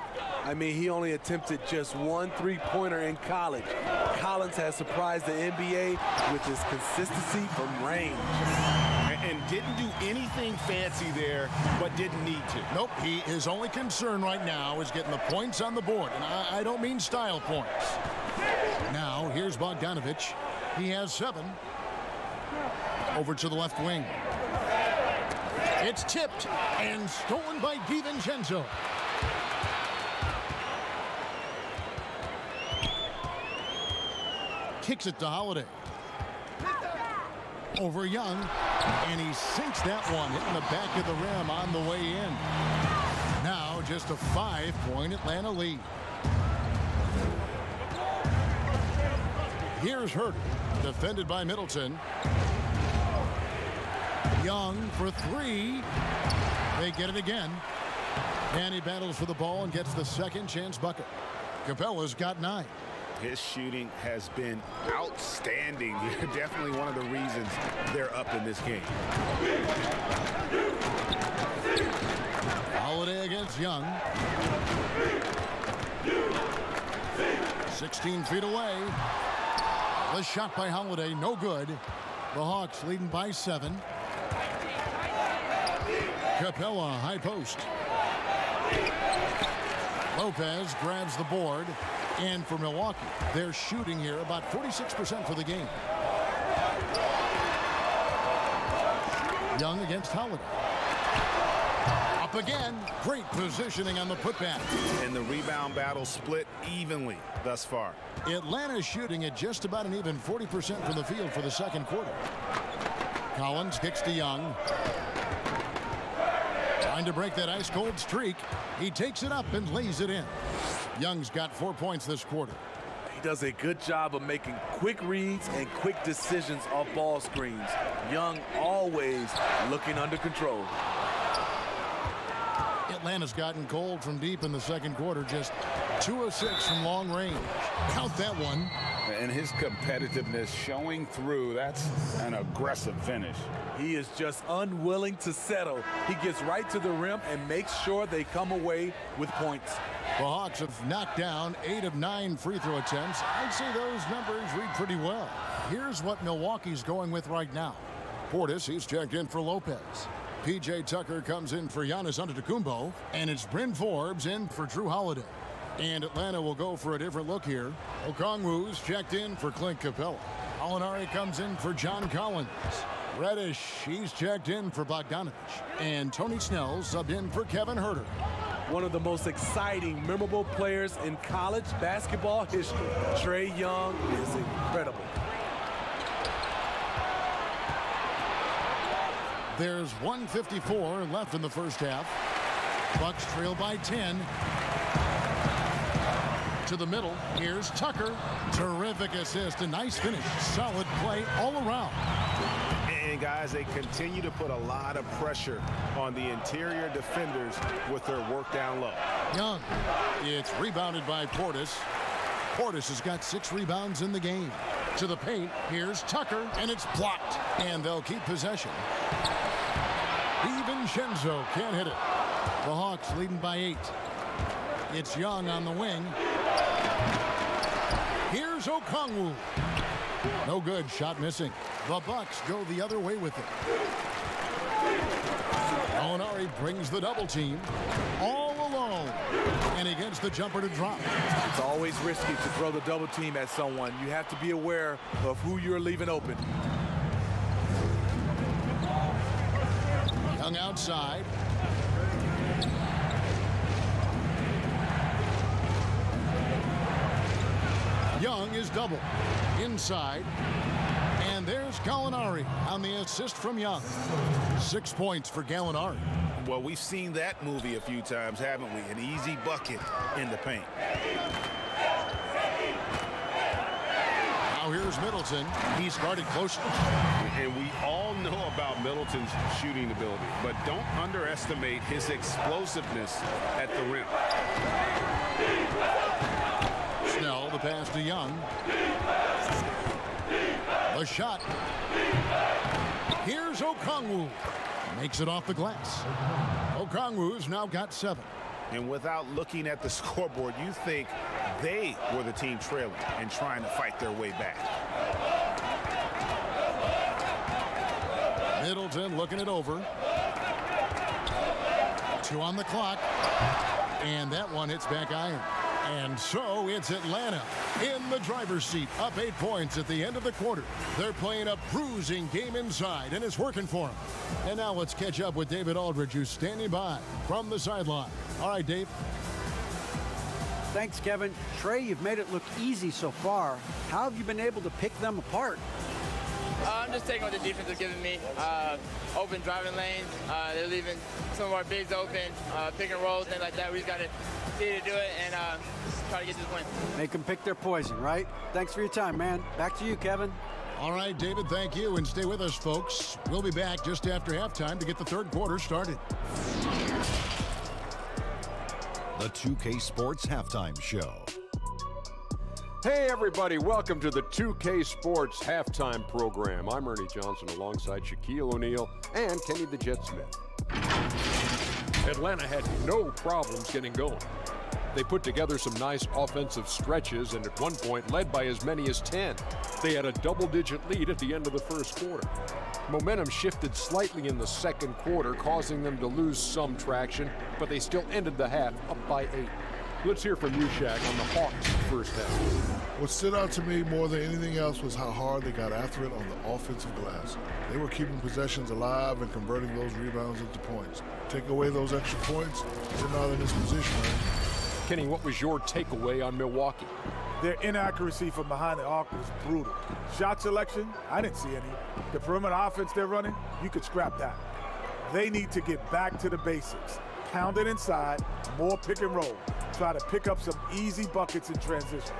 I mean, he only attempted just 1 3-pointer in college. Collins has surprised the NBA with his consistency from range. And didn't do anything fancy there, but didn't need to. Nope, his only concern right now is getting the points on the board. And I don't mean style points. Now, here's Bogdanovich. He has 7. Over to the left wing. It's tipped and stolen by DiVincenzo. Kicks it to Holiday. Over Young, and he sinks that one, hitting the back of the rim on the way in. Now just a 5-point Atlanta lead. Here's Herter, defended by Middleton. Young for 3. They get it again. And he battles for the ball and gets the second chance bucket. Capella's got 9. His shooting has been outstanding. Definitely one of the reasons they're up in this game. Holiday against Young. 16 feet away. The shot by Holiday, no good. The Hawks leading by 7. Capella, high post. Lopez grabs the board. And for Milwaukee, they're shooting here about 46% for the game. Young against Holiday. Up again. Great positioning on the putback. And the rebound battle split evenly thus far. Atlanta's shooting at just about an even 40% from the field for the second quarter. Collins kicks to Young. Trying to break that ice-cold streak. He takes it up and lays it in. Young's got 4 points this quarter. He does a good job of making quick reads and quick decisions off ball screens. Young always looking under control. Atlanta's gotten cold from deep in the second quarter, just 2 of 6 from long range. Count that one. And his competitiveness showing through. That's an aggressive finish. He is just unwilling to settle. He gets right to the rim and makes sure they come away with points. The Hawks have knocked down 8 of 9 free throw attempts. I'd say those numbers read pretty well. Here's what Milwaukee's going with right now. Portis, he's checked in for Lopez. P.J. Tucker comes in for Giannis Antetokounmpo, and it's Bryn Forbes in for Drew Holiday. And Atlanta will go for a different look here. Okongwu's checked in for Clint Capella. Alinari comes in for John Collins. Reddish, he's checked in for Bogdanovich. And Tony Snell subbed in for Kevin Huerter. One of the most exciting, memorable players in college basketball history. Trae Young is incredible. There's 1:54 left in the first half. Bucks trail by 10. To the middle, here's Tucker. Terrific assist, a nice finish. Solid play all around. And guys, they continue to put a lot of pressure on the interior defenders with their work down low. Young, it's rebounded by Portis. Portis has got 6 rebounds in the game. To the paint, here's Tucker, and it's blocked. And they'll keep possession. DiVincenzo can't hit it. The Hawks leading by 8. It's Young on the wing. Here's Okongwu. No good, shot missing. The Bucks go the other way with it. Alinari brings the double team all alone. And he gets the jumper to drop. It's always risky to throw the double team at someone. You have to be aware of who you're leaving open. Young outside. Young is double. Inside. And there's Gallinari on the assist from Young. 6 points for Gallinari. Well, we've seen that movie a few times, haven't we? An easy bucket in the paint. Now here's Middleton. He started close. And we all know about Middleton's shooting ability, but don't underestimate his explosiveness at the rim. Snell, the pass to Young. The shot. Here's Okongwu. Makes it off the glass. Okongwu's now got 7. And without looking at the scoreboard, you think they were the team trailing and trying to fight their way back. Middleton looking it over. 2 on the clock. And that one hits back iron. And so it's Atlanta in the driver's seat, up 8 points at the end of the quarter. They're playing a bruising game inside, and it's working for them. And now let's catch up with David Aldridge, who's standing by from the sideline. All right, Dave. Thanks, Kevin. Trae, you've made it look easy so far. How have you been able to pick them apart? I'm just taking what the defense is giving me. Open driving lanes. They're leaving some of our bigs open, pick and rolls, things like that. We just got to see to do it and try to get this win. Make them pick their poison, right? Thanks for your time, man. Back to you, Kevin. All right, David, thank you. And stay with us, folks. We'll be back just after halftime to get the third quarter started. The 2K Sports Halftime Show. Hey everybody, welcome to the 2K Sports Halftime Program. I'm Ernie Johnson alongside Shaquille O'Neal and Kenny the Jet Smith. Atlanta had no problems getting going. They put together some nice offensive stretches and at one point led by as many as 10. They had a double-digit lead at the end of the first quarter. Momentum shifted slightly in the second quarter, causing them to lose some traction, but they still ended the half up by 8. Let's hear from you, Shaq, on the Hawks' first half. What stood out to me more than anything else was how hard they got after it on the offensive glass. They were keeping possessions alive and converting those rebounds into points. Take away those extra points, they're not in this position, right? Kenny, what was your takeaway on Milwaukee? Their inaccuracy from behind the arc was brutal. Shot selection, I didn't see any. The perimeter offense they're running, you could scrap that. They need to get back to the basics. Pound it inside, more pick and roll. Try to pick up some easy buckets in transition.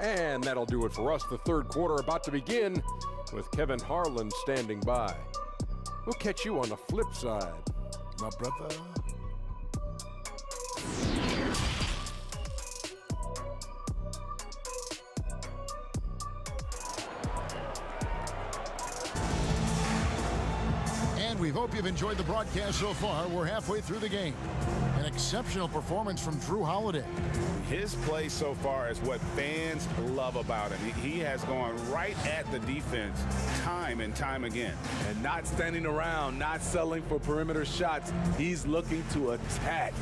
And that'll do it for us. The third quarter about to begin with Kevin Harlan standing by. We'll catch you on the flip side, my brother. And we hope you've enjoyed the broadcast so far. We're halfway through the game. An exceptional performance from Drew Holiday. His play so far is what fans love about him. He has gone right at the defense time and time again. And not standing around, not settling for perimeter shots. He's looking to attack.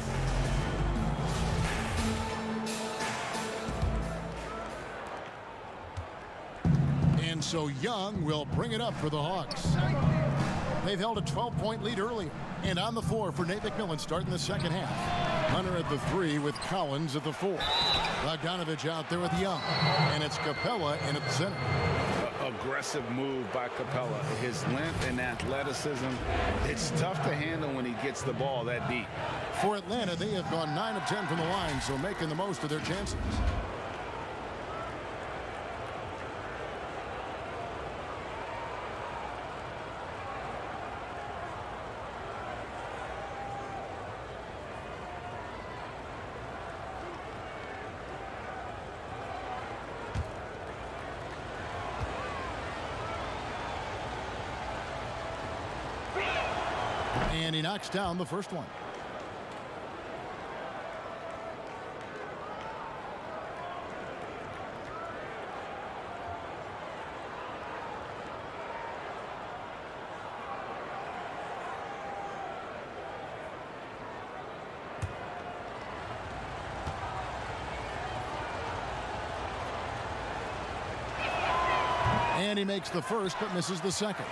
And so Young will bring it up for the Hawks. They've held a 12-point lead earlier. And on the floor for Nate McMillan starting the second half. Hunter at the 3 with Collins at the 4. Bogdanovich out there with Young. And it's Capella in at the center. Aggressive move by Capella. His length and athleticism, it's tough to handle when he gets the ball that deep. For Atlanta, they have gone 9 of 10 from the line, so making the most of their chances. And he knocks down the first one. And he makes the first but misses the second.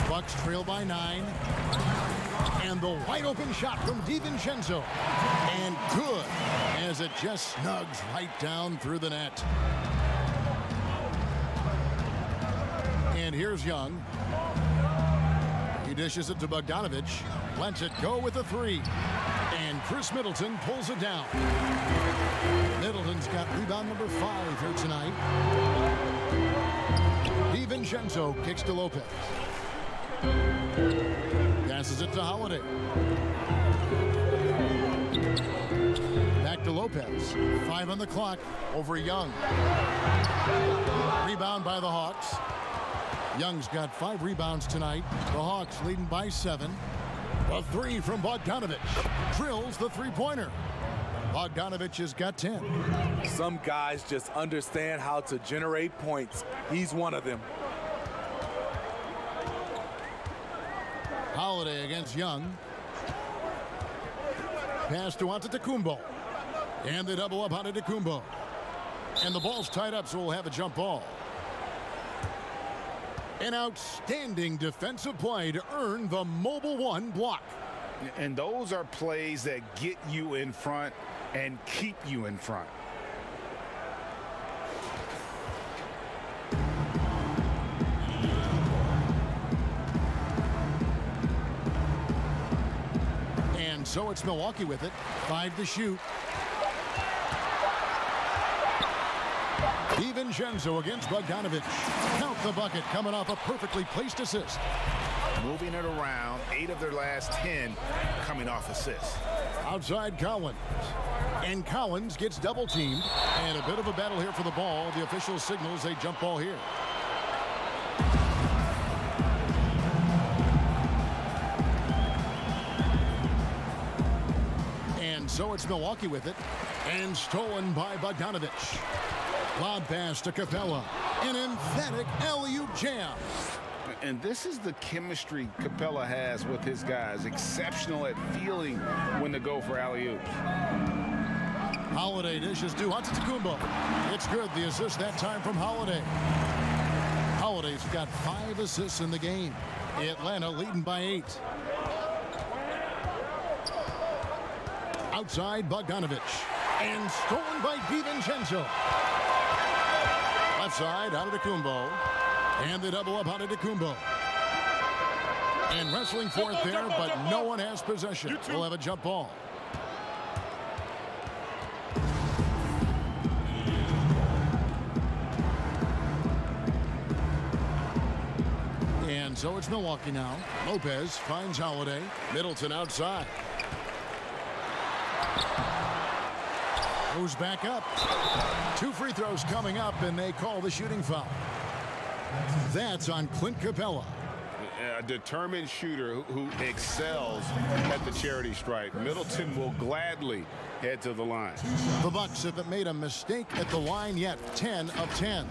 Bucks trail by 9. And the wide open shot from DiVincenzo. And good, as it just snugs right down through the net. And here's Young. He dishes it to Bogdanovich. Lets it go with a 3. And Chris Middleton pulls it down. Middleton's got rebound number 5 here tonight. DiVincenzo kicks to Lopez. Passes it to Holiday. Back to Lopez. 5 on the clock over Young. Rebound by the Hawks. Young's got 5 rebounds tonight. The Hawks leading by 7. A 3 from Bogdanovich. Drills the three-pointer. Bogdanovich has got 10. Some guys just understand how to generate points. He's one of them. Holiday against Young. Pass to Antetokounmpo. And they double up Antetokounmpo. And the ball's tied up, so we'll have a jump ball. An outstanding defensive play to earn the Mobile One block. And those are plays that get you in front and keep you in front. And so it's Milwaukee with it. 5 to shoot. DiVincenzo against Bogdanovich. Count the bucket coming off a perfectly placed assist. Moving it around, 8 of their last 10 coming off assists. Outside Collins. And Collins gets double teamed. And a bit of a battle here for the ball. The official signals a jump ball here. And so it's Milwaukee with it. And stolen by Bogdanovich. Lob pass to Capella. An emphatic alley-oop jam. And this is the chemistry Capella has with his guys. Exceptional at feeling when to go for alley-oops. Holiday dishes to Antetokounmpo. It's good. The assist that time from Holiday. Holiday's got 5 assists in the game. Atlanta leading by 8. Outside Bogdanovich. And stolen by DiVincenzo. Left side, Antetokounmpo. And they double up Antetokounmpo. And wrestling for it there, but no one has possession. We'll have a jump ball. And so it's Milwaukee now. Lopez finds Holiday. Middleton outside. Goes back up. 2 free throws coming up, and they call the shooting foul. That's on Clint Capella. A determined shooter who excels at the charity stripe. Middleton will gladly head to the line. The Bucks haven't made a mistake at the line yet. 10 of 10.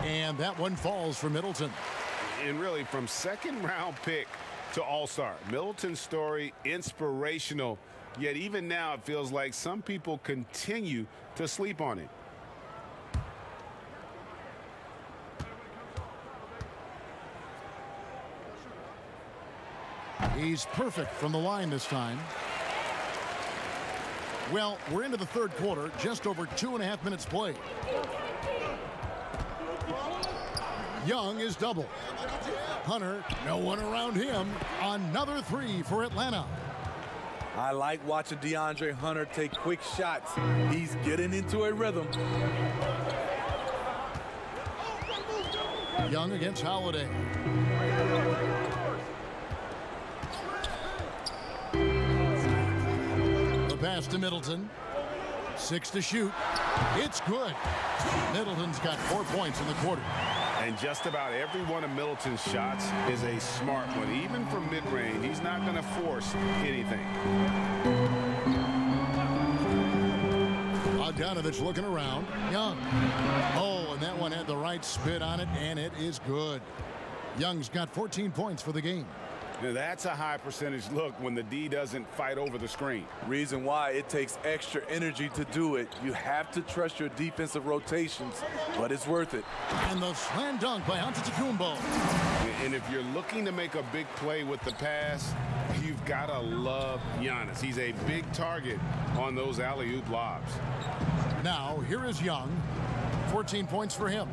And that one falls for Middleton. And really, from second-round pick to all-star, Middleton's story inspirational, yet even now it feels like some people continue to sleep on him. He's perfect from the line this time. Well, we're into the third quarter, just over 2.5 minutes played. Young is double. Hunter, no one around him. Another 3 for Atlanta. I like watching DeAndre Hunter take quick shots. He's getting into a rhythm. Young against Holiday. The pass to Middleton. 6 to shoot. It's good. Middleton's got 4 points in the quarter. And just about every one of Middleton's shots is a smart one. Even from mid-range, he's not going to force anything. Bogdanovich looking around. Young. Oh, and that one had the right spit on it, and it is good. Young's got 14 points for the game. Now that's a high percentage look when the D doesn't fight over the screen. Reason why it takes extra energy to do it. You have to trust your defensive rotations, but it's worth it. And the slam dunk by Antetokounmpo. And if you're looking to make a big play with the pass, you've got to love Giannis. He's a big target on those alley-oop lobs. Now, here is Young. 14 points for him.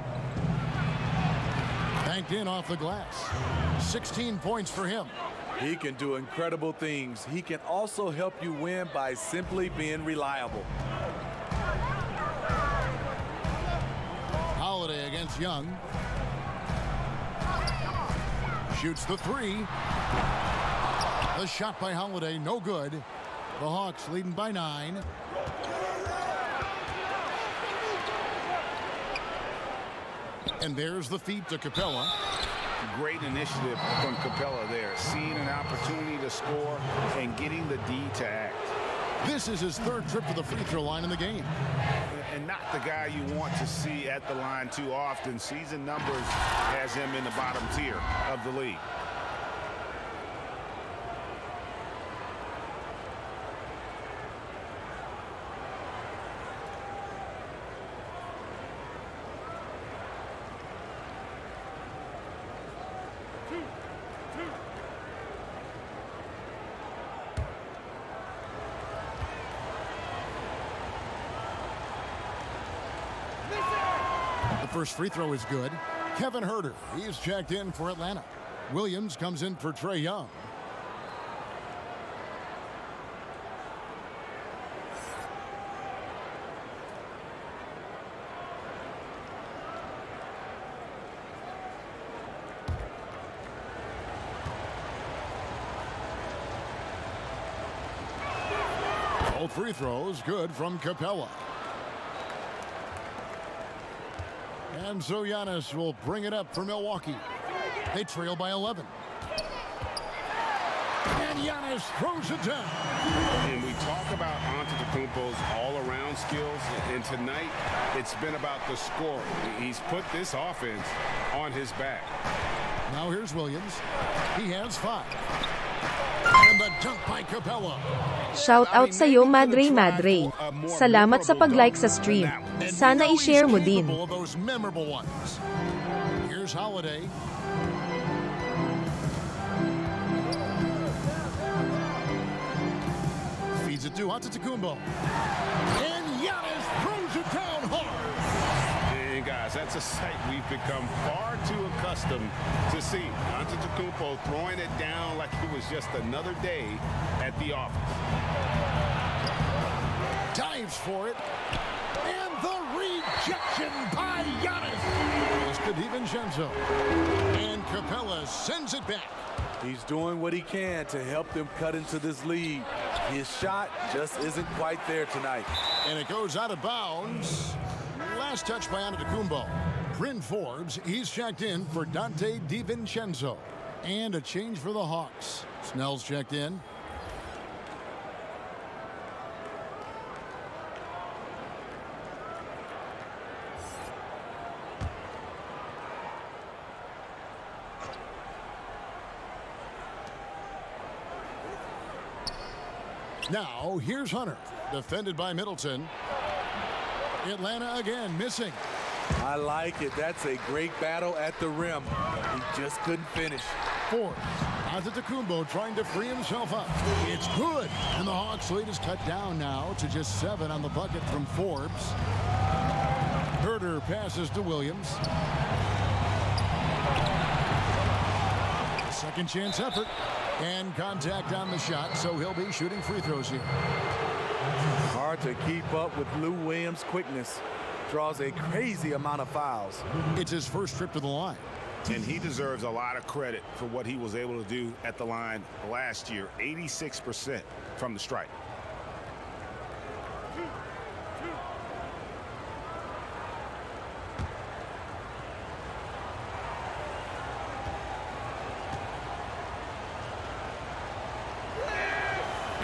Banked in off the glass. 16 points for him. He can do incredible things. He can also help you win by simply being reliable. Holiday against Young. Shoots the 3. The shot by Holiday, no good. The Hawks leading by 9. And there's the feed to Capella. Great initiative from Capella there, seeing an opportunity to score and getting the D to act. This is his 3rd trip to the free throw line in the game. And not the guy you want to see at the line too often. Season numbers has him in the bottom tier of the league. The first free throw is good. Kevin Huerter, he is checked in for Atlanta. Williams comes in for Trae Young. Both free throws good from Capella. And so Giannis will bring it up for Milwaukee. They trail by 11. And Giannis throws it down. And we talk about Antetokounmpo's all-around skills, and tonight it's been about the scoring. He's put this offense on his back. Now here's Williams. He has 5. And the dunk by Capella. Shout out sa'yo, Madre Madre. Salamat sa pag-like sa stream. Sana i-share mo din. Those memorable ones. Here's Holiday. Feeds it to Antetokounmpo. And Giannis throws it down hard. And guys, that's a sight we've become far too accustomed to see. Antetokounmpo throwing it down like it was just another day at the office. Dives for it. And the rejection by Giannis. Goes to DiVincenzo. And Capella sends it back. He's doing what he can to help them cut into this lead. His shot just isn't quite there tonight. And it goes out of bounds. Last touch by Antetokounmpo. Bryn Forbes, he's checked in for Dante DiVincenzo. And a change for the Hawks. Snell's checked in. Now, here's Hunter, defended by Middleton. Atlanta again, missing. I like it. That's a great battle at the rim. He just couldn't finish. Forbes, Antetokounmpo trying to free himself up. It's good. And the Hawks lead is cut down now to just 7 on the bucket from Forbes. Herter passes to Williams. Second chance effort. And contact on the shot, so he'll be shooting free throws here. Hard to keep up with Lou Williams' quickness. Draws a crazy amount of fouls. It's his first trip to the line. And he deserves a lot of credit for what he was able to do at the line last year. 86% from the stripe.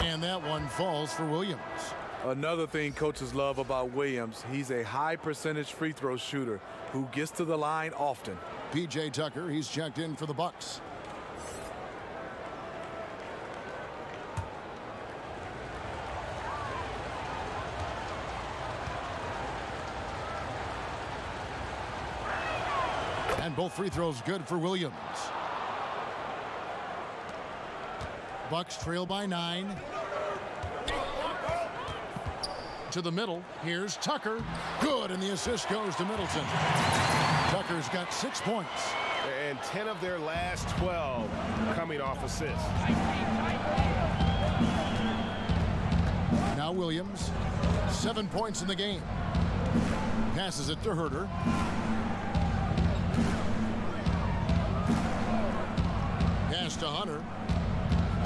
And that one falls for Williams. Another thing coaches love about Williams, he's a high percentage free throw shooter who gets to the line often. PJ Tucker, he's checked in for the Bucks. And both free throws good for Williams. Bucks trail by 9. To the middle. Here's Tucker. Good, and the assist goes to Middleton. Tucker's got 6 points. And 10 of their last 12 coming off assists. Now Williams. 7 points in the game. Passes it to Herter. Pass to Hunter.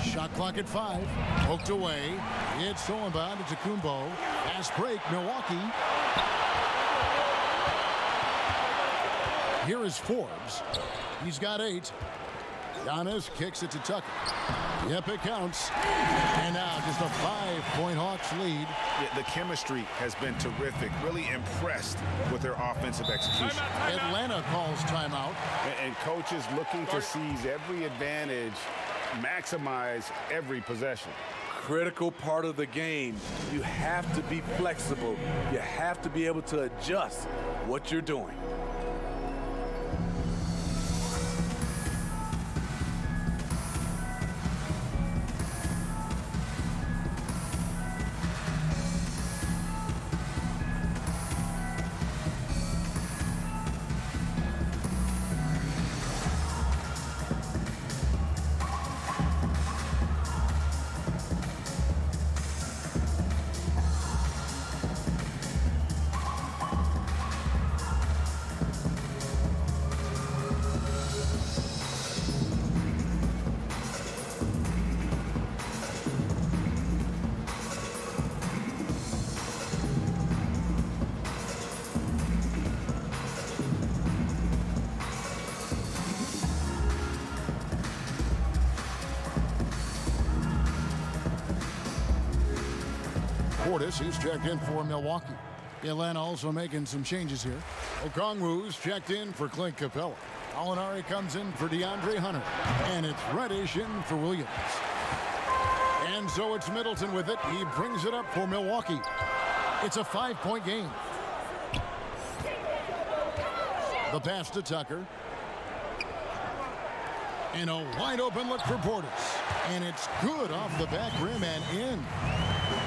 Shot clock at 5. Poked away. It's stolen by Antetokounmpo. Fast break, Milwaukee. Here is Forbes. He's got 8. Giannis kicks it to Tucker. Yep, it counts. And now just a 5-point Hawks lead. Yeah, the chemistry has been terrific. Really impressed with their offensive execution. Atlanta calls timeout. And coaches looking to seize every advantage, maximize every possession. Critical part of the game. You have to be flexible. You have to be able to adjust what you're doing. Portis, he's checked in for Milwaukee. Atlanta also making some changes here. Okongwu's checked in for Clint Capella. Gallinari comes in for DeAndre Hunter. And it's Reddish in for Williams. And so it's Middleton with it. He brings it up for Milwaukee. It's a 5-point game. The pass to Tucker. And a wide open look for Portis. And it's good off the back rim and in.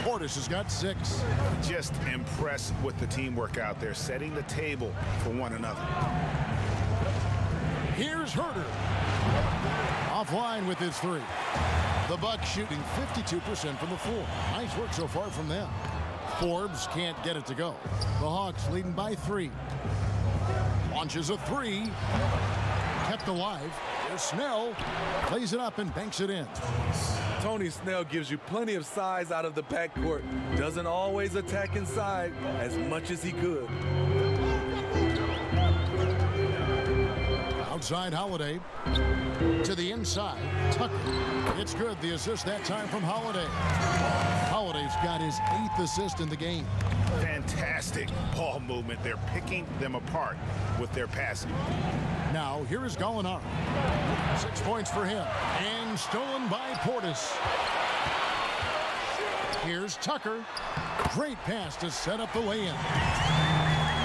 Portis has got 6. Just impressed with the teamwork out there, setting the table for one another. Here's Herter. Offline with his 3. The Bucks shooting 52% from the floor. Nice work so far from them. Forbes can't get it to go. The Hawks leading by 3. Launches a 3. Kept alive. There's Snell. Plays it up and banks it in. Tony Snell gives you plenty of size out of the backcourt. Doesn't always attack inside as much as he could. Outside Holiday. To the inside. Tucker. It's good. The assist that time from Holiday. Holiday's got his 8th assist in the game. Fantastic ball movement. They're picking them apart with their passing. Now, here is Gallinari. 6 points for him. And stolen by Portis. Here's Tucker. Great pass to set up the lay-in.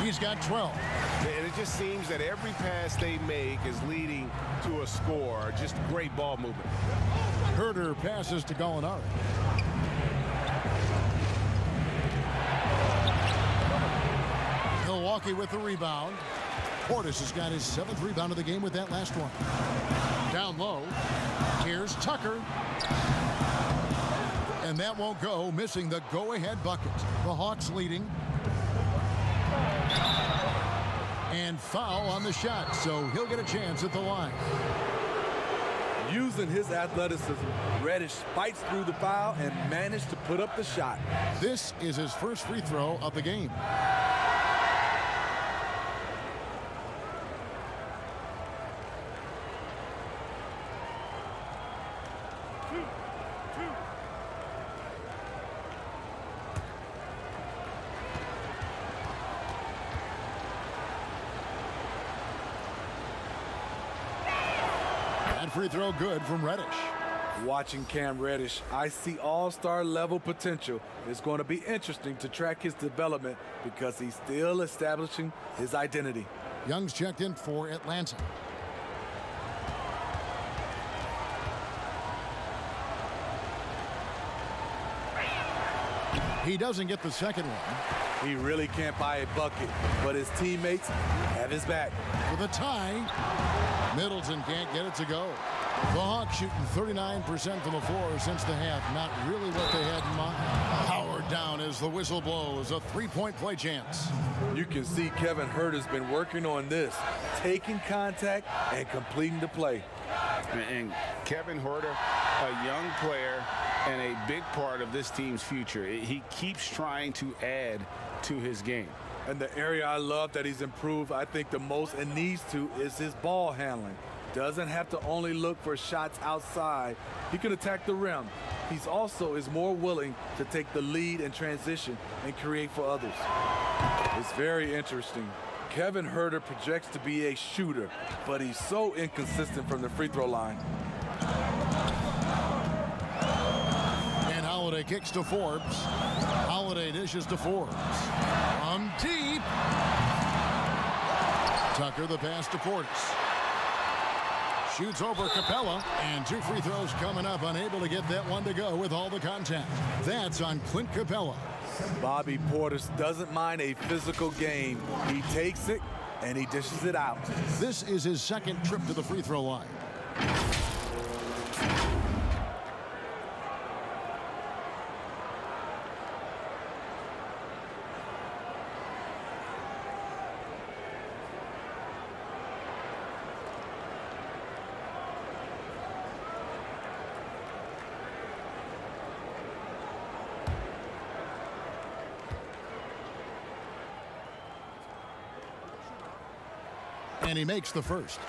He's got 12. And it just seems that every pass they make is leading to a score. Just great ball movement. Herter passes to Gallinari. Milwaukee with the rebound. Portis has got his 7th rebound of the game with that last one. Down low. Here's Tucker. And that won't go, missing the go-ahead bucket. The Hawks leading. And foul on the shot, so he'll get a chance at the line. Using his athleticism, Reddish fights through the foul and managed to put up the shot. This is his first free throw of the game. Free throw good from Reddish. Watching Cam Reddish, I see all-star level potential. It's going to be interesting to track his development because he's still establishing his identity. Young's checked in for Atlanta. He doesn't get the second one. He really can't buy a bucket, but his teammates have his back. With a tie, Middleton can't get it to go. The Hawks shooting 39% from the floor since the half. Not really what they had in mind. Powered down as the whistle blows. A 3-point play chance. You can see Kevin Herter's been working on this, taking contact and completing the play. And Kevin Herter, a young player and a big part of this team's future. He keeps trying to add to his game. And the area I love that he's improved, I think the most and needs to, is his ball handling. Doesn't have to only look for shots outside. He can attack the rim. He's also is more willing to take the lead in transition and create for others. It's very interesting. Kevin Herter projects to be a shooter, but he's so inconsistent from the free throw line. And Holiday kicks to Forbes. Holiday dishes to Forbes. From deep. Tucker the pass to Portis. Shoots over Capella, and 2 free throws coming up, unable to get that one to go with all the contact. That's on Clint Capella. Bobby Portis doesn't mind a physical game. He takes it, and he dishes it out. This is his 2nd trip to the free throw line. And he makes the first.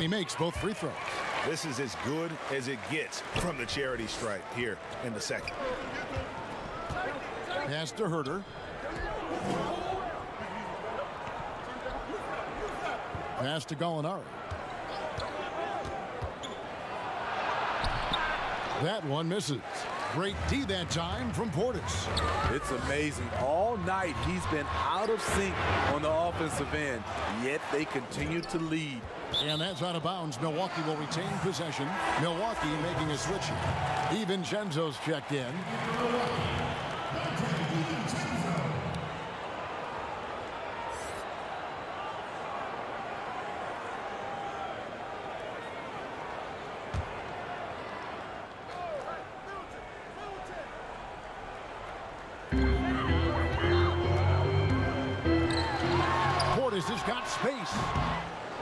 he makes both free throws. This is as good as it gets from the charity stripe here in the second. Pass to Herter. Pass to Gallinari. That one misses. Great D that time from Portis. It's amazing. All night he's been out of sync on the offensive end, yet they continue to lead. And that's out of bounds. Milwaukee will retain possession. Milwaukee making a switch. DiVincenzo's checked in. Portis has got space.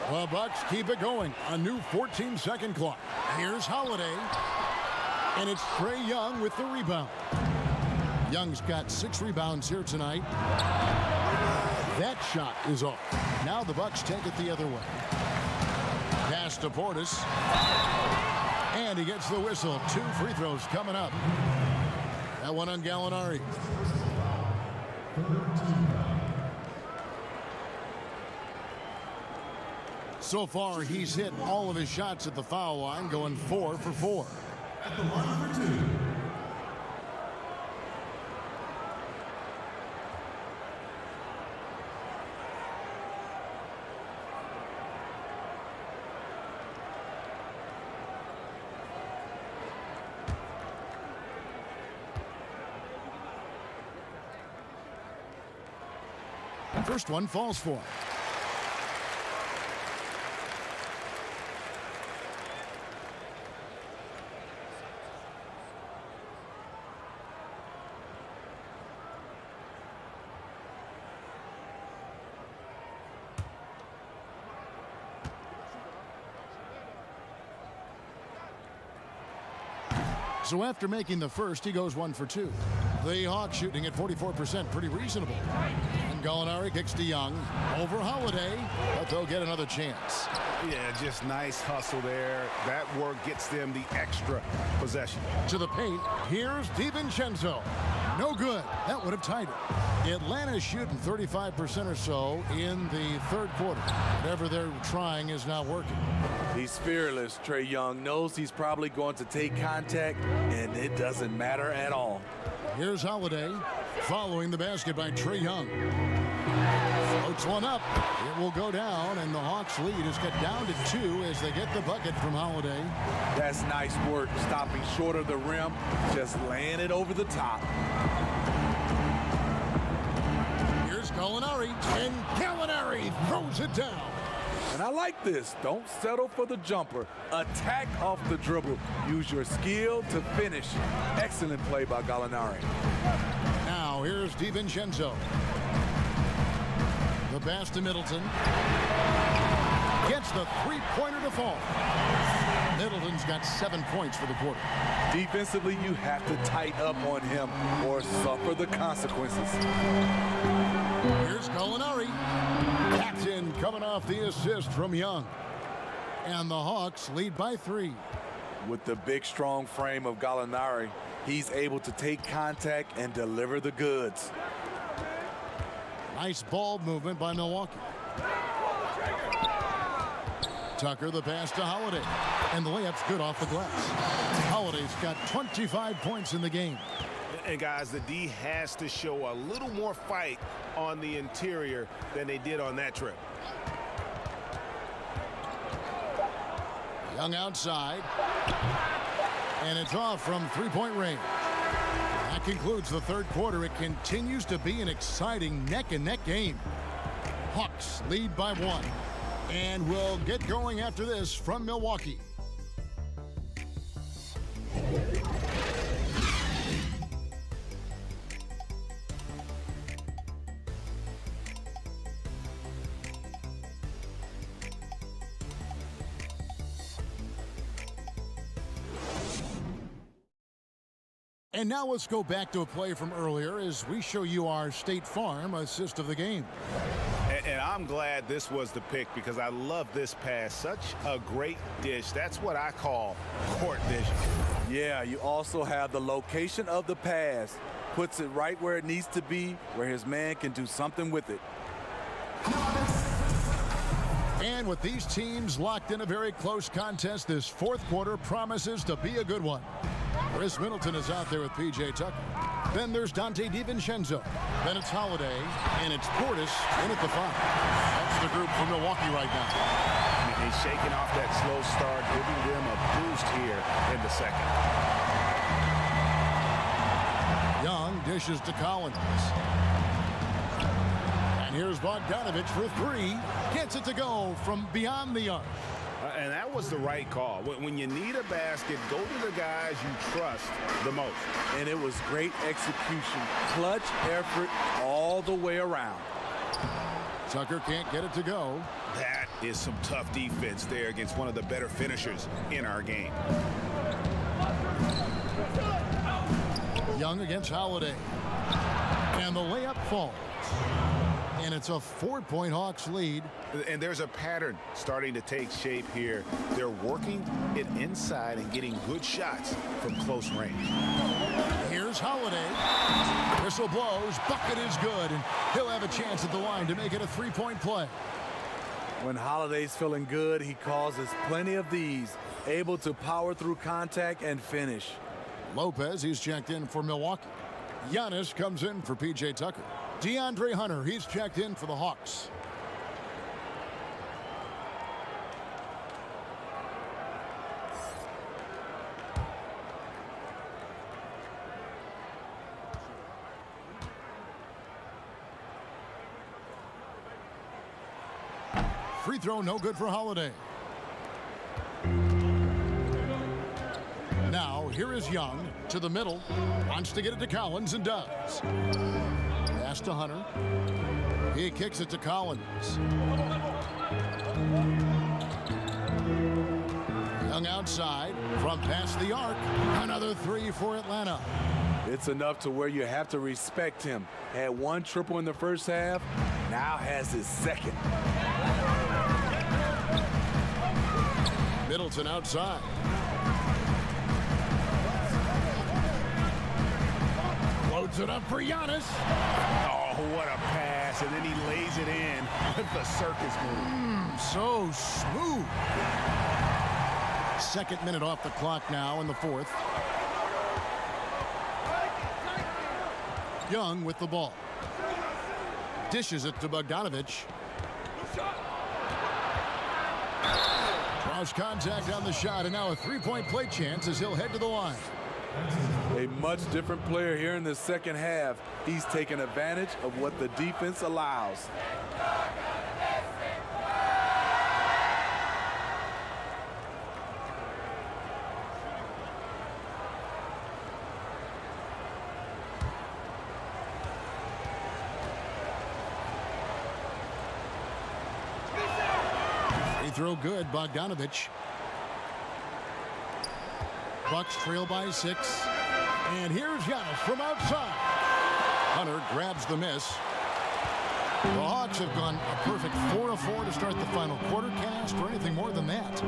The Bucks keep it going. A new 14-second clock. Here's Holiday. And it's Trae Young with the rebound. Young's got 6 rebounds here tonight. That shot is off. Now the Bucks take it the other way. Pass to Portis. And he gets the whistle. 2 free throws coming up. That one on Gallinari. So far, he's hit all of his shots at the foul line, going 4 for 4. At the line for 2. First one falls for him. So after making the first, he goes 1 for 2. The Hawks shooting at 44%, pretty reasonable. And Gallinari kicks to Young. Over Holiday, but they'll get another chance. Yeah, just nice hustle there. That work gets them the extra possession. To the paint, here's DiVincenzo. No good. That would have tied it. Atlanta's shooting 35% or so in the third quarter. Whatever they're trying is not working. He's fearless. Trae Young knows he's probably going to take contact, and it doesn't matter at all. Here's Holiday following the basket by Trae Young. Floats one up. It will go down, and the Hawks lead is cut down to 2 as they get the bucket from Holiday. That's nice work, stopping short of the rim, just laying it over the top. Here's Gallinari, and Gallinari throws it down. And I like this. Don't settle for the jumper. Attack off the dribble. Use your skill to finish. Excellent play by Gallinari. Now here's DiVincenzo. The pass to Middleton. Gets the three-pointer to fall. Middleton's got 7 points for the quarter. Defensively, you have to tighten up on him or suffer the consequences. Here's Gallinari. That's in, coming off the assist from Young. And the Hawks lead by 3. With the big, strong frame of Gallinari, he's able to take contact and deliver the goods. Nice ball movement by Milwaukee. Tucker, the pass to Holiday. And the layup's good off the glass. Holiday's got 25 points in the game. And guys, the D has to show a little more fight on the interior than they did on that trip. Young outside. And it's off from three-point range. That concludes the third quarter. It continues to be an exciting neck-and-neck game. Hawks lead by 1. And we'll get going after this from Milwaukee. And now let's go back to a play from earlier as we show you our State Farm assist of the game. And I'm glad this was the pick because I love this pass. Such a great dish. That's what I call court vision. Yeah, you also have the location of the pass. Puts it right where it needs to be, where his man can do something with it. And with these teams locked in a very close contest, this fourth quarter promises to be a good one. Chris Middleton is out there with P.J. Tucker. Then there's Dante DiVincenzo. Then it's Holiday, and it's Portis in at the 5. That's the group for Milwaukee right now. He's shaking off that slow start, giving them a boost here in the second. Young dishes to Collins. And here's Bogdanovich for 3. Gets it to go from beyond the arc. And that was the right call. When you need a basket, go to the guys you trust the most. And it was great execution. Clutch effort all the way around. Tucker can't get it to go. That is some tough defense there against one of the better finishers in our game. Young against Holiday. And the layup falls. And it's a 4-point Hawks lead. And there's a pattern starting to take shape here. They're working it inside and getting good shots from close range. Here's Holiday. Whistle blows. Bucket is good. And he'll have a chance at the line to make it a 3-point play. When Holiday's feeling good, he causes plenty of these. Able to power through contact and finish. Lopez, he's checked in for Milwaukee. Giannis comes in for P.J. Tucker. DeAndre Hunter, he's checked in for the Hawks. Free throw, no good for Holiday. Now, here is Young to the middle. Wants to get it to Collins and does. Pass to Hunter. He kicks it to Collins. Young outside from past the arc. Another 3 for Atlanta. It's enough to where you have to respect him. Had 1 triple in the first half, now has his second. Middleton outside. Loads it up for Giannis. Oh, what a pass. And then he lays it in with the circus move. So smooth. Second minute off the clock now in the fourth. Young with the ball. Dishes it to Bogdanovich. Cross contact on the shot, and now a 3-point play chance as he'll head to the line. A much different player here in the second half. He's taken advantage of what the defense allows. Throw good, Bogdanovich. Bucks trail by 6. And here's Giannis from outside. Hunter grabs the miss. The Hawks have gone a perfect 4 of 4 to start the final quarter. Can't ask for anything more than that.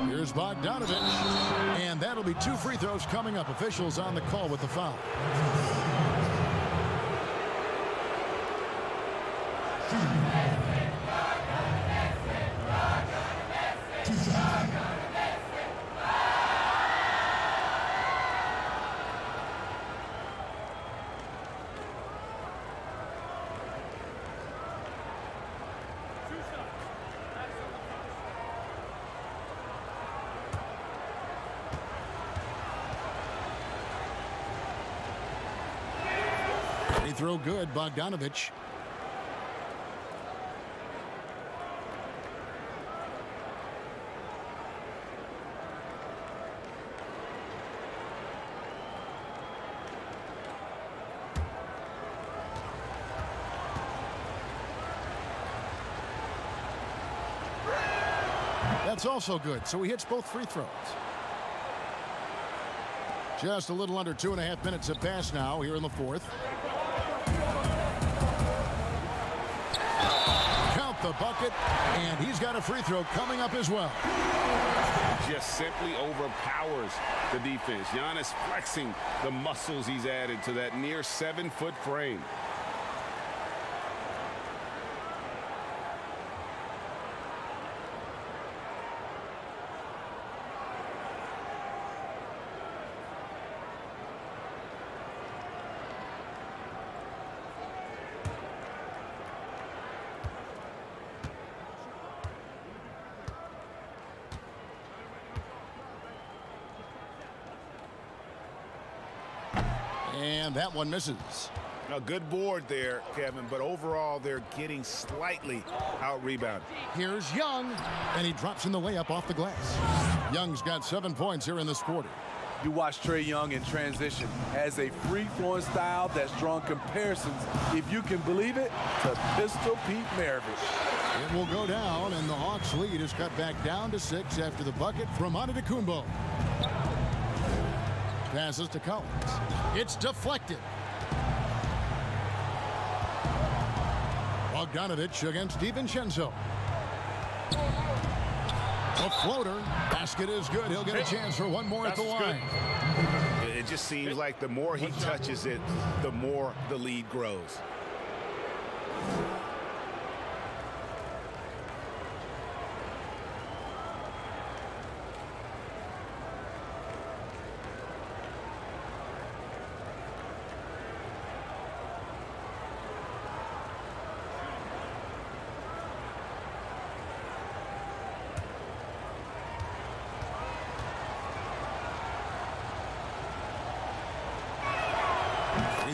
Here's Bogdanovich. And that'll be 2 free throws coming up. Officials on the call with the foul. Free throw good, Bogdanovich. That's also good, so he hits both free throws. Just a little under 2.5 minutes have passed now here in the fourth. the bucket, and he's got a free throw coming up as well. Just simply overpowers the defense. Giannis flexing the muscles he's added to that near 7-foot frame. And that one misses. A good board there, Kevin, but overall they're getting slightly out-rebounded. Here's Young, and he drops in the layup off the glass. Young's got 7 points here in this quarter. You watch Trae Young in transition, has a free-flowing style that's drawn comparisons, if you can believe it, to Pistol Pete Maravich. It will go down, and the Hawks lead is cut back down to 6 after the bucket from Antetokounmpo. Passes to Collins. It's deflected. Bogdanovich against DiVincenzo. A floater. Basket is good. He'll get a chance for one more at the line. It just seems like the more he touches it, the more the lead grows.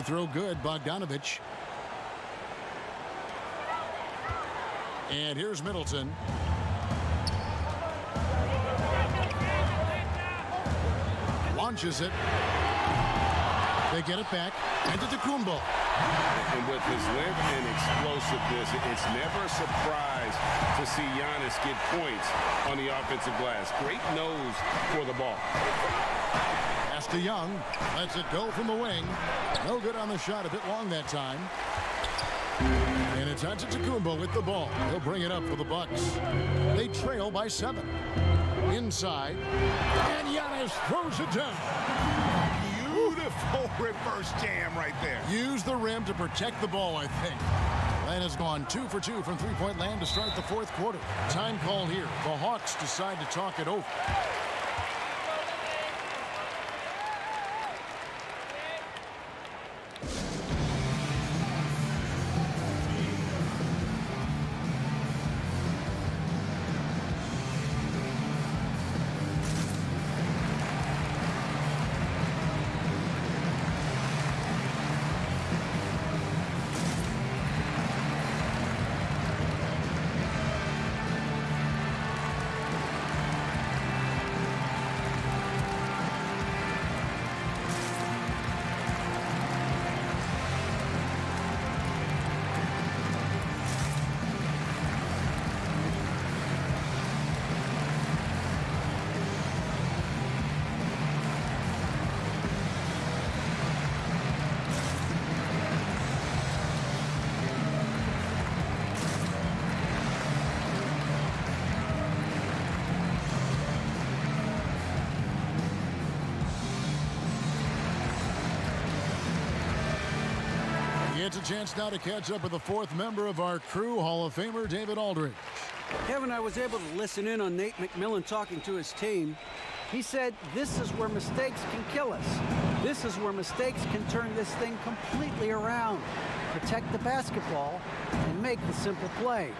Throw good, Bogdanovich. And here's Middleton. Launches it. They get it back. Antetokounmpo. And with his length and explosiveness, it's never a surprise to see Giannis get points on the offensive glass. Great nose for the ball. Pass to Young. Lets it go from the wing. No good on the shot, a bit long that time. And it's Antetokounmpo with the ball. He'll bring it up for the Bucks. They trail by 7. Inside. And Giannis throws it down. Beautiful reverse jam right there. Use the rim to protect the ball, I think. Len has gone 2 for 2 from three-point land to start the fourth quarter. Time called here. The Hawks decide to talk it over. It's a chance now to catch up with the fourth member of our crew, Hall of Famer David Aldridge. Kevin, I was able to listen in on Nate McMillan talking to his team. He said, this is where mistakes can kill us. This is where mistakes can turn this thing completely around. Protect the basketball and make the simple play.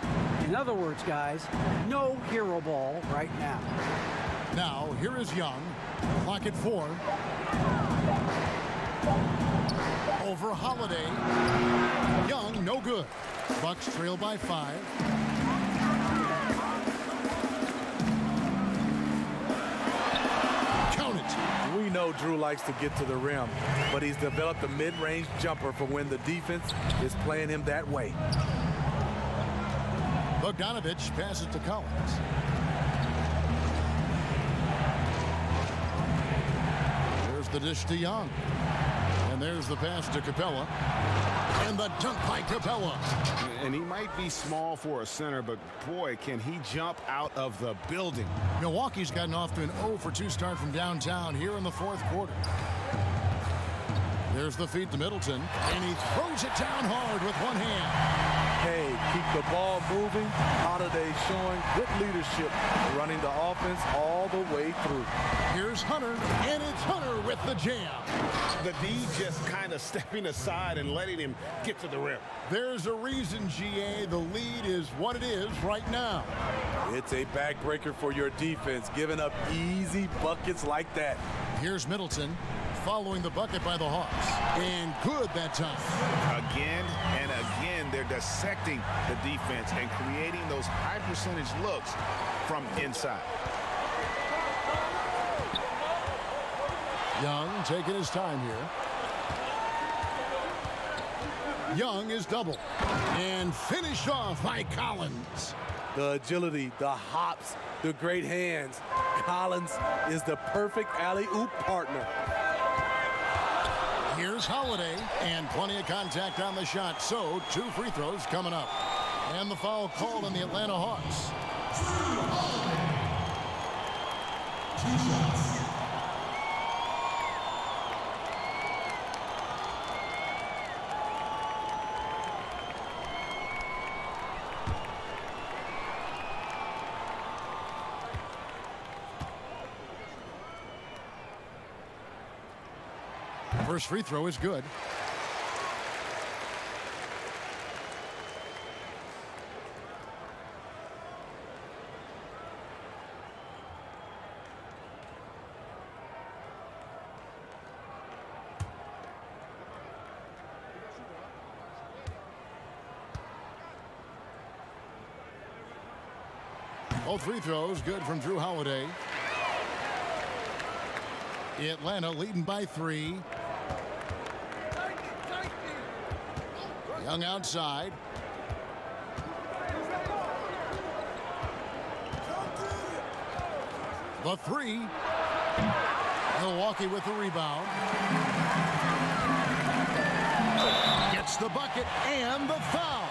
In other words, guys, no hero ball right now. Now, here is Young. Clock at 4. Over Holiday. Young, no good. Bucks trail by 5. Count it. We know Drew likes to get to the rim, but he's developed a mid-range jumper for when the defense is playing him that way. Bogdanovich passes to Collins. There's the dish to Young. And there's the pass to Capella. And the dunk by Capella. And he might be small for a center, but boy, can he jump out of the building. Milwaukee's gotten off to an 0-for-2 start from downtown here in the fourth quarter. There's the feed to Middleton, and he throws it down hard with one hand. Hey, keep the ball moving. Holiday showing good leadership, running the offense all the way through. Here's Hunter, and it's Hunter with the jam. The D just kind of stepping aside and letting him get to the rim. There's a reason, GA. The lead is what it is right now. It's a backbreaker for your defense, giving up easy buckets like that. Here's Middleton, following the bucket by the Hawks. And good that time. Again and again, they're dissecting the defense and creating those high percentage looks from inside. Young taking his time here. Young is doubled and finished off by Collins. The agility, the hops, the great hands. Collins is the perfect alley-oop partner. Here's Holiday, and plenty of contact on the shot, so 2 free throws coming up. And the foul called on the Atlanta Hawks. 2 shots. First free throw is good. Both free throws good from Drew Holiday. Atlanta leading by 3. Young outside. The 3. Milwaukee with the rebound. Gets the bucket and the foul.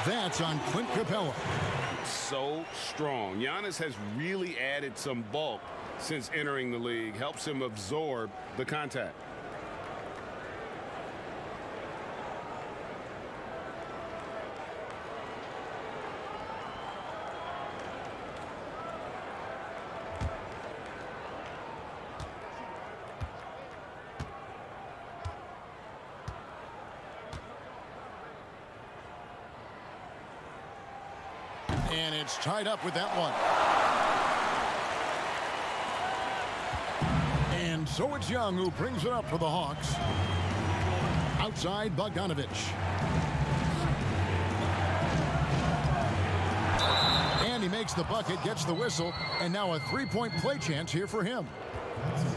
That's on Clint Capella. So strong. Giannis has really added some bulk since entering the league. Helps him absorb the contact. And it's tied up with that one. And so it's Young who brings it up for the Hawks. Outside Bogdanovich. And he makes the bucket, gets the whistle, and now a three-point play chance here for him.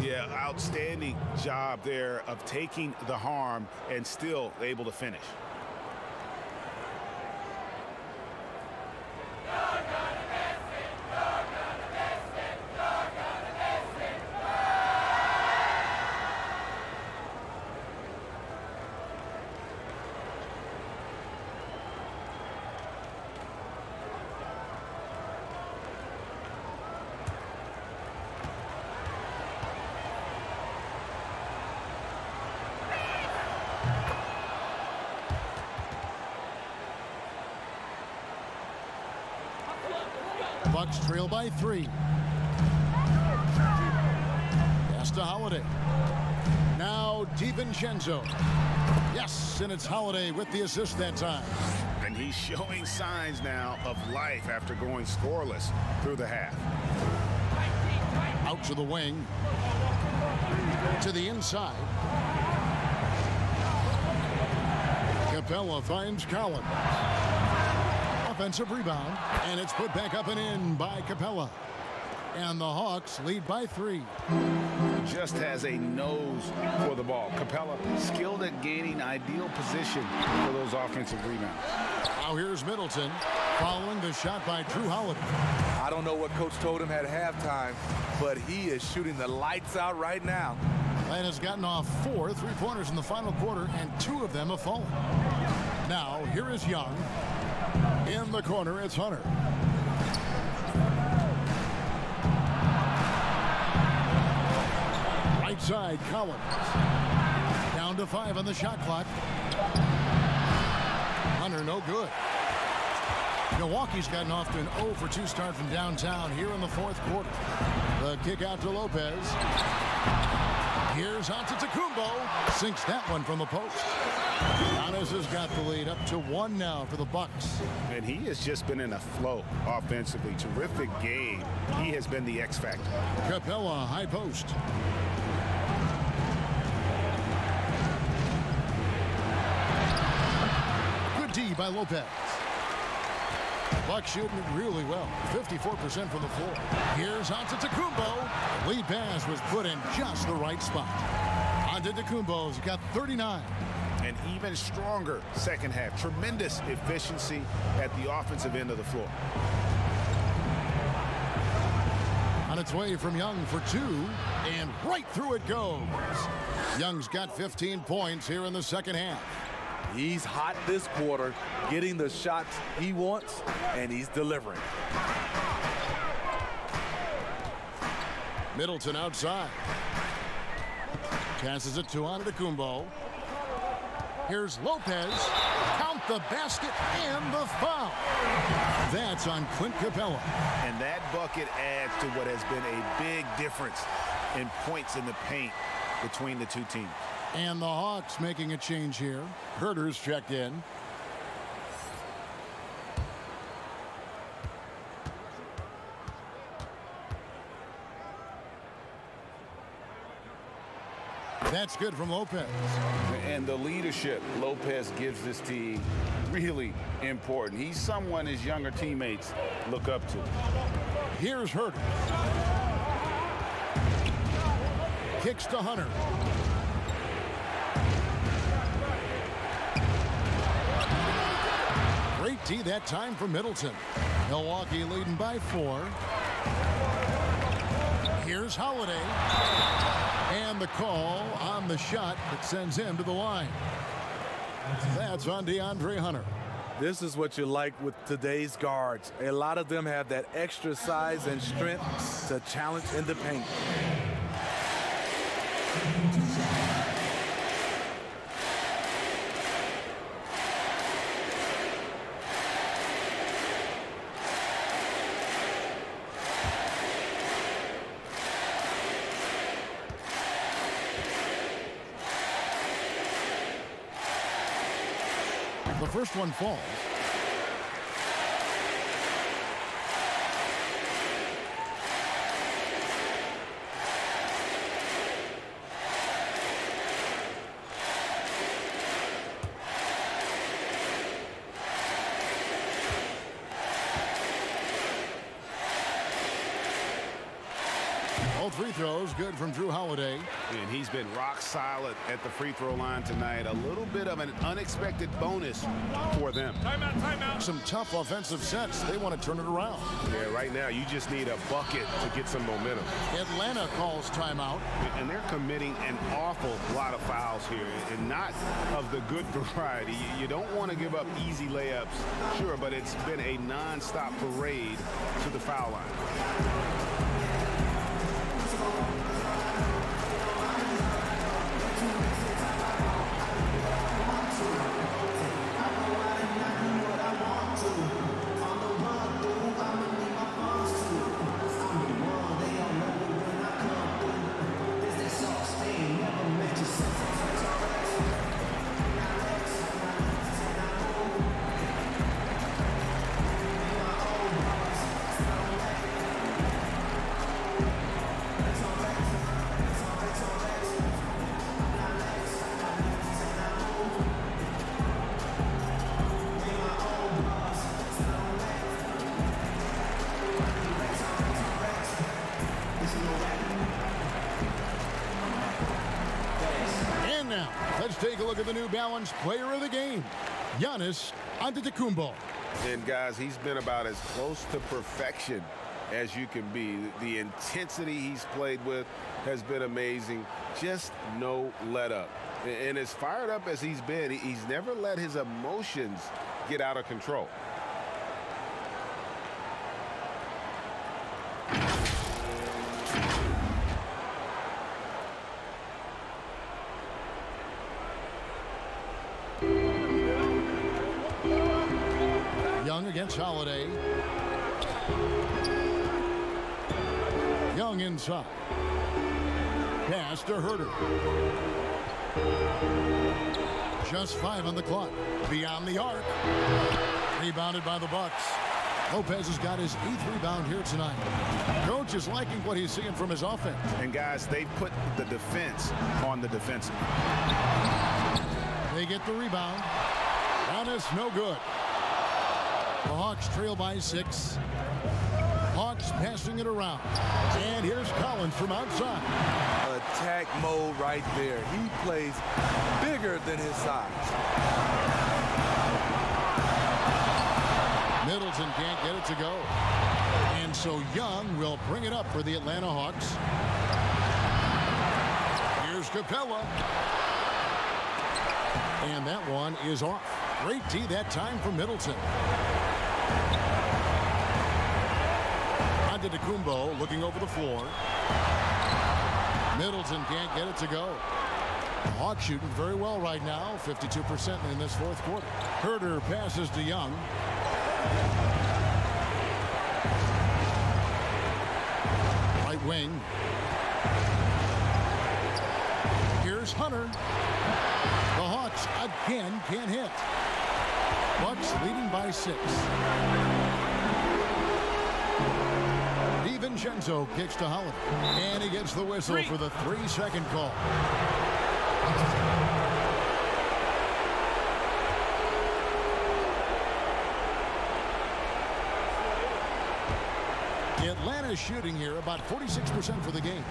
Yeah, outstanding job there of taking the harm and still able to finish. Bucks trail by 3. Pass to Holiday. Now DiVincenzo. Yes, and it's Holiday with the assist that time. And he's showing signs now of life after going scoreless through the half. Out to the wing. To the inside. Capella finds Collins. Offensive rebound, and it's put back up and in by Capella. And the Hawks lead by 3. Just has a nose for the ball. Capella skilled at gaining ideal position for those offensive rebounds. Now here's Middleton following the shot by Drew Holiday. I don't know what coach told him at halftime, but he is shooting the lights out right now. and has gotten off 4 3-pointers in the final quarter, and 2 of them have fallen. Now, here is Young. In the corner, it's Hunter. Right side, Collins. Down to 5 on the shot clock. Hunter, no good. Milwaukee's gotten off to an 0 for 2 start from downtown here in the 4th quarter. The kick out to Lopez. Here's Antetokounmpo. Sinks that one from the post. Giannis has got the lead up to 1 now for the Bucks. And he has just been in a flow offensively. Terrific game. He has been the X factor. Capella, high post. Good D by Lopez. Bucks shooting it really well. 54% from the floor. Here's Antetokounmpo. The lead pass was put in just the right spot. Antetokounmpo's got 39. An even stronger second half. Tremendous efficiency at the offensive end of the floor. On its way from Young for 2, and right through it goes. Young's got 15 points here in the second half. He's hot this quarter, getting the shots he wants, and he's delivering. Middleton outside. Passes it to Antetokounmpo. Here's Lopez. Count the basket and the foul. That's on Clint Capella. And that bucket adds to what has been a big difference in points in the paint between the two teams. And the Hawks making a change here. Herter's checked in. That's good from Lopez. And the leadership Lopez gives this team really important. He's someone his younger teammates look up to. Here's Herter. Kicks to Hunter. Great D that time for Middleton. Milwaukee leading by 4. Here's Holiday. And the call on the shot that sends him to the line. That's on DeAndre Hunter. This is what you like with today's guards. A lot of them have that extra size and strength to challenge in the paint. The first one falls. All 3 throws good from Drew Holiday. And he's been rock solid at the free throw line tonight. A little bit of an unexpected bonus for them. Timeout, timeout. Some tough offensive sets. They want to turn it around. Yeah, right now you just need a bucket to get some momentum. Atlanta calls timeout. And they're committing an awful lot of fouls here, and not of the good variety. You don't want to give up easy layups, sure, but it's been a non-stop parade to the foul line. Let's take a look at the New Balance player of the game, Giannis Antetokounmpo. And guys, he's been about as close to perfection as you can be. The intensity he's played with has been amazing. Just no let up. And as fired up as he's been, he's never let his emotions get out of control. Young against Holiday. Young inside. Pass to Herter. Just 5 on the clock. Beyond the arc. Rebounded by the Bucks. Lopez has got his 8th rebound here tonight. Coach is liking what he's seeing from his offense. And guys, they put the defense on the defensive. They get the rebound. Giannis, no good. The Hawks trail by 6. Hawks passing it around. And here's Collins from outside. Attack mode right there. He plays bigger than his size. Middleton can't get it to go. And so Young will bring it up for the Atlanta Hawks. Here's Capella. And that one is off. Great D that time from Middleton. Antetokounmpo looking over the floor. Middleton can't get it to go. The Hawks shooting very well right now, 52% in this 4th quarter. Herter passes to Young. Right wing. Here's Hunter. The Hawks again can't hit. Bucks leading by 6. DiVincenzo kicks to Holiday. And he gets the whistle for the 3-second call. Atlanta's shooting here about 46% for the game.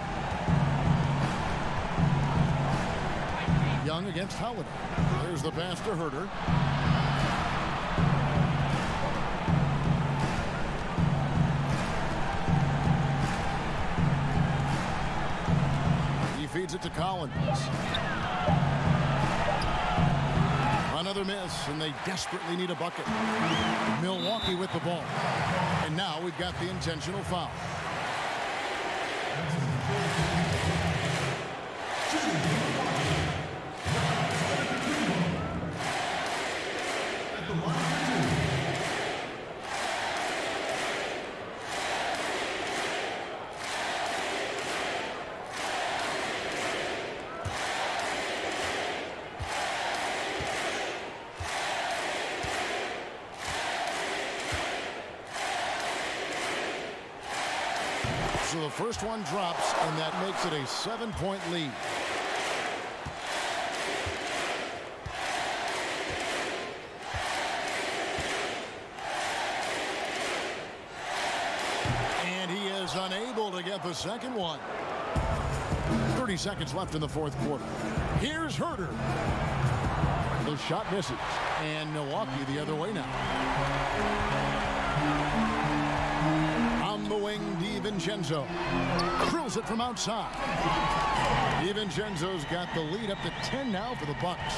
Young against Holiday. There's the pass to Herter. He feeds it to Collins. Another miss, and they desperately need a bucket. Milwaukee with the ball. And now we've got the intentional foul. So the first one drops, and that makes it a 7-point lead. And he is unable to get the second one. 30 seconds left in the 4th quarter. Here's Herter. The shot misses. And Milwaukee the other way now. On the wing, DiVincenzo drills it from outside. DiVincenzo's got the lead up to 10 now for the Bucks.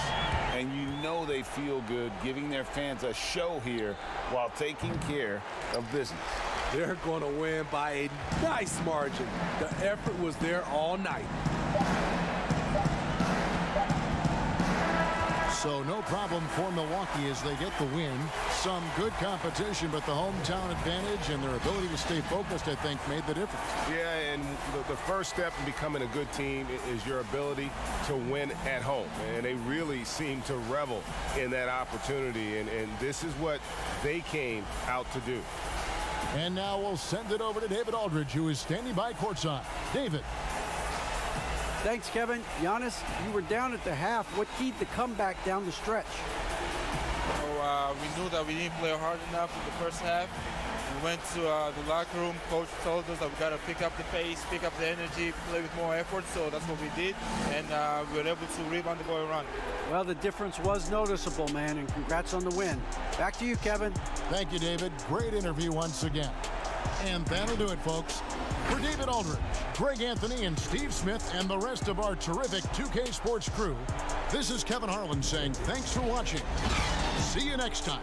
And you know they feel good giving their fans a show here while taking care of business. They're going to win by a nice margin. The effort was there all night. So no problem for Milwaukee as they get the win. Some good competition, but the hometown advantage and their ability to stay focused, I think, made the difference. Yeah, and the first step in becoming a good team is your ability to win at home. And they really seem to revel in that opportunity. And this is what they came out to do. And now we'll send it over to David Aldridge, who is standing by courtside. David. Thanks, Kevin. Giannis, you were down at the half. What keyed the comeback down the stretch? We knew that we didn't play hard enough in the first half. We went to the locker room. Coach told us that we got to pick up the pace, pick up the energy, play with more effort. So that's what we did. And we were able to rebound the ball and run. Well, the difference was noticeable, man, and congrats on the win. Back to you, Kevin. Thank you, David. Great interview once again. And that'll do it, folks. For David Aldridge, Greg Anthony, and Steve Smith, and the rest of our terrific 2K Sports crew, this is Kevin Harlan saying thanks for watching. See you next time.